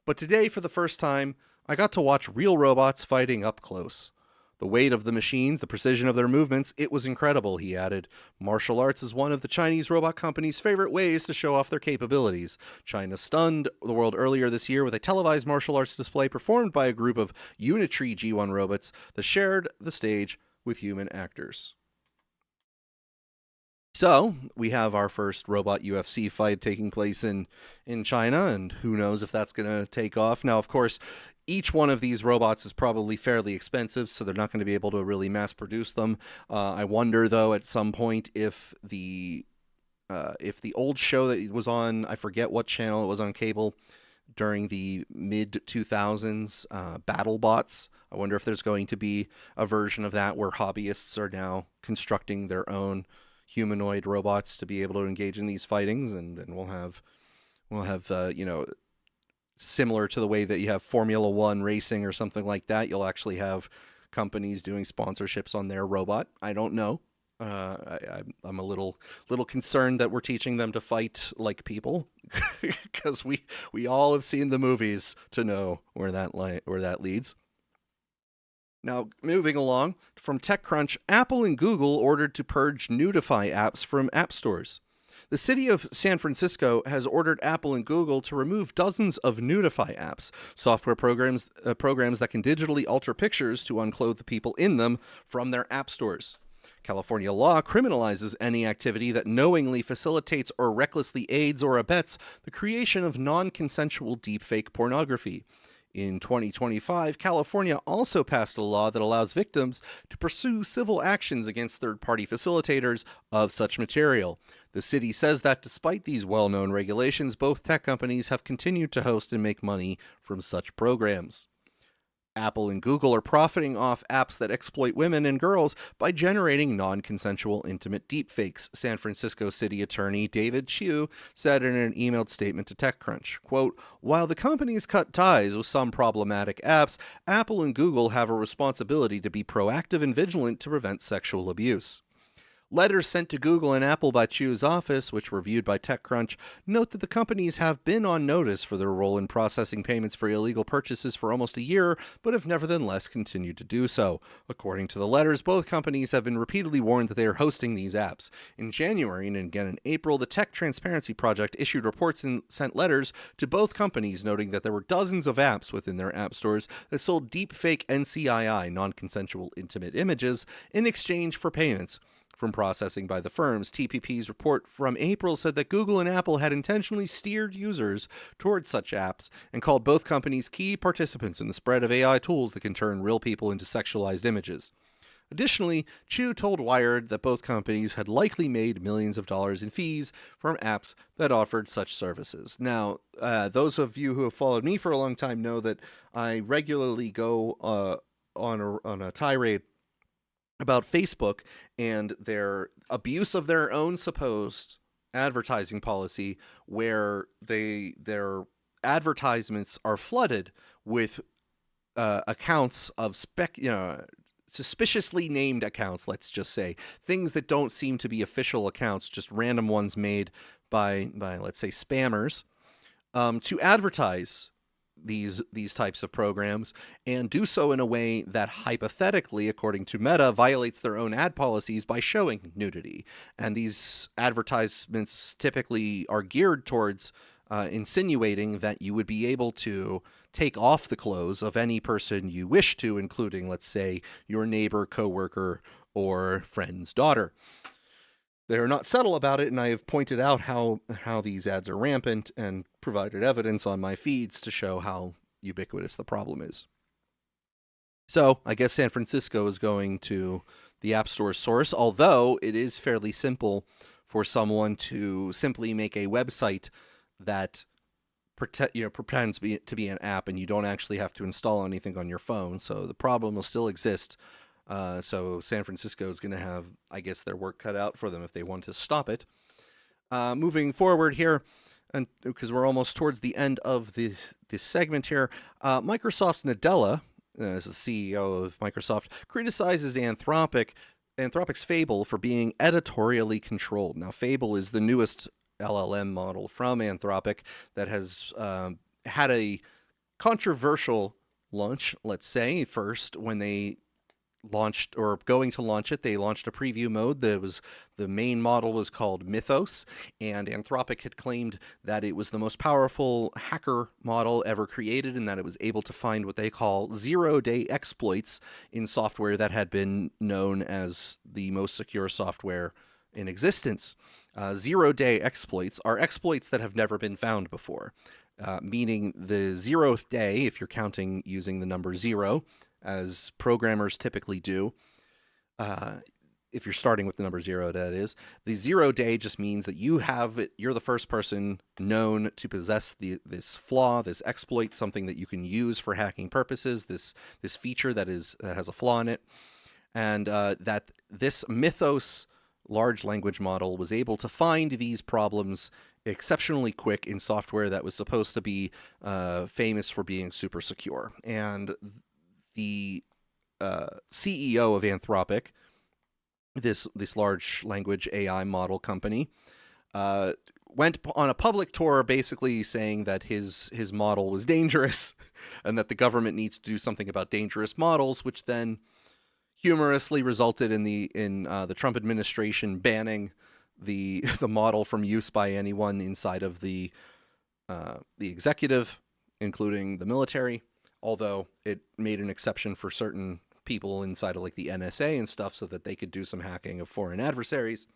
"But today, for the first time, I got to watch real robots fighting up close. The weight of the machines, the precision of their movements, it was incredible," he added. Martial arts is one of the Chinese robot company's favorite ways to show off their capabilities. China stunned the world earlier this year with a televised martial arts display performed by a group of Unitree G1 robots that shared the stage with human actors. So we have our first robot UFC fight taking place in China, and who knows if that's going to take off. Now, of course, each one of these robots is probably fairly expensive, so they're not going to be able to really mass produce them. I wonder, though, at some point if the old show that was on, I forget what channel it was on cable during the mid-2000s, BattleBots, I wonder if there's going to be a version of that where hobbyists are now constructing their own humanoid robots to be able to engage in these fightings, and we'll have similar to the way that you have Formula One racing or something like that, you'll actually have companies doing sponsorships on their robot. I don't know. I'm a little concerned that we're teaching them to fight like people, because we all have seen the movies to know where that leads. Now, moving along, from TechCrunch, Apple and Google ordered to purge Nudify apps from app stores. The city of San Francisco has ordered Apple and Google to remove dozens of Nudify apps, software programs that can digitally alter pictures to unclothe the people in them, from their app stores. California law criminalizes any activity that knowingly facilitates or recklessly aids or abets the creation of non-consensual deepfake pornography. In 2025, California also passed a law that allows victims to pursue civil actions against third-party facilitators of such material. The city says that despite these well-known regulations, both tech companies have continued to host and make money from such programs. Apple and Google are profiting off apps that exploit women and girls by generating non-consensual intimate deepfakes, San Francisco City Attorney David Chiu said in an emailed statement to TechCrunch. Quote, "While the companies cut ties with some problematic apps, Apple and Google have a responsibility to be proactive and vigilant to prevent sexual abuse." Letters sent to Google and Apple by Chiu's office, which were viewed by TechCrunch, note that the companies have been on notice for their role in processing payments for illegal purchases for almost a year, but have nevertheless continued to do so. According to the letters, both companies have been repeatedly warned that they are hosting these apps. In January and again in April, the Tech Transparency Project issued reports and sent letters to both companies noting that there were dozens of apps within their app stores that sold deepfake NCII, non-consensual intimate images, in exchange for payments from processing by the firms. TPP's report from April said that Google and Apple had intentionally steered users towards such apps and called both companies key participants in the spread of AI tools that can turn real people into sexualized images. Additionally, Chiu told Wired that both companies had likely made millions of dollars in fees from apps that offered such services. Now, those of you who have followed me for a long time know that I regularly go on a tirade about Facebook and their abuse of their own supposed advertising policy, where their advertisements are flooded with accounts of suspiciously named accounts, let's just say, things that don't seem to be official accounts, just random ones made by let's say spammers, to advertise these types of programs, and do so in a way that hypothetically, according to Meta, violates their own ad policies by showing nudity. And these advertisements typically are geared towards insinuating that you would be able to take off the clothes of any person you wish to, including, let's say, your neighbor, coworker, or friend's daughter. They're not subtle about it, and I have pointed out how these ads are rampant and provided evidence on my feeds to show how ubiquitous the problem is. So I guess San Francisco is going to the App Store source, although it is fairly simple for someone to simply make a website that pretends to be an app, and you don't actually have to install anything on your phone. So the problem will still exist. So San Francisco is going to have, I guess, their work cut out for them if they want to stop it. Moving forward here, and because we're almost towards the end of this segment here, Microsoft's Nadella, as the CEO of Microsoft, criticizes Anthropic's Fable for being editorially controlled. Now, Fable is the newest LLM model from Anthropic that has had a controversial launch, let's say. First, when they launched, or going to launch it, they launched a preview mode. The main model was called Mythos, and Anthropic had claimed that it was the most powerful hacker model ever created, and that it was able to find what they call zero-day exploits in software that had been known as the most secure software in existence. Zero-day exploits are exploits that have never been found before, meaning the 0th day, if you're counting using the number 0, as programmers typically do, if you're starting with the number 0, that is, the 0 day just means that you're the first person known to possess this flaw, this exploit, something that you can use for hacking purposes, this feature that has a flaw in it, and that this Mythos large language model was able to find these problems exceptionally quick in software that was supposed to be famous for being super secure. And the CEO of Anthropic, this large language AI model company, went on a public tour basically saying that his model was dangerous and that the government needs to do something about dangerous models, which then humorously resulted in the Trump administration banning the model from use by anyone inside of the executive, including the military, although it made an exception for certain people inside of like the NSA and stuff so that they could do some hacking of foreign adversaries.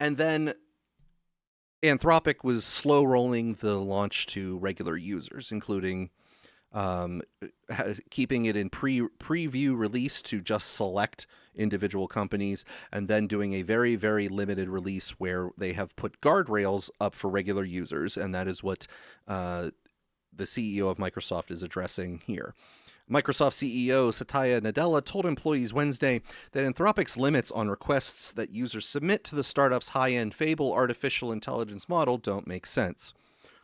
And then Anthropic was slow rolling the launch to regular users, including keeping it in preview release to just select individual companies, and then doing a very, very limited release where they have put guardrails up for regular users, and that is what the CEO of Microsoft is addressing here. Microsoft CEO Satya Nadella told employees Wednesday that Anthropic's limits on requests that users submit to the startup's high-end Fable artificial intelligence model don't make sense.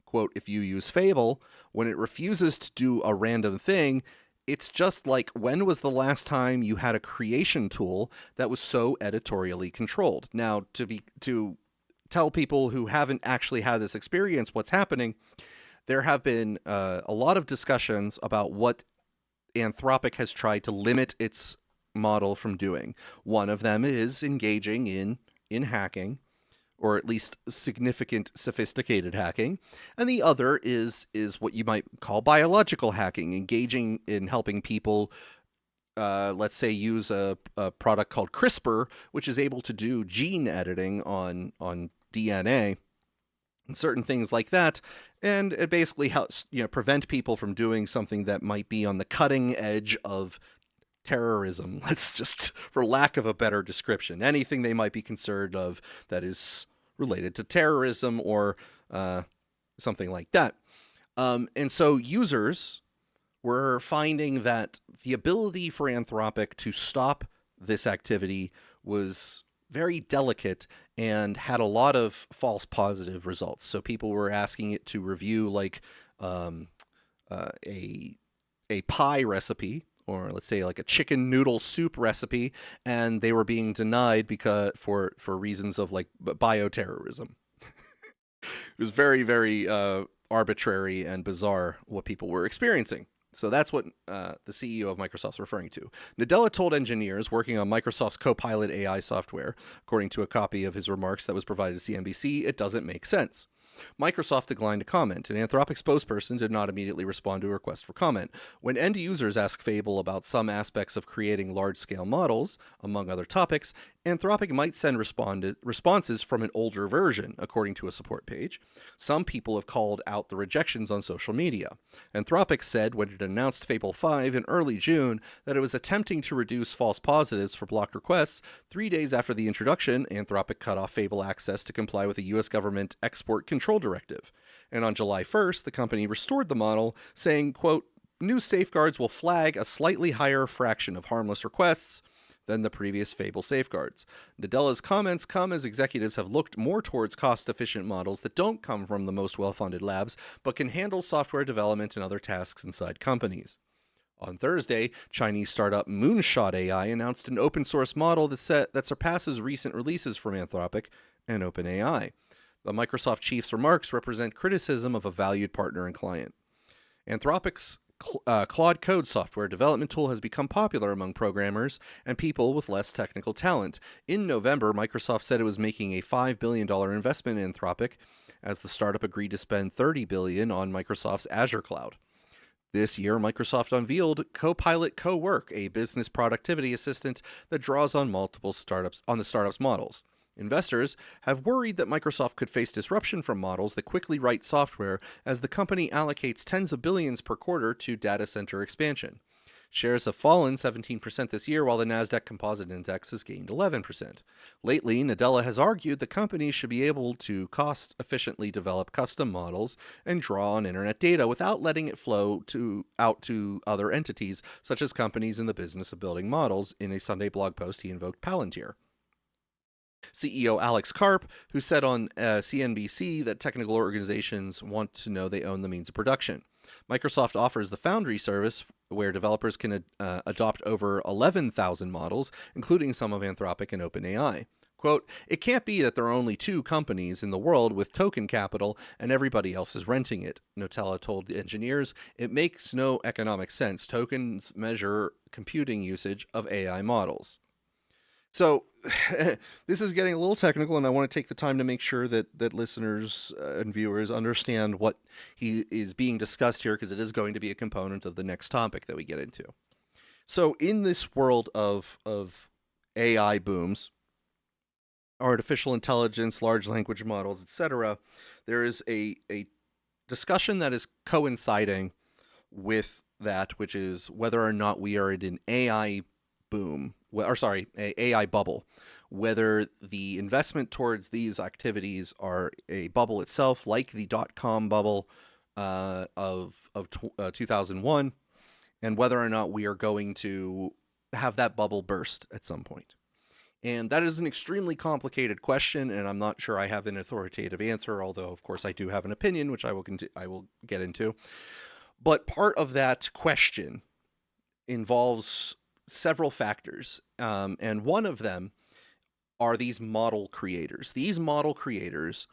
Quote, if you use Fable, when it refuses to do a random thing, it's just like, when was the last time you had a creation tool that was so editorially controlled? Now, to tell people who haven't actually had this experience what's happening, there have been a lot of discussions about what Anthropic has tried to limit its model from doing. One of them is engaging in hacking, or at least significant sophisticated hacking. And the other is what you might call biological hacking, engaging in helping people, let's say, use a product called CRISPR, which is able to do gene editing on DNA and certain things like that. And it basically helps, prevent people from doing something that might be on the cutting edge of terrorism. Let's just, for lack of a better description, anything they might be concerned of that is related to terrorism or something like that. And so users were finding that the ability for Anthropic to stop this activity was very delicate and had a lot of false positive results. So people were asking it to review like a pie recipe, or let's say like a chicken noodle soup recipe, and they were being denied for reasons of like bioterrorism. It was very, very arbitrary and bizarre what people were experiencing. So that's what the CEO of Microsoft's referring to. Nadella told engineers working on Microsoft's Copilot AI software, according to a copy of his remarks that was provided to CNBC, it doesn't make sense. Microsoft declined to comment, and Anthropic's spokesperson did not immediately respond to a request for comment. When end users ask Fable about some aspects of creating large-scale models, among other topics, Anthropic might send responses from an older version, according to a support page. Some people have called out the rejections on social media. Anthropic said when it announced Fable 5 in early June that it was attempting to reduce false positives for blocked requests. 3 days after the introduction, Anthropic cut off Fable access to comply with the U.S. government export control directive. And on July 1st, the company restored the model, saying, quote, new safeguards will flag a slightly higher fraction of harmless requests than the previous Fable safeguards. Nadella's comments come as executives have looked more towards cost-efficient models that don't come from the most well-funded labs, but can handle software development and other tasks inside companies. On Thursday, Chinese startup Moonshot AI announced an open-source model that surpasses recent releases from Anthropic and OpenAI. The Microsoft chief's remarks represent criticism of a valued partner and client. Anthropic's Claude Code software development tool has become popular among programmers and people with less technical talent. In November, Microsoft said it was making a $5 billion investment in Anthropic as the startup agreed to spend $30 billion on Microsoft's Azure cloud. This year, Microsoft unveiled Copilot Cowork, a business productivity assistant that draws on the startup's models. Investors have worried that Microsoft could face disruption from models that quickly write software as the company allocates tens of billions per quarter to data center expansion. Shares have fallen 17% this year, while the Nasdaq Composite Index has gained 11%. Lately, Nadella has argued that companies should be able to cost-efficiently develop custom models and draw on internet data without letting it flow out to other entities, such as companies in the business of building models. In a Sunday blog post, he invoked Palantir. CEO Alex Karp, who said on CNBC that technical organizations want to know they own the means of production. Microsoft offers the Foundry service where developers can adopt over 11,000 models, including some of Anthropic and OpenAI. Quote, "It can't be that there are only 2 companies in the world with token capital and everybody else is renting it," Nutella told engineers. "It makes no economic sense. Tokens measure computing usage of AI models." So this is getting a little technical, and I want to take the time to make sure that listeners and viewers understand what is being discussed here, because it is going to be a component of the next topic that we get into. So in this world of AI booms, artificial intelligence, large language models, etc., there is a discussion that is coinciding with that, which is whether or not we are in an AI boom, AI bubble, whether the investment towards these activities are a bubble itself, like the dot-com bubble of 2001, and whether or not we are going to have that bubble burst at some point. And that is an extremely complicated question, and I'm not sure I have an authoritative answer, although, of course, I do have an opinion, which I will get into. But part of that question involves several factors, and one of them are these model creators. These model creators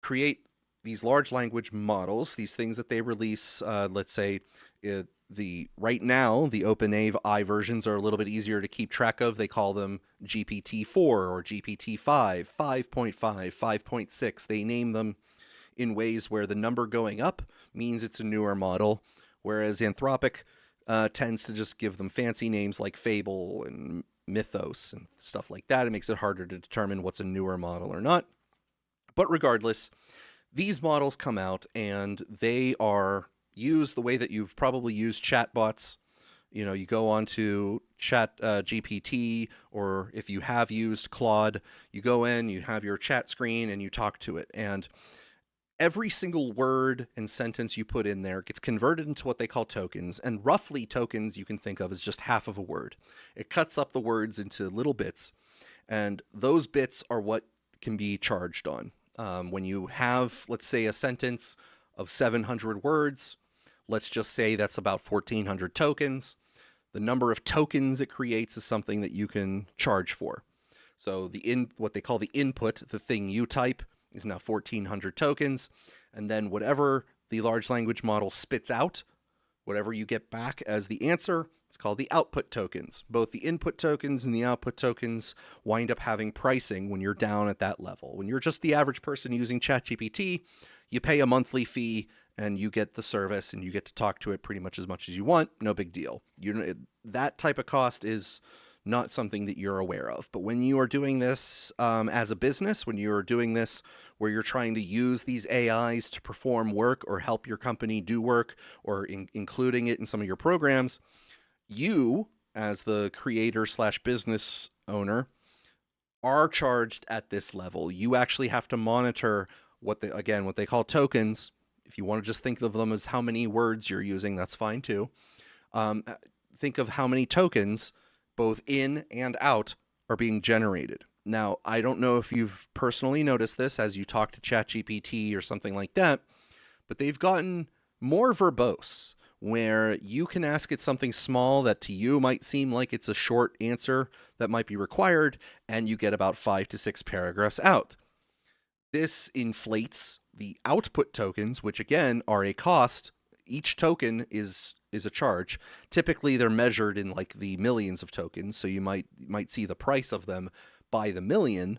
create these large language models, these things that they release. Let's say right now the OpenAI versions are a little bit easier to keep track of. They call them GPT-4 or GPT-5, 5.5, 5.6. They name them in ways where the number going up means it's a newer model, whereas Anthropic tends to just give them fancy names like Fable and Mythos and stuff like that. It makes it harder to determine what's a newer model or not. But regardless, these models come out and they are used the way that you've probably used chatbots. You know, you go on to Chat GPT, or if you have used Claude, you go in, you have your chat screen, and you talk to it. And every single word and sentence you put in there gets converted into what they call tokens, and roughly tokens you can think of as just half of a word. It cuts up the words into little bits, and those bits are what can be charged on. When you have, let's say, a sentence of 700 words, let's just say that's about 1,400 tokens. The number of tokens it creates is something that you can charge for. So what they call the input, the thing you type, is now 1,400 tokens, and then whatever the large language model spits out, whatever you get back as the answer, it's called the output tokens. Both the input tokens and the output tokens wind up having pricing when you're down at that level. When you're just the average person using ChatGPT, you pay a monthly fee and you get the service and you get to talk to it pretty much as you want. No big deal. That type of cost is not something that you're aware of. But when you are doing this as a business, when you're doing this where you're trying to use these AIs to perform work or help your company do work, or including it in some of your programs, you, as the creator / business owner, are charged at this level. You actually have to monitor what they call tokens. If you want to just think of them as how many words you're using, that's fine too. Think of how many tokens, both in and out, are being generated. Now, I don't know if you've personally noticed this as you talk to ChatGPT or something like that, but they've gotten more verbose, where you can ask it something small that to you might seem like it's a short answer that might be required, and you get about 5 to 6 paragraphs out. This inflates the output tokens, which again are a cost. Each token is a charge. Typically, they're measured in like the millions of tokens, so you might see the price of them by the million,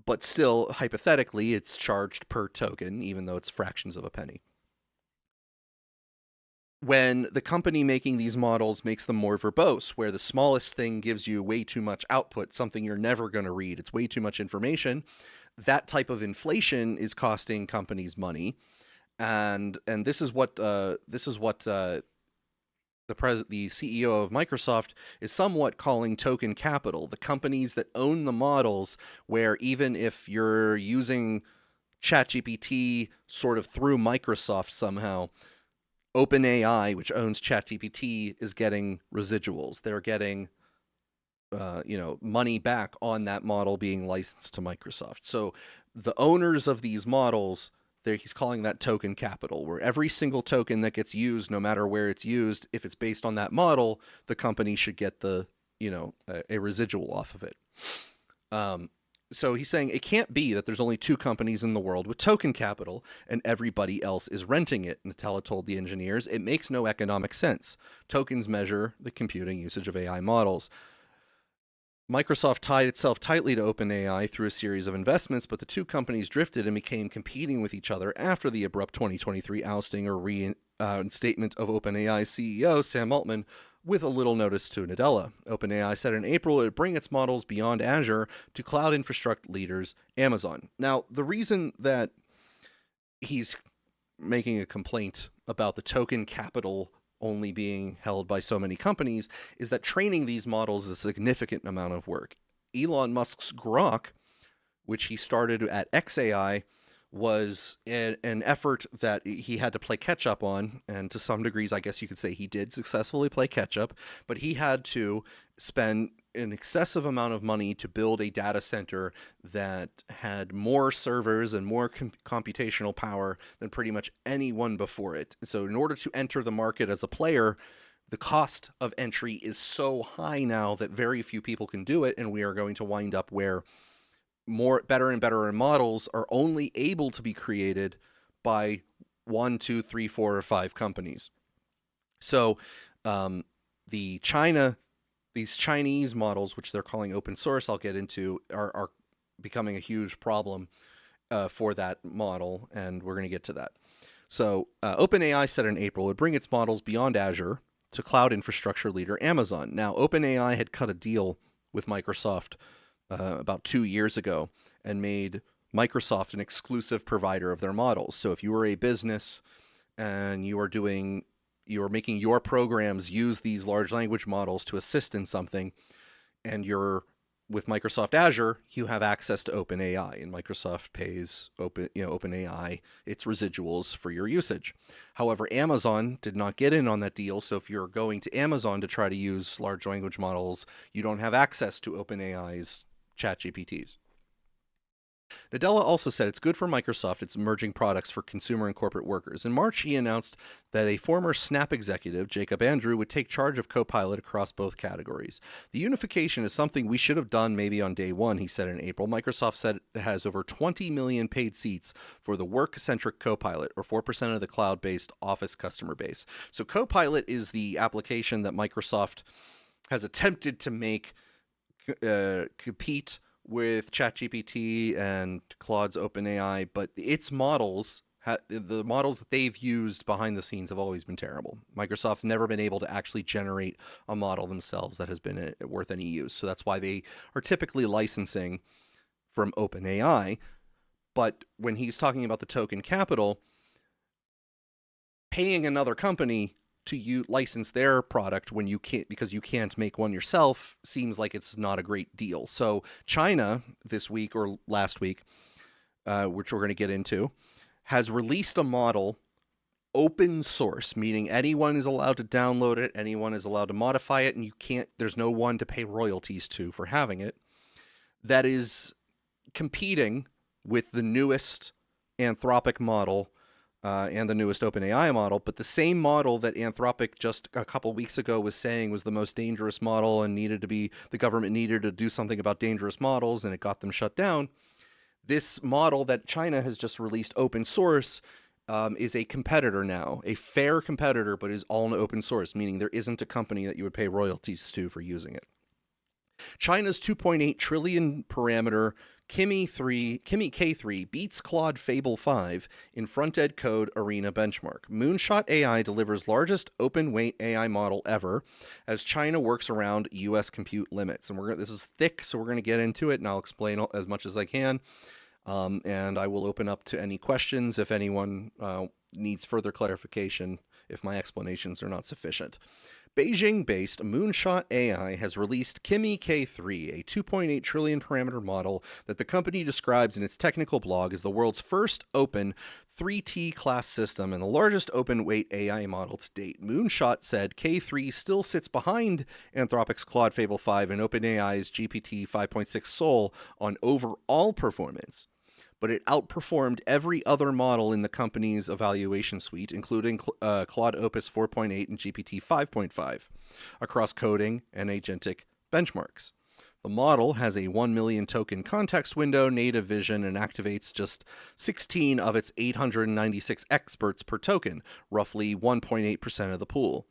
but still, hypothetically, it's charged per token, even though it's fractions of a penny. when the company making these models makes them more verbose, where the smallest thing gives you way too much output, something you're never going to read, it's way too much information, that type of inflation is costing companies money. And this is what the CEO of Microsoft is somewhat calling token capital, the companies that own the models, where even if you're using ChatGPT sort of through Microsoft somehow, OpenAI, which owns ChatGPT, is getting residuals. They're getting money back on that model being licensed to Microsoft. So the owners of these models, he's calling that token capital, where every single token that gets used, no matter where it's used, if it's based on that model, the company should get a residual off of it. So he's saying it can't be that there's only 2 companies in the world with token capital and everybody else is renting it. Nadella told the engineers, it makes no economic sense. Tokens measure the computing usage of AI models. Microsoft tied itself tightly to OpenAI through a series of investments, but the 2 companies drifted and became competing with each other after the abrupt 2023 ousting or reinstatement of OpenAI CEO Sam Altman, with a little notice to Nadella. OpenAI said in April it would bring its models beyond Azure to cloud infrastructure leaders Amazon. Now, the reason that he's making a complaint about the token capital only being held by so many companies is that training these models is a significant amount of work. Elon Musk's Grok, which he started at xAI, was an effort that he had to play catch up on, and to some degrees I guess you could say he did successfully play catch up, but he had to spend an excessive amount of money to build a data center that had more servers and more computational power than pretty much anyone before it. So in order to enter the market as a player, the cost of entry is so high now that very few people can do it, and we are going to wind up where better and better models are only able to be created by 1, 2, 3, 4, or 5 companies. So these Chinese models, which they're calling open source, I'll get into, are becoming a huge problem for that model, and we're going to get to that. So OpenAI said in April it would bring its models beyond Azure to cloud infrastructure leader Amazon. Now, OpenAI had cut a deal with Microsoft about 2 years ago and made Microsoft an exclusive provider of their models. So if you were a business and you are making your programs use these large language models to assist in something, and you're with Microsoft Azure, you have access to OpenAI, and Microsoft pays OpenAI its residuals for your usage. However, Amazon did not get in on that deal, so if you're going to Amazon to try to use large language models, you don't have access to OpenAI's ChatGPTs. Nadella also said it's good for Microsoft, its emerging products for consumer and corporate workers. In March, he announced that a former Snap executive, Jacob Andrew, would take charge of Copilot across both categories. The unification is something we should have done maybe on day one, he said in April. Microsoft said it has over 20 million paid seats for the work-centric Copilot, or 4% of the cloud-based Office customer base. So Copilot is the application that Microsoft has attempted to make compete with ChatGPT and Claude's OpenAI, but its models, the models that they've used behind the scenes have always been terrible. Microsoft's never been able to actually generate a model themselves that has been worth any use. So that's why they are typically licensing from OpenAI. But when he's talking about the token capital, paying another company to license their product when you can't, because you can't make one yourself, seems like it's not a great deal. So China this week or last week, which we're going to get into, has released a model open source, meaning anyone is allowed to download it, anyone is allowed to modify it, and there's no one to pay royalties to for having it, that is competing with the newest Anthropic model and the newest OpenAI model, but the same model that Anthropic just a couple weeks ago was saying was the most dangerous model and the government needed to do something about dangerous models, and it got them shut down. This model that China has just released open source is a competitor now, a fair competitor, but is all in open source, meaning there isn't a company that you would pay royalties to for using it. China's 2.8 trillion parameter Kimi K3 beats Claude Fable 5 in front-end code arena benchmark. Moonshot AI delivers largest open-weight AI model ever as China works around U.S. compute limits. And this is thick, so we're going to get into it, and I'll explain as much as I can. And I will open up to any questions if anyone needs further clarification if my explanations are not sufficient. Beijing-based Moonshot AI has released Kimi K3, a 2.8 trillion parameter model that the company describes in its technical blog as the world's first open 3T class system and the largest open weight AI model to date. Moonshot said K3 still sits behind Anthropic's Claude Fable 5 and OpenAI's GPT 5.6 Sol on overall performance, but it outperformed every other model in the company's evaluation suite, including Claude Opus 4.8 and GPT 5.5, across coding and agentic benchmarks. The model has a 1 million token context window, native vision, and activates just 16 of its 896 experts per token, roughly 1.8% of the pool.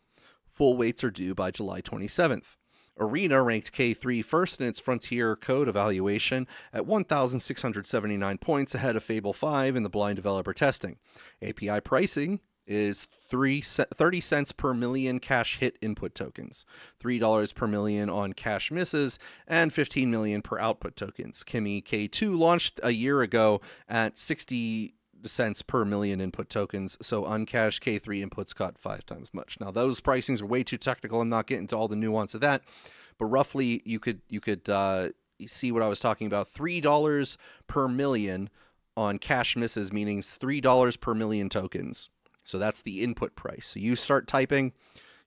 Full weights are due by July 27th. Arena ranked K3 first in its frontier code evaluation at 1,679 points ahead of Fable 5 in the blind developer testing. API pricing is 30 cents per million cache hit input tokens, $3 per million on cache misses, and 15 million per output tokens. Kimi K2 launched a year ago at 60 cents per million input tokens, so uncached K3 inputs got 5 times much. Now those pricings are way too technical. I'm not getting into all the nuance of that, but roughly you could see what I was talking about. $3 per million on cache misses, meaning $3 per million tokens. So that's the input price. So you start typing,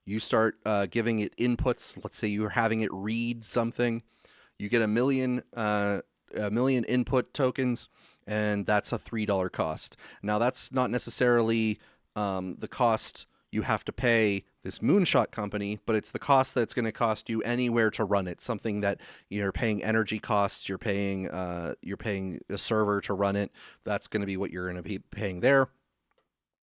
you start giving it inputs. Let's say you're having it read something, you get a million input tokens, and that's a $3 cost. Now, that's not necessarily the cost you have to pay this Moonshot company, but it's the cost that's going to cost you anywhere to run it. Something that you're paying energy costs, you're paying a server to run it. That's going to be what you're going to be paying there.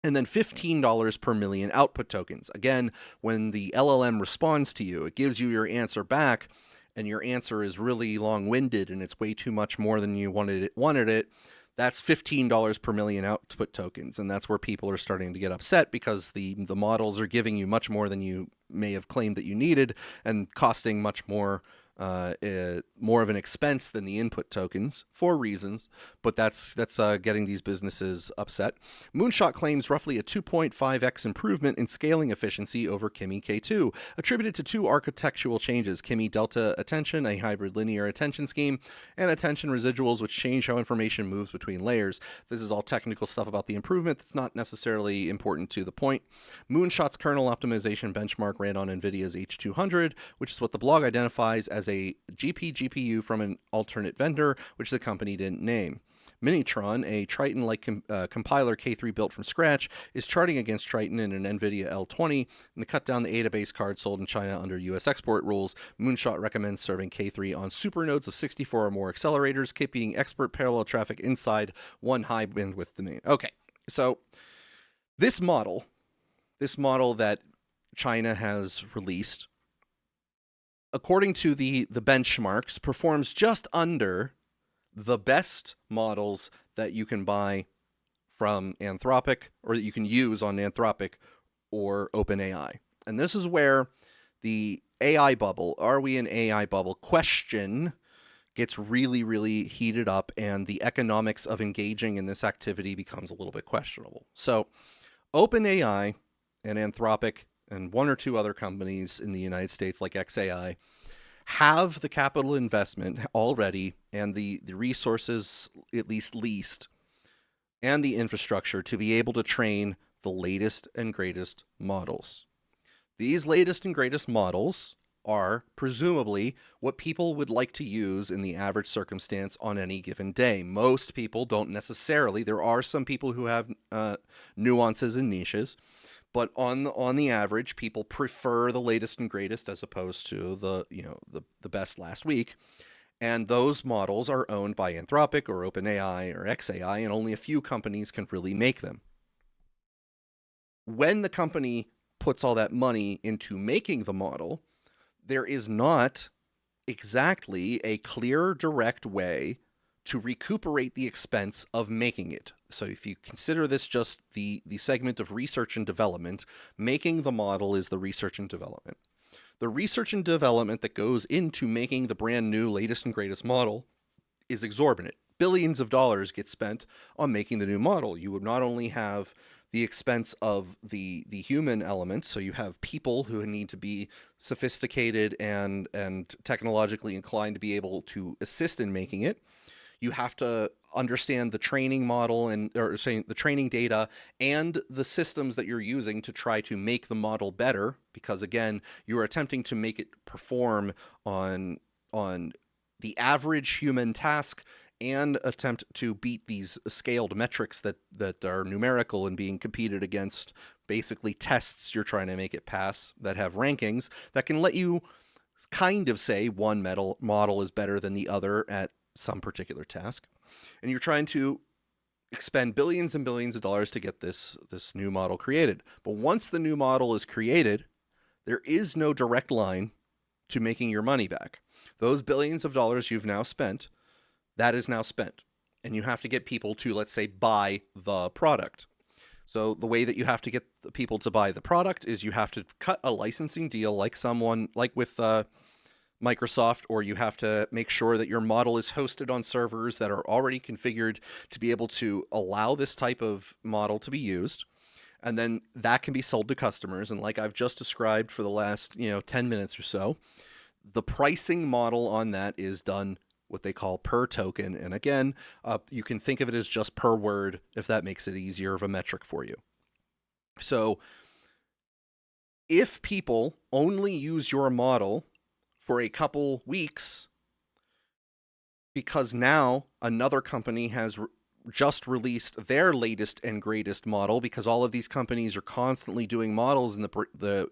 And then $15 per million output tokens. Again, when the LLM responds to you, it gives you your answer back, and your answer is really long-winded and it's way too much more than you wanted it, that's $15 per million output tokens. And that's where people are starting to get upset because the models are giving you much more than you may have claimed that you needed and costing much more of an expense than the input tokens for reasons, but that's getting these businesses upset. Moonshot claims roughly a 2.5x improvement in scaling efficiency over Kimi K2, attributed to 2 architectural changes: Kimi Delta Attention, a hybrid linear attention scheme, and attention residuals, which change how information moves between layers. This is all technical stuff about the improvement that's not necessarily important to the point. Moonshot's kernel optimization benchmark ran on NVIDIA's H200, which is what the blog identifies as a GPU from an alternate vendor, which the company didn't name. Minitron, a Triton-like compiler K3 built from scratch, is charting against Triton in an NVIDIA L20, and to cut down the database card sold in China under U.S. export rules, Moonshot recommends serving K3 on supernodes of 64 or more accelerators, keeping expert parallel traffic inside one high bandwidth domain. Okay, so this model that China has released, according to the benchmarks, performs just under the best models that you can buy from Anthropic, or that you can use on Anthropic or OpenAI. And this is where the AI bubble, are we an AI bubble question, gets really, really heated up, and the economics of engaging in this activity becomes a little bit questionable. So OpenAI and Anthropic and 1 or 2 other companies in the United States like xAI have the capital investment already and the resources at least and the infrastructure to be able to train the latest and greatest models. These latest and greatest models are presumably what people would like to use in the average circumstance on any given day. Most people don't necessarily. There are some people who have nuances and niches, but on the average, people prefer the latest and greatest as opposed to the best last week. And those models are owned by Anthropic or OpenAI or xAI, and only a few companies can really make them. When the company puts all that money into making the model, there is not exactly a clear, direct way to recuperate the expense of making it. So if you consider this just the segment of research and development, making the model is the research and development. The research and development that goes into making the brand new latest and greatest model is exorbitant. Billions of dollars get spent on making the new model. You would not only have the expense of the human element, so you have people who need to be sophisticated and technologically inclined to be able to assist in making it. You have to understand the training model the training data and the systems that you're using to try to make the model better, because again, you're attempting to make it perform on the average human task and attempt to beat these scaled metrics that are numerical and being competed against, basically tests you're trying to make it pass that have rankings that can let you kind of say one model is better than the other at some particular task. And you're trying to expend billions and billions of dollars to get this new model created. But once the new model is created, there is no direct line to making your money back. Those billions of dollars you've now spent, that is now spent. And you have to get people to, let's say, buy the product. So the way that you have to get the people to buy the product is you have to cut a licensing deal like with Microsoft, or you have to make sure that your model is hosted on servers that are already configured to be able to allow this type of model to be used. And then that can be sold to customers. And like I've just described for the last 10 minutes or so, the pricing model on that is done what they call per token. And again, you can think of it as just per word if that makes it easier of a metric for you. So if people only use your model for a couple weeks because now another company has just released their latest and greatest model, because all of these companies are constantly doing models and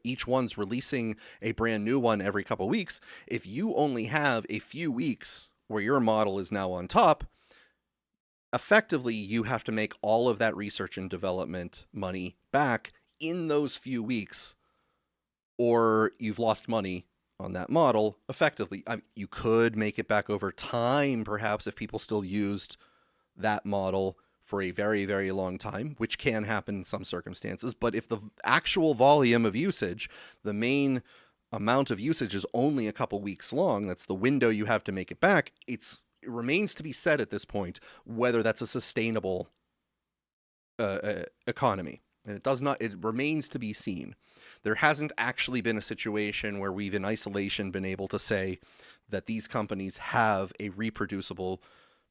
each one's releasing a brand new one every couple weeks. If you only have a few weeks where your model is now on top, effectively you have to make all of that research and development money back in those few weeks, or you've lost money on that model effectively. You could make it back over time, perhaps, if people still used that model for a very, very long time, which can happen in some circumstances. But if the actual volume of usage, the main amount of usage is only a couple weeks long, that's the window you have to make it back, it remains to be said at this point whether that's a sustainable economy. And it remains to be seen. There hasn't actually been a situation where we've in isolation been able to say that these companies have a reproducible,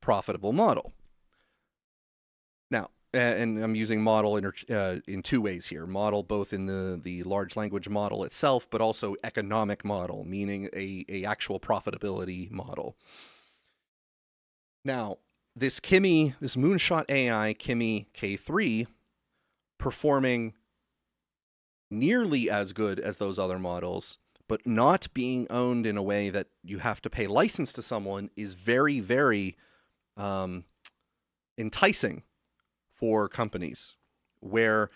profitable model. Now, and I'm using model in two ways here. Model both in the large language model itself, but also economic model, meaning a actual profitability model. Now, this Moonshot AI Kimi K3 performing nearly as good as those other models, but not being owned in a way that you have to pay license to someone, is very, very enticing for companies, where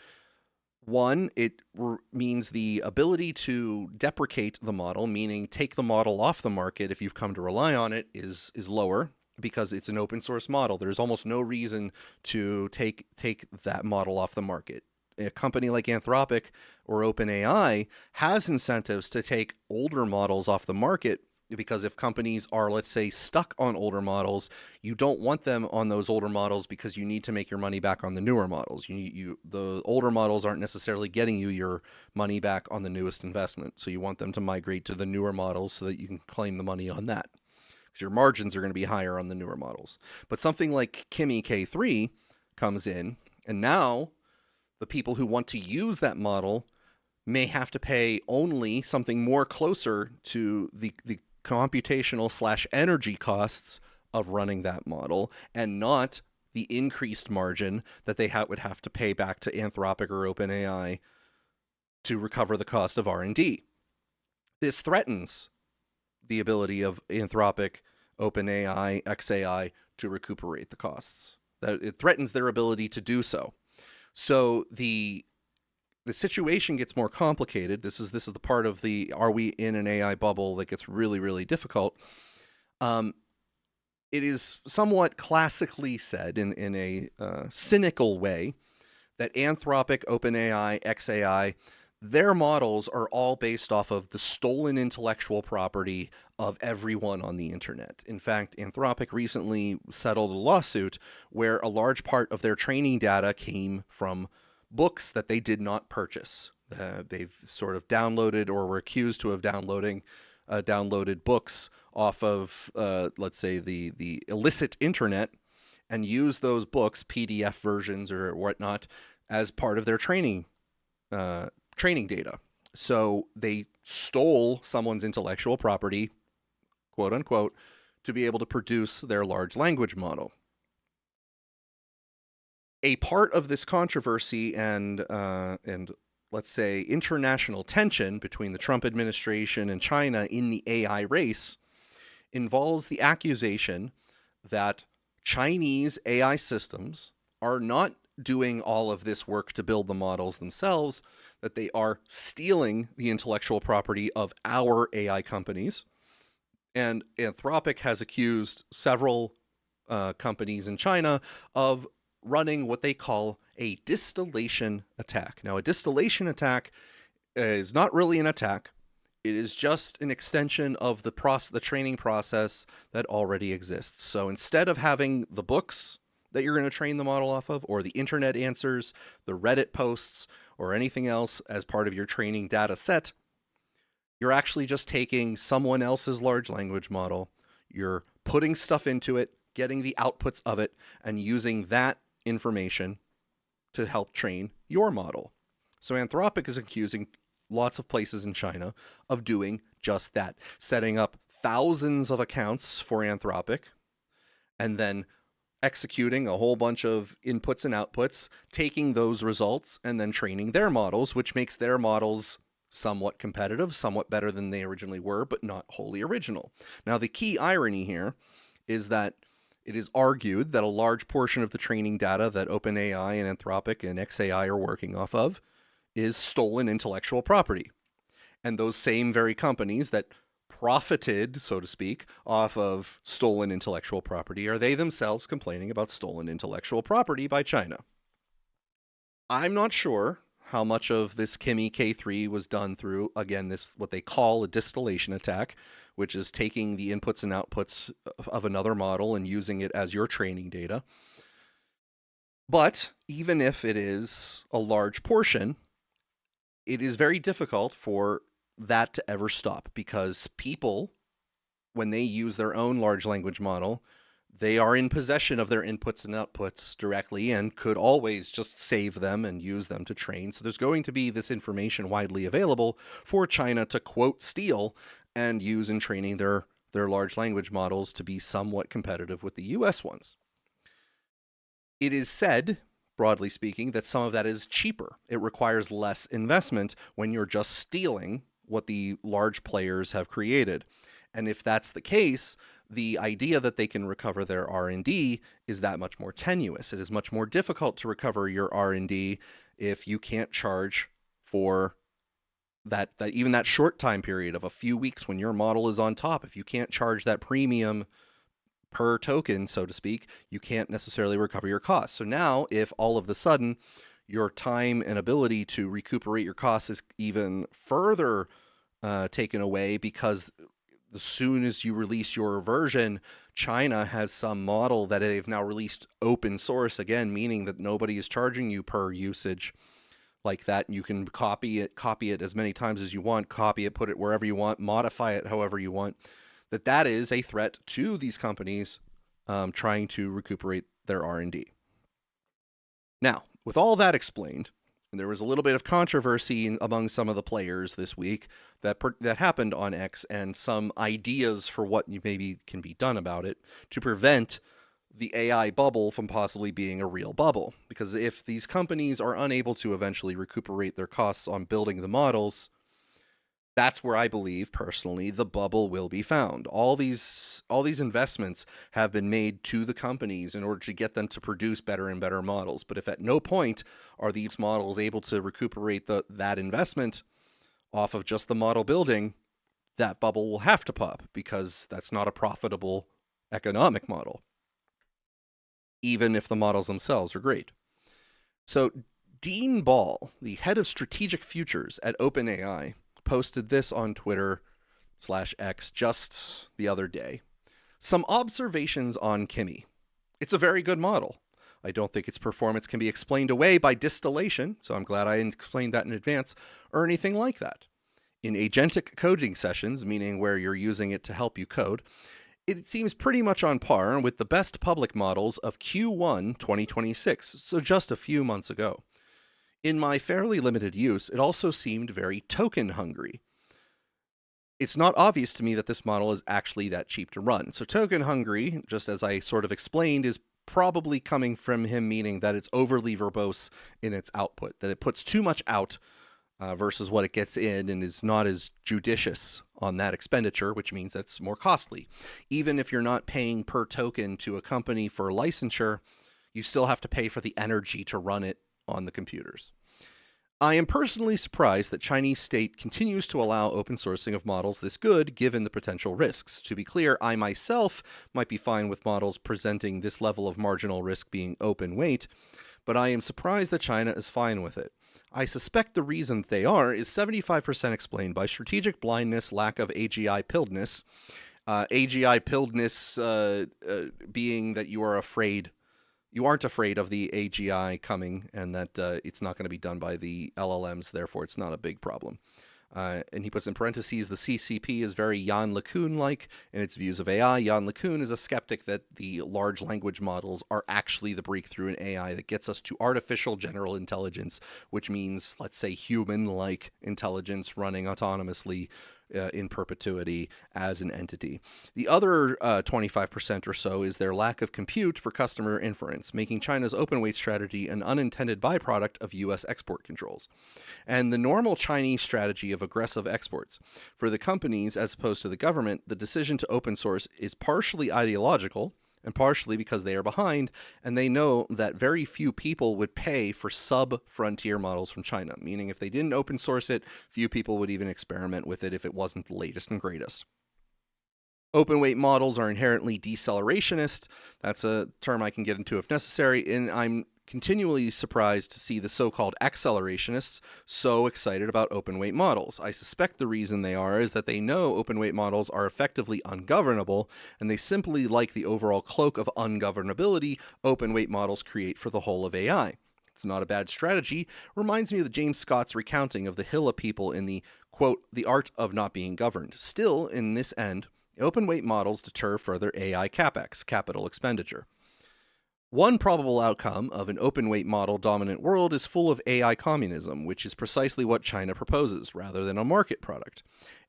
one, it means the ability to deprecate the model, meaning take the model off the market if you've come to rely on it, is lower, because it's an open source model. There's almost no reason to take that model off the market. A company like Anthropic or OpenAI has incentives to take older models off the market, because if companies are, let's say, stuck on older models, you don't want them on those older models because you need to make your money back on the newer models. The older models aren't necessarily getting you your money back on the newest investment. So you want them to migrate to the newer models so that you can claim the money on that, because your margins are going to be higher on the newer models. But something like Kimi K3 comes in, and now the people who want to use that model may have to pay only something more closer to the computational / energy costs of running that model, and not the increased margin that they would have to pay back to Anthropic or OpenAI to recover the cost of R&D. This threatens the ability of Anthropic, OpenAI, xAI to recuperate the costs. That it threatens their ability to do so. So the the situation gets more complicated. This is the part of the are we in an AI bubble that gets really, really difficult. It is somewhat classically said in a cynical way that Anthropic, OpenAI, xAI, their models are all based off of the stolen intellectual property of everyone on the internet. In fact, Anthropic recently settled a lawsuit where a large part of their training data came from books that they did not purchase. They've sort of downloaded or were accused to have downloaded books off of, let's say, the illicit internet and used those books, PDF versions or whatnot, as part of their training data. So they stole someone's intellectual property, quote unquote, to be able to produce their large language model. A part of this controversy and let's say international tension between the Trump administration and China in the AI race involves the accusation that Chinese AI systems are not doing all of this work to build the models themselves, that they are stealing the intellectual property of our AI companies. And Anthropic has accused several companies in China of running what they call a distillation attack. Now, a distillation attack is not really an attack. It is just an extension of the training process that already exists. So instead of having the books that you're going to train the model off of, or the internet answers, the Reddit posts, or anything else as part of your training data set, you're actually just taking someone else's large language model, you're putting stuff into it, getting the outputs of it, and using that information to help train your model. So Anthropic is accusing lots of places in China of doing just that, setting up thousands of accounts for Anthropic, and then executing a whole bunch of inputs and outputs, taking those results, and then training their models, which makes their models somewhat competitive, somewhat better than they originally were, but not wholly original. Now, the key irony here is that it is argued that a large portion of the training data that OpenAI and Anthropic and xAI are working off of is stolen intellectual property. And those same very companies that profited, so to speak, off of stolen intellectual property, are they themselves complaining about stolen intellectual property by China? I'm not sure how much of this Kimi K3 was done through, again, this what they call a distillation attack, which is taking the inputs and outputs of another model and using it as your training data. But even if it is a large portion, it is very difficult for that to ever stop, because people, when they use their own large language model, they are in possession of their inputs and outputs directly and could always just save them and use them to train. So there's going to be this information widely available for China to, quote, steal and use in training their large language models to be somewhat competitive with the US ones. It is said, broadly speaking, that some of that is cheaper. It requires less investment when you're just stealing what the large players have created. And if that's the case, the idea that they can recover their R&D is that much more tenuous. It is much more difficult to recover your R&D if you can't charge for that even that short time period of a few weeks when your model is on top. If you can't charge that premium per token, so to speak, you can't necessarily recover your costs. So now, if all of a sudden your time and ability to recuperate your costs is even further taken away, because as soon as you release your version, China has some model that they've now released open source, again, meaning that nobody is charging you per usage like that. You can copy it as many times as you want, copy it, put it wherever you want, modify it however you want. That is a threat to these companies trying to recuperate their R&D. Now, with all that explained, there was a little bit of controversy among some of the players this week that happened on X, and some ideas for what maybe can be done about it to prevent the AI bubble from possibly being a real bubble. Because if these companies are unable to eventually recuperate their costs on building the models, That's where I believe personally the bubble will be found. All these investments have been made to the companies in order to get them to produce better and better models. But if at no point are these models able to recuperate that investment off of just the model building, that bubble will have to pop, because that's not a profitable economic model, even if the models themselves are great. So Dean Ball, the head of strategic futures at OpenAI, posted this on Twitter/X just the other day. Some observations on Kimi. It's a very good model. I don't think its performance can be explained away by distillation, so I'm glad I explained that in advance, or anything like that. In agentic coding sessions, meaning where you're using it to help you code, it seems pretty much on par with the best public models of Q1 2026, so just a few months ago. In my fairly limited use, it also seemed very token hungry. It's not obvious to me that this model is actually that cheap to run. So token hungry, just as I sort of explained, is probably coming from him meaning that it's overly verbose in its output, that it puts too much out versus what it gets in, and is not as judicious on that expenditure, which means that's more costly. Even if you're not paying per token to a company for licensure, you still have to pay for the energy to run it on the computers. I am personally surprised that Chinese state continues to allow open sourcing of models this good, given the potential risks. To be clear, I myself might be fine with models presenting this level of marginal risk being open weight, but I am surprised that China is fine with it. I suspect the reason they are is 75% explained by strategic blindness, lack of AGI pilledness. AGI pilledness being that you aren't afraid of the AGI coming, and that it's not going to be done by the LLMs, therefore it's not a big problem. And he puts in parentheses, the CCP is very Yann LeCun-like in its views of AI. Yann LeCun is a skeptic that the large language models are actually the breakthrough in AI that gets us to artificial general intelligence, which means, let's say, human-like intelligence running autonomously in perpetuity as an entity. The other 25% or so is their lack of compute for customer inference, making China's open weight strategy an unintended byproduct of U.S. export controls. And the normal Chinese strategy of aggressive exports. For the companies, as opposed to the government, the decision to open source is partially ideological, and partially because they are behind, and they know that very few people would pay for sub-frontier models from China, meaning if they didn't open source it, few people would even experiment with it if it wasn't the latest and greatest. Open weight models are inherently decelerationist. That's a term I can get into if necessary, and I'm continually surprised to see the so-called accelerationists so excited about open weight models. I suspect the reason they are is that they know open weight models are effectively ungovernable, and they simply like the overall cloak of ungovernability open weight models create for the whole of AI. It's not a bad strategy. Reminds me of the James Scott's recounting of the Hilla people in the, quote, the art of not being governed. Still, in this end, open weight models deter further AI capex, capital expenditure. One probable outcome of an open weight model dominant world is full of AI communism, which is precisely what China proposes, rather than a market product.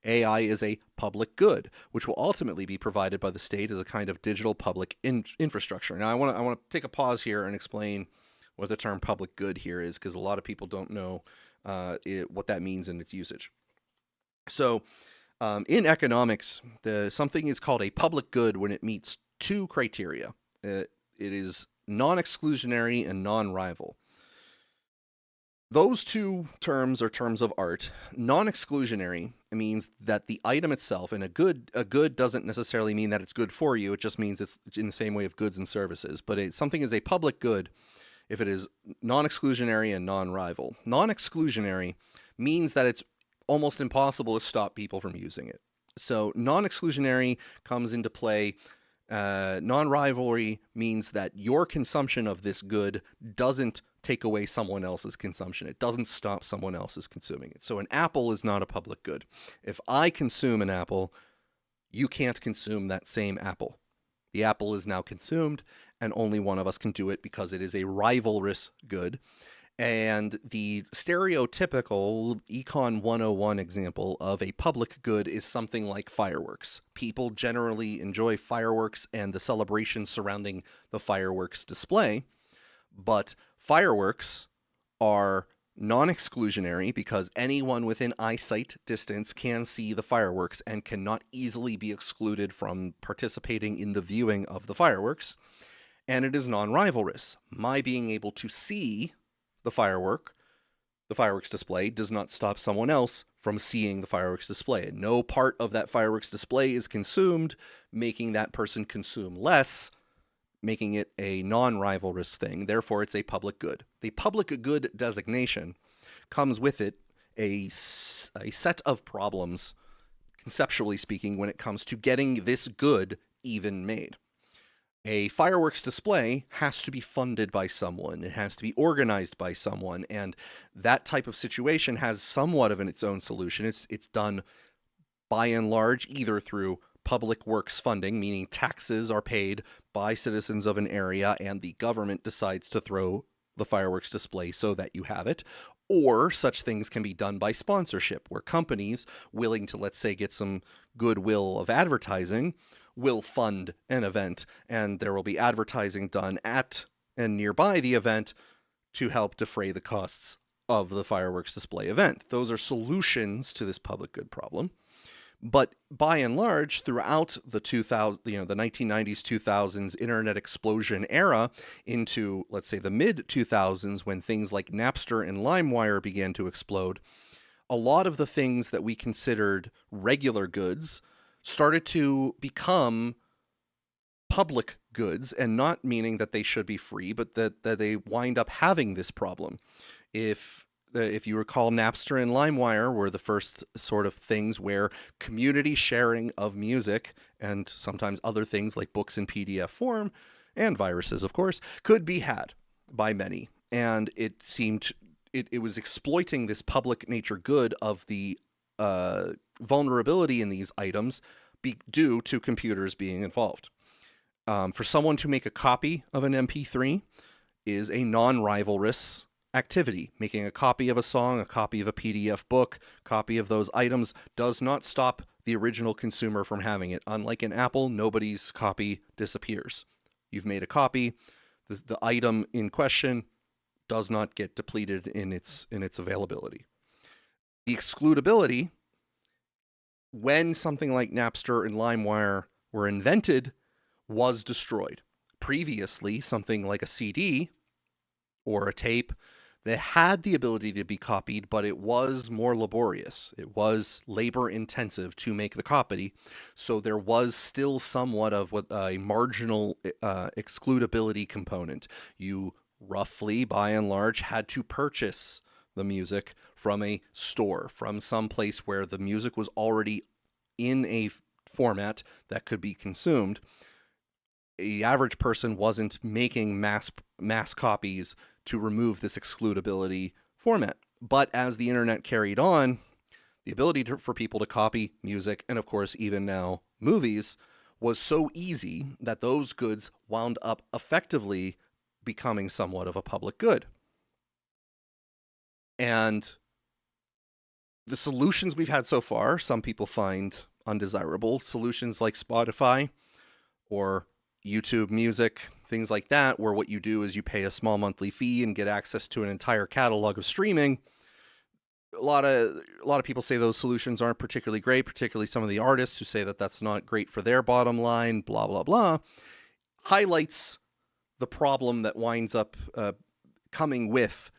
AI is a public good, which will ultimately be provided by the state as a kind of digital public infrastructure. Now, I want to take a pause here and explain what the term public good here is, because a lot of people don't know what that means in its usage. So, in economics, something is called a public good when it meets two criteria. It is non-exclusionary and non-rival. Those two terms are terms of art. Non-exclusionary means that the item itself, and a good doesn't necessarily mean that it's good for you, it just means it's in the same way of goods and services. But something is a public good if it is non-exclusionary and non-rival. Non-exclusionary means that it's almost impossible to stop people from using it. So non-exclusionary comes into play. Non-rivalry means that your consumption of this good doesn't take away someone else's consumption. It doesn't stop someone else's consuming it. So an apple is not a public good. If I consume an apple, you can't consume that same apple. The apple is now consumed, and only one of us can do it because it is a rivalrous good. And the stereotypical Econ 101 example of a public good is something like fireworks. People generally enjoy fireworks and the celebration surrounding the fireworks display, but fireworks are non-exclusionary because anyone within eyesight distance can see the fireworks and cannot easily be excluded from participating in the viewing of the fireworks. And it is non-rivalrous. My being able to see the fireworks display does not stop someone else from seeing the fireworks display. No part of that fireworks display is consumed, making that person consume less, making it a non-rivalrous thing. Therefore, it's a public good. The public good designation comes with it a set of problems, conceptually speaking, when it comes to getting this good even made. A fireworks display has to be funded by someone. It has to be organized by someone. And that type of situation has somewhat of its own solution. It's done by and large either through public works funding, meaning taxes are paid by citizens of an area and the government decides to throw the fireworks display so that you have it. Or such things can be done by sponsorship, where companies willing to, let's say, get some goodwill of advertising will fund an event, and there will be advertising done at and nearby the event to help defray the costs of the fireworks display event. Those are solutions to this public good problem. But by and large, throughout the 1990s, 2000s internet explosion era into, let's say, the mid 2000s, when things like Napster and LimeWire began to explode, a lot of the things that we considered regular goods started to become public goods, and not meaning that they should be free, but that they wind up having this problem. If you recall, Napster and LimeWire were the first sort of things where community sharing of music and sometimes other things like books in PDF form and viruses, of course, could be had by many. And it seemed it was exploiting this public nature good of the vulnerability in these items due to computers being involved. For someone to make a copy of an MP3 is a non-rivalrous activity. Making a copy of a song, a copy of a PDF book, copy of those items does not stop the original consumer from having it. Unlike in Apple, nobody's copy disappears. You've made a copy. The item in question does not get depleted in its availability. The excludability, when something like Napster and LimeWire were invented, was destroyed. Previously, something like a CD or a tape, they had the ability to be copied, but it was more laborious. It was labor intensive to make the copy. So there was still somewhat of what a marginal excludability component. You roughly, by and large, had to purchase the music from a store, from some place where the music was already in a format that could be consumed. The average person wasn't making mass copies to remove this excludability format. But as the internet carried on, the ability for people to copy music, and of course even now movies, was so easy that those goods wound up effectively becoming somewhat of a public good. And the solutions we've had so far, some people find undesirable. Solutions like Spotify or YouTube Music, things like that, where what you do is you pay a small monthly fee and get access to an entire catalog of streaming. A lot of people say those solutions aren't particularly great, particularly some of the artists who say that that's not great for their bottom line, blah, blah, blah. Highlights the problem that winds up coming with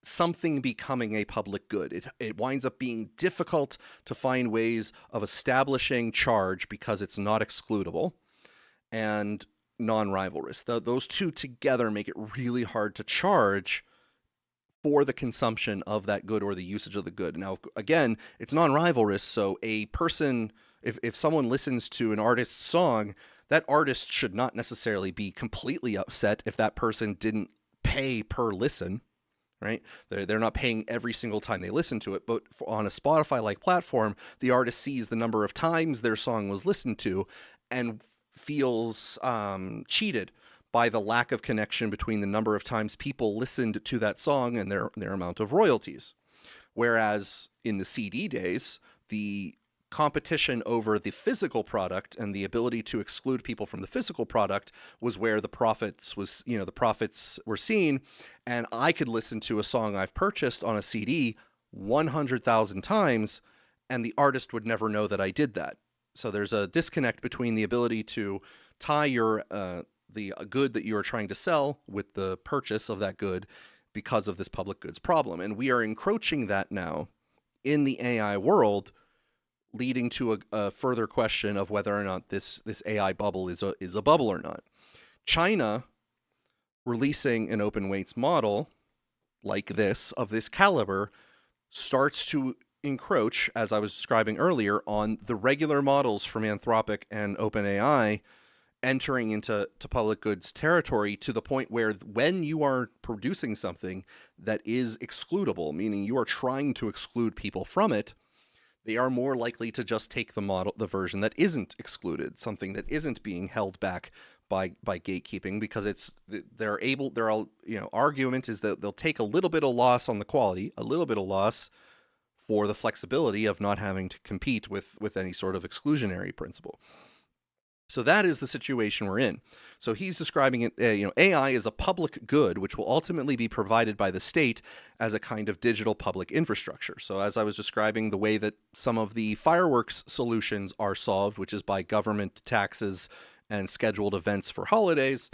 something becoming a public good. It winds up being difficult to find ways of establishing charge because it's not excludable and non-rivalrous. Those two together make it really hard to charge for the consumption of that good or the usage of the good. Now, again, it's non-rivalrous, so a person, if someone listens to an artist's song, that artist should not necessarily be completely upset if that person didn't pay per listen, right? They're not paying every single time they listen to it, but on a Spotify-like platform, the artist sees the number of times their song was listened to and feels cheated by the lack of connection between the number of times people listened to that song and their amount of royalties. Whereas in the CD days, the competition over the physical product and the ability to exclude people from the physical product was where the profits were seen. And I could listen to a song I've purchased on a CD 100,000 times, and the artist would never know that I did that. So there's a disconnect between the ability to tie your the good that you are trying to sell with the purchase of that good because of this public goods problem. And we are encroaching that now in the AI world, leading to a further question of whether or not this AI bubble is a bubble or not. China releasing an open weights model like this, of this caliber, starts to encroach, as I was describing earlier, on the regular models from Anthropic and OpenAI, entering into public goods territory, to the point where when you are producing something that is excludable, meaning you are trying to exclude people from it, they are more likely to just take the version that isn't excluded, something that isn't being held back by gatekeeping, because their argument is that they'll take a little bit of loss on the quality, a little bit of loss for the flexibility of not having to compete with any sort of exclusionary principle. So that is the situation we're in. So he's describing it, AI is a public good, which will ultimately be provided by the state as a kind of digital public infrastructure. So as I was describing the way that some of the fireworks solutions are solved, which is by government taxes and scheduled events for holidays,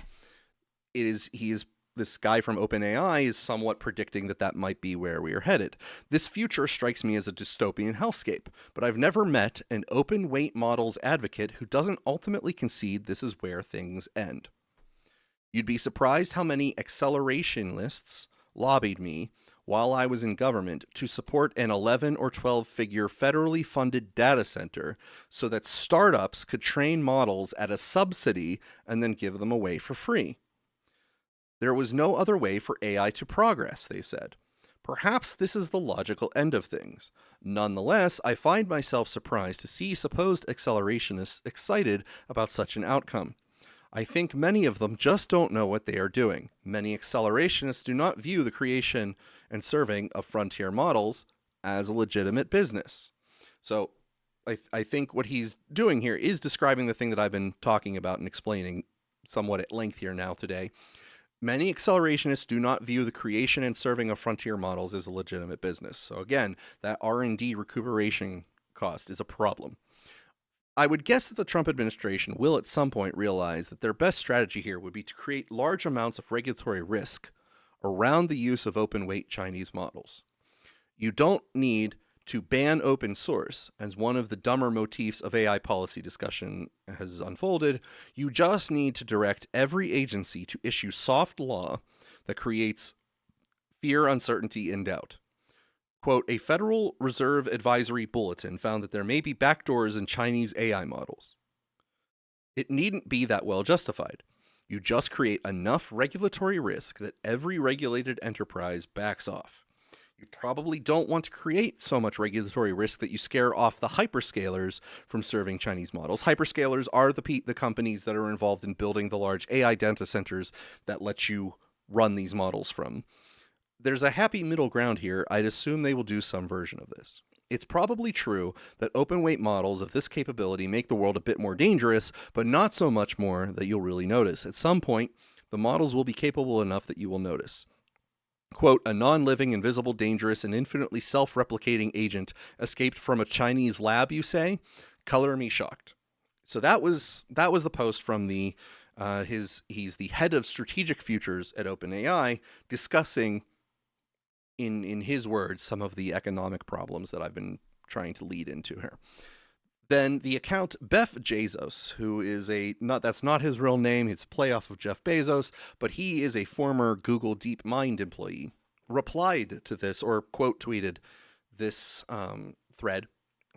this guy from OpenAI is somewhat predicting that might be where we are headed. This future strikes me as a dystopian hellscape, but I've never met an open weight models advocate who doesn't ultimately concede this is where things end. You'd be surprised how many accelerationists lobbied me while I was in government to support an 11 or 12 figure federally funded data center so that startups could train models at a subsidy and then give them away for free. There was no other way for AI to progress, they said. Perhaps this is the logical end of things. Nonetheless, I find myself surprised to see supposed accelerationists excited about such an outcome. I think many of them just don't know what they are doing. Many accelerationists do not view the creation and serving of frontier models as a legitimate business. So I think what he's doing here is describing the thing that I've been talking about and explaining somewhat at length here now today. Many accelerationists do not view the creation and serving of frontier models as a legitimate business. So again, that R&D recuperation cost is a problem. I would guess that the Trump administration will at some point realize that their best strategy here would be to create large amounts of regulatory risk around the use of open weight Chinese models. You don't need to ban open source, as one of the dumber motifs of AI policy discussion has unfolded. You just need to direct every agency to issue soft law that creates fear, uncertainty, and doubt. Quote, a Federal Reserve Advisory Bulletin found that there may be backdoors in Chinese AI models. It needn't be that well justified. You just create enough regulatory risk that every regulated enterprise backs off. You probably don't want to create so much regulatory risk that you scare off the hyperscalers from serving Chinese models. Hyperscalers are the companies that are involved in building the large AI data centers that let you run these models from. There's a happy middle ground here. I'd assume they will do some version of this. It's probably true that open weight models of this capability make the world a bit more dangerous, but not so much more that you'll really notice. At some point, the models will be capable enough that you will notice. Quote, a non-living, invisible, dangerous, and infinitely self-replicating agent escaped from a Chinese lab, you say? Color me shocked. So that was the post from he's the head of strategic futures at OpenAI, discussing, in his words, some of the economic problems that I've been trying to lead into here. Then the account Beth Bezos, who is that's not his real name, it's a play off of Jeff Bezos, but he is a former Google DeepMind employee, replied to this, or quote tweeted this thread.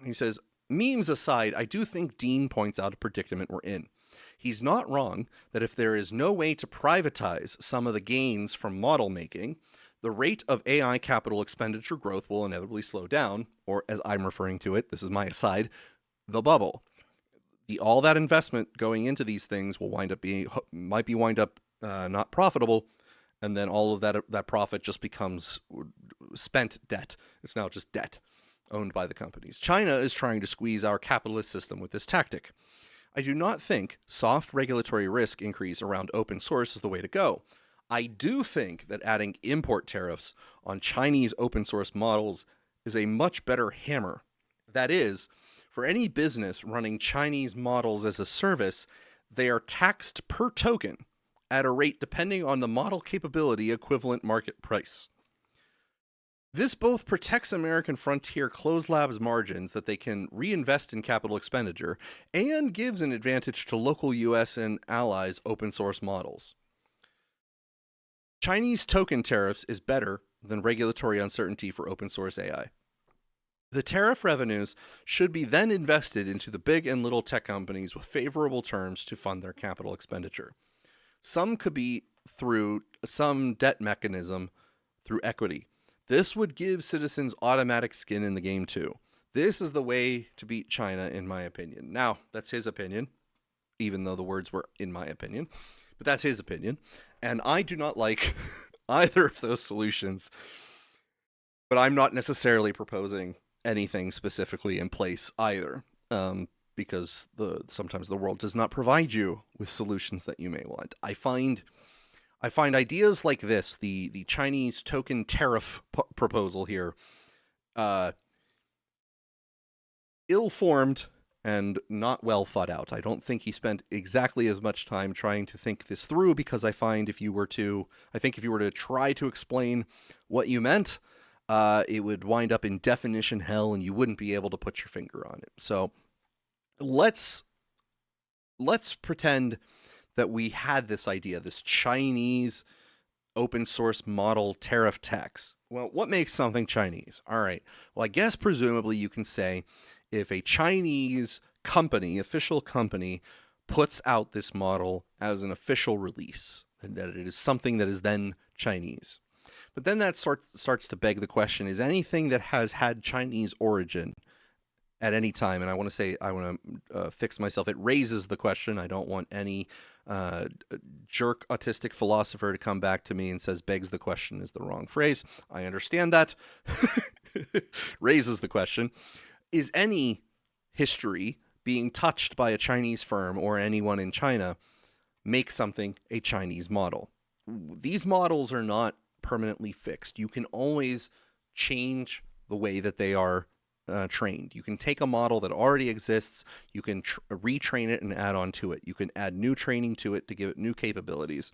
He says, memes aside, I do think Dean points out a predicament we're in. He's not wrong that if there is no way to privatize some of the gains from model making, the rate of AI capital expenditure growth will inevitably slow down, or as I'm referring to it, this is my aside, the bubble. All that investment going into these things will wind up not profitable, and then all of that profit just becomes spent debt. It's now just debt. owned by the companies. China is trying to squeeze our capitalist system with this tactic. I do not think soft regulatory risk increase around open source is the way to go. I do think that adding import tariffs on Chinese open source models is a much better hammer. That is, for any business running Chinese models as a service, they are taxed per token at a rate depending on the model capability equivalent market price. This both protects American frontier closed labs margins that they can reinvest in capital expenditure and gives an advantage to local US and allies open source models. Chinese token tariffs is better than regulatory uncertainty for open source AI. The tariff revenues should be then invested into the big and little tech companies with favorable terms to fund their capital expenditure. Some could be through some debt mechanism through equity. This would give citizens automatic skin in the game too. This is the way to beat China, in my opinion. Now, that's his opinion, even though the words were in my opinion, but that's his opinion. And I do not like either of those solutions, but I'm not necessarily proposing anything specifically in place either, because sometimes the world does not provide you with solutions that you may want. I find ideas like this, the Chinese token tariff proposal here, ill-formed and not well thought out. I don't think he spent exactly as much time trying to think this through, because I think if you were to try to explain what you meant, it would wind up in definition hell and you wouldn't be able to put your finger on it. So let's pretend that we had this idea, this Chinese open source model tariff tax. Well, what makes something Chinese? All right. Well, I guess presumably you can say if a Chinese company, official company, puts out this model as an official release, and that it is something that is then Chinese. But then that starts to beg the question, is anything that has had Chinese origin at any time, and I want to fix myself, it raises the question. I don't want any jerk autistic philosopher to come back to me and says begs the question is the wrong phrase. I understand that. Raises the question. Is any history being touched by a Chinese firm or anyone in China make something a Chinese model? These models are not permanently fixed. You can always change the way that they are trained. You can take a model that already exists, you can retrain it and add on to it. You can add new training to it to give it new capabilities.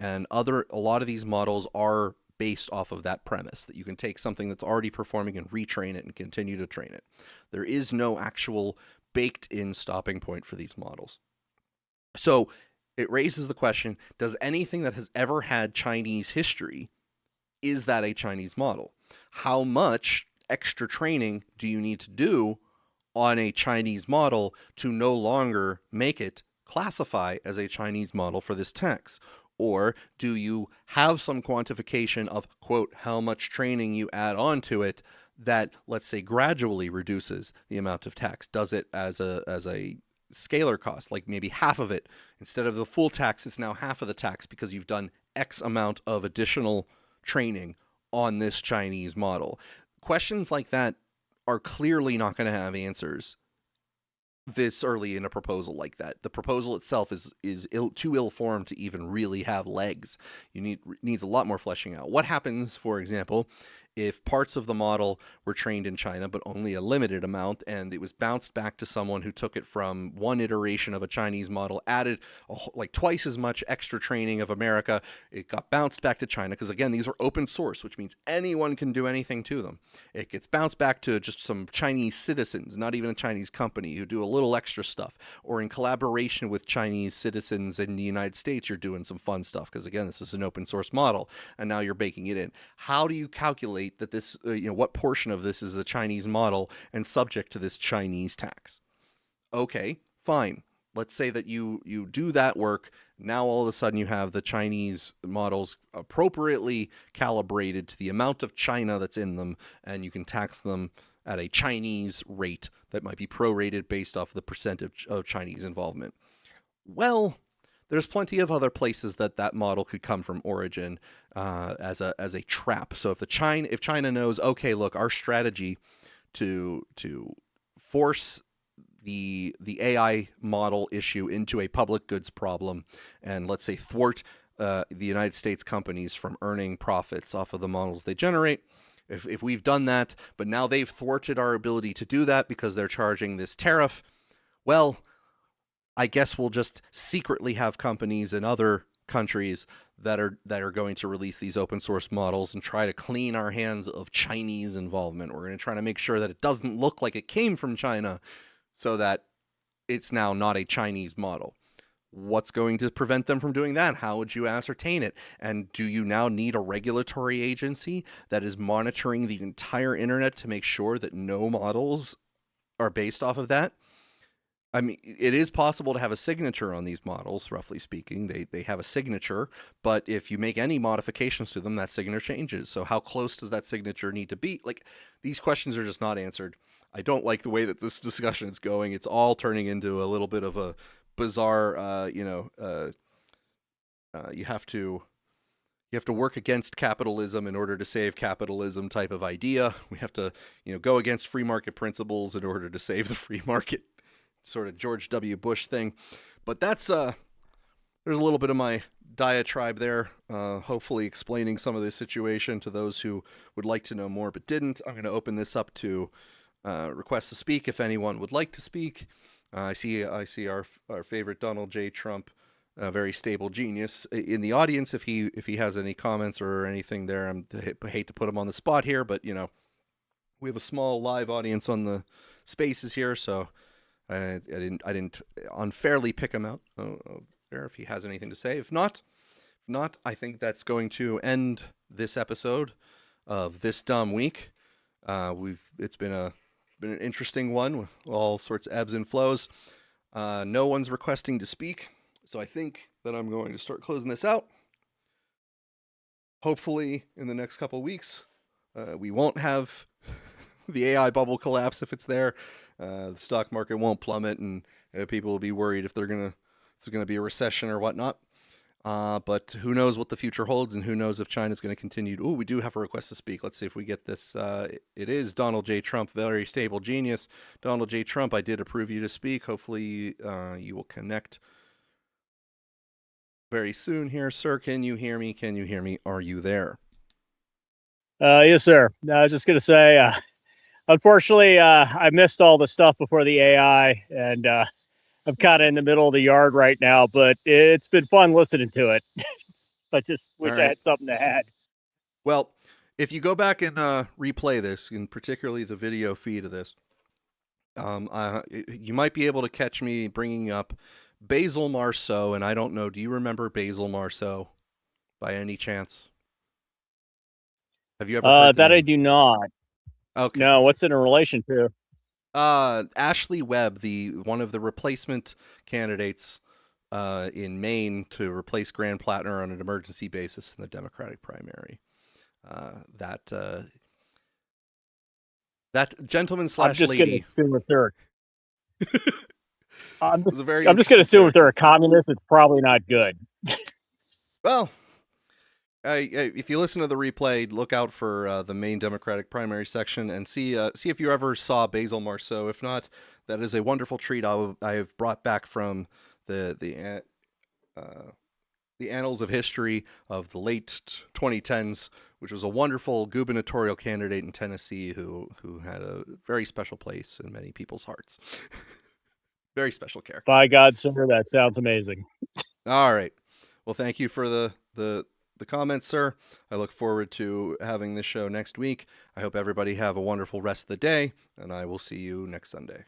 And a lot of these models are based off of that premise, that you can take something that's already performing and retrain it and continue to train it. There is no actual baked-in stopping point for these models. So it raises the question, does anything that has ever had Chinese history, is that a Chinese model? How much extra training do you need to do on a Chinese model to no longer make it classify as a Chinese model for this tax? Or do you have some quantification of, quote, how much training you add on to it that, let's say, gradually reduces the amount of tax? Does it as a scalar cost, like maybe half of it, instead of the full tax, it's now half of the tax because you've done X amount of additional training on this Chinese model? Questions like that are clearly not going to have answers this early in a proposal like that. The proposal itself is too ill-formed to even really have legs. Needs a lot more fleshing out. What happens, for example, if parts of the model were trained in China, but only a limited amount, and it was bounced back to someone who took it from one iteration of a Chinese model, added like twice as much extra training of America, it got bounced back to China, because again, these are open source, which means anyone can do anything to them. It gets bounced back to just some Chinese citizens, not even a Chinese company, who do a little extra stuff, or in collaboration with Chinese citizens in the United States, you're doing some fun stuff, because again, this is an open source model, and now you're baking it in. How do you calculate that this, what portion of this is a Chinese model and subject to this Chinese tax? Okay, fine. Let's say that you do that work. Now all of a sudden you have the Chinese models appropriately calibrated to the amount of China that's in them, and you can tax them at a Chinese rate that might be prorated based off the percentage of Chinese involvement. Well, there's plenty of other places that model could come from origin as a trap. So if China knows, okay, look, our strategy to force the AI model issue into a public goods problem, and let's say thwart the United States companies from earning profits off of the models they generate. If we've done that, but now they've thwarted our ability to do that because they're charging this tariff, well, I guess we'll just secretly have companies in other countries that are going to release these open source models and try to clean our hands of Chinese involvement. We're going to try to make sure that it doesn't look like it came from China, so that it's now not a Chinese model. What's going to prevent them from doing that? How would you ascertain it? And do you now need a regulatory agency that is monitoring the entire internet to make sure that no models are based off of that? I mean, it is possible to have a signature on these models, roughly speaking. They have a signature, but if you make any modifications to them, that signature changes. So how close does that signature need to be? Like, these questions are just not answered. I don't like the way that this discussion is going. It's all turning into a little bit of a bizarre, you have to work against capitalism in order to save capitalism type of idea. We have to, go against free market principles in order to save the free market, sort of George W. Bush thing. But that's, there's a little bit of my diatribe there, hopefully explaining some of this situation to those who would like to know more but didn't. I'm going to open this up to requests to speak if anyone would like to speak. I see our favorite Donald J. Trump, a very stable genius, in the audience. If he has any comments or anything there, I hate to put him on the spot here, but we have a small live audience on the spaces here, so I didn't unfairly pick him out there if he has anything to say. If not, I think that's going to end this episode of This Dumb Week. It's been an interesting one with all sorts of ebbs and flows. No one's requesting to speak, so I think that I'm going to start closing this out. Hopefully in the next couple of weeks, we won't have the AI bubble collapse if it's there. The stock market won't plummet, and people will be worried if it's going to be a recession or whatnot. But who knows what the future holds, and who knows if China's going to continue. Oh, we do have a request to speak. Let's see if we get this. It is Donald J. Trump, very stable genius. Donald J. Trump, I did approve you to speak. Hopefully you will connect very soon here. Sir, can you hear me? Can you hear me? Are you there? Yes, sir. I was just going to say, unfortunately, I missed all the stuff before the AI, and I'm kind of in the middle of the yard right now, but it's been fun listening to it. I just wish I had something to add. Well, if you go back and replay this, and particularly the video feed of this, you might be able to catch me bringing up Basil Marceau, and I don't know, do you remember Basil Marceau by any chance? Have you ever heard that I do not. Okay. No, what's it in relation to? Ashley Webb, one of the replacement candidates in Maine to replace Graham Plattner on an emergency basis in the Democratic primary. That gentleman / lady. I'm just going to assume if they're. I'm just very going to assume if they're a communist, it's probably not good. Well, if you listen to the replay, look out for the Maine Democratic primary section and see if you ever saw Basil Marceau. If not, that is a wonderful treat I have brought back from the annals of history of the late 2010s, which was a wonderful gubernatorial candidate in Tennessee who had a very special place in many people's hearts. Very special character. By God, sir, that sounds amazing. All right. Well, thank you for the comments, sir. I look forward to having this show next week. I hope everybody have a wonderful rest of the day, and I will see you next Sunday.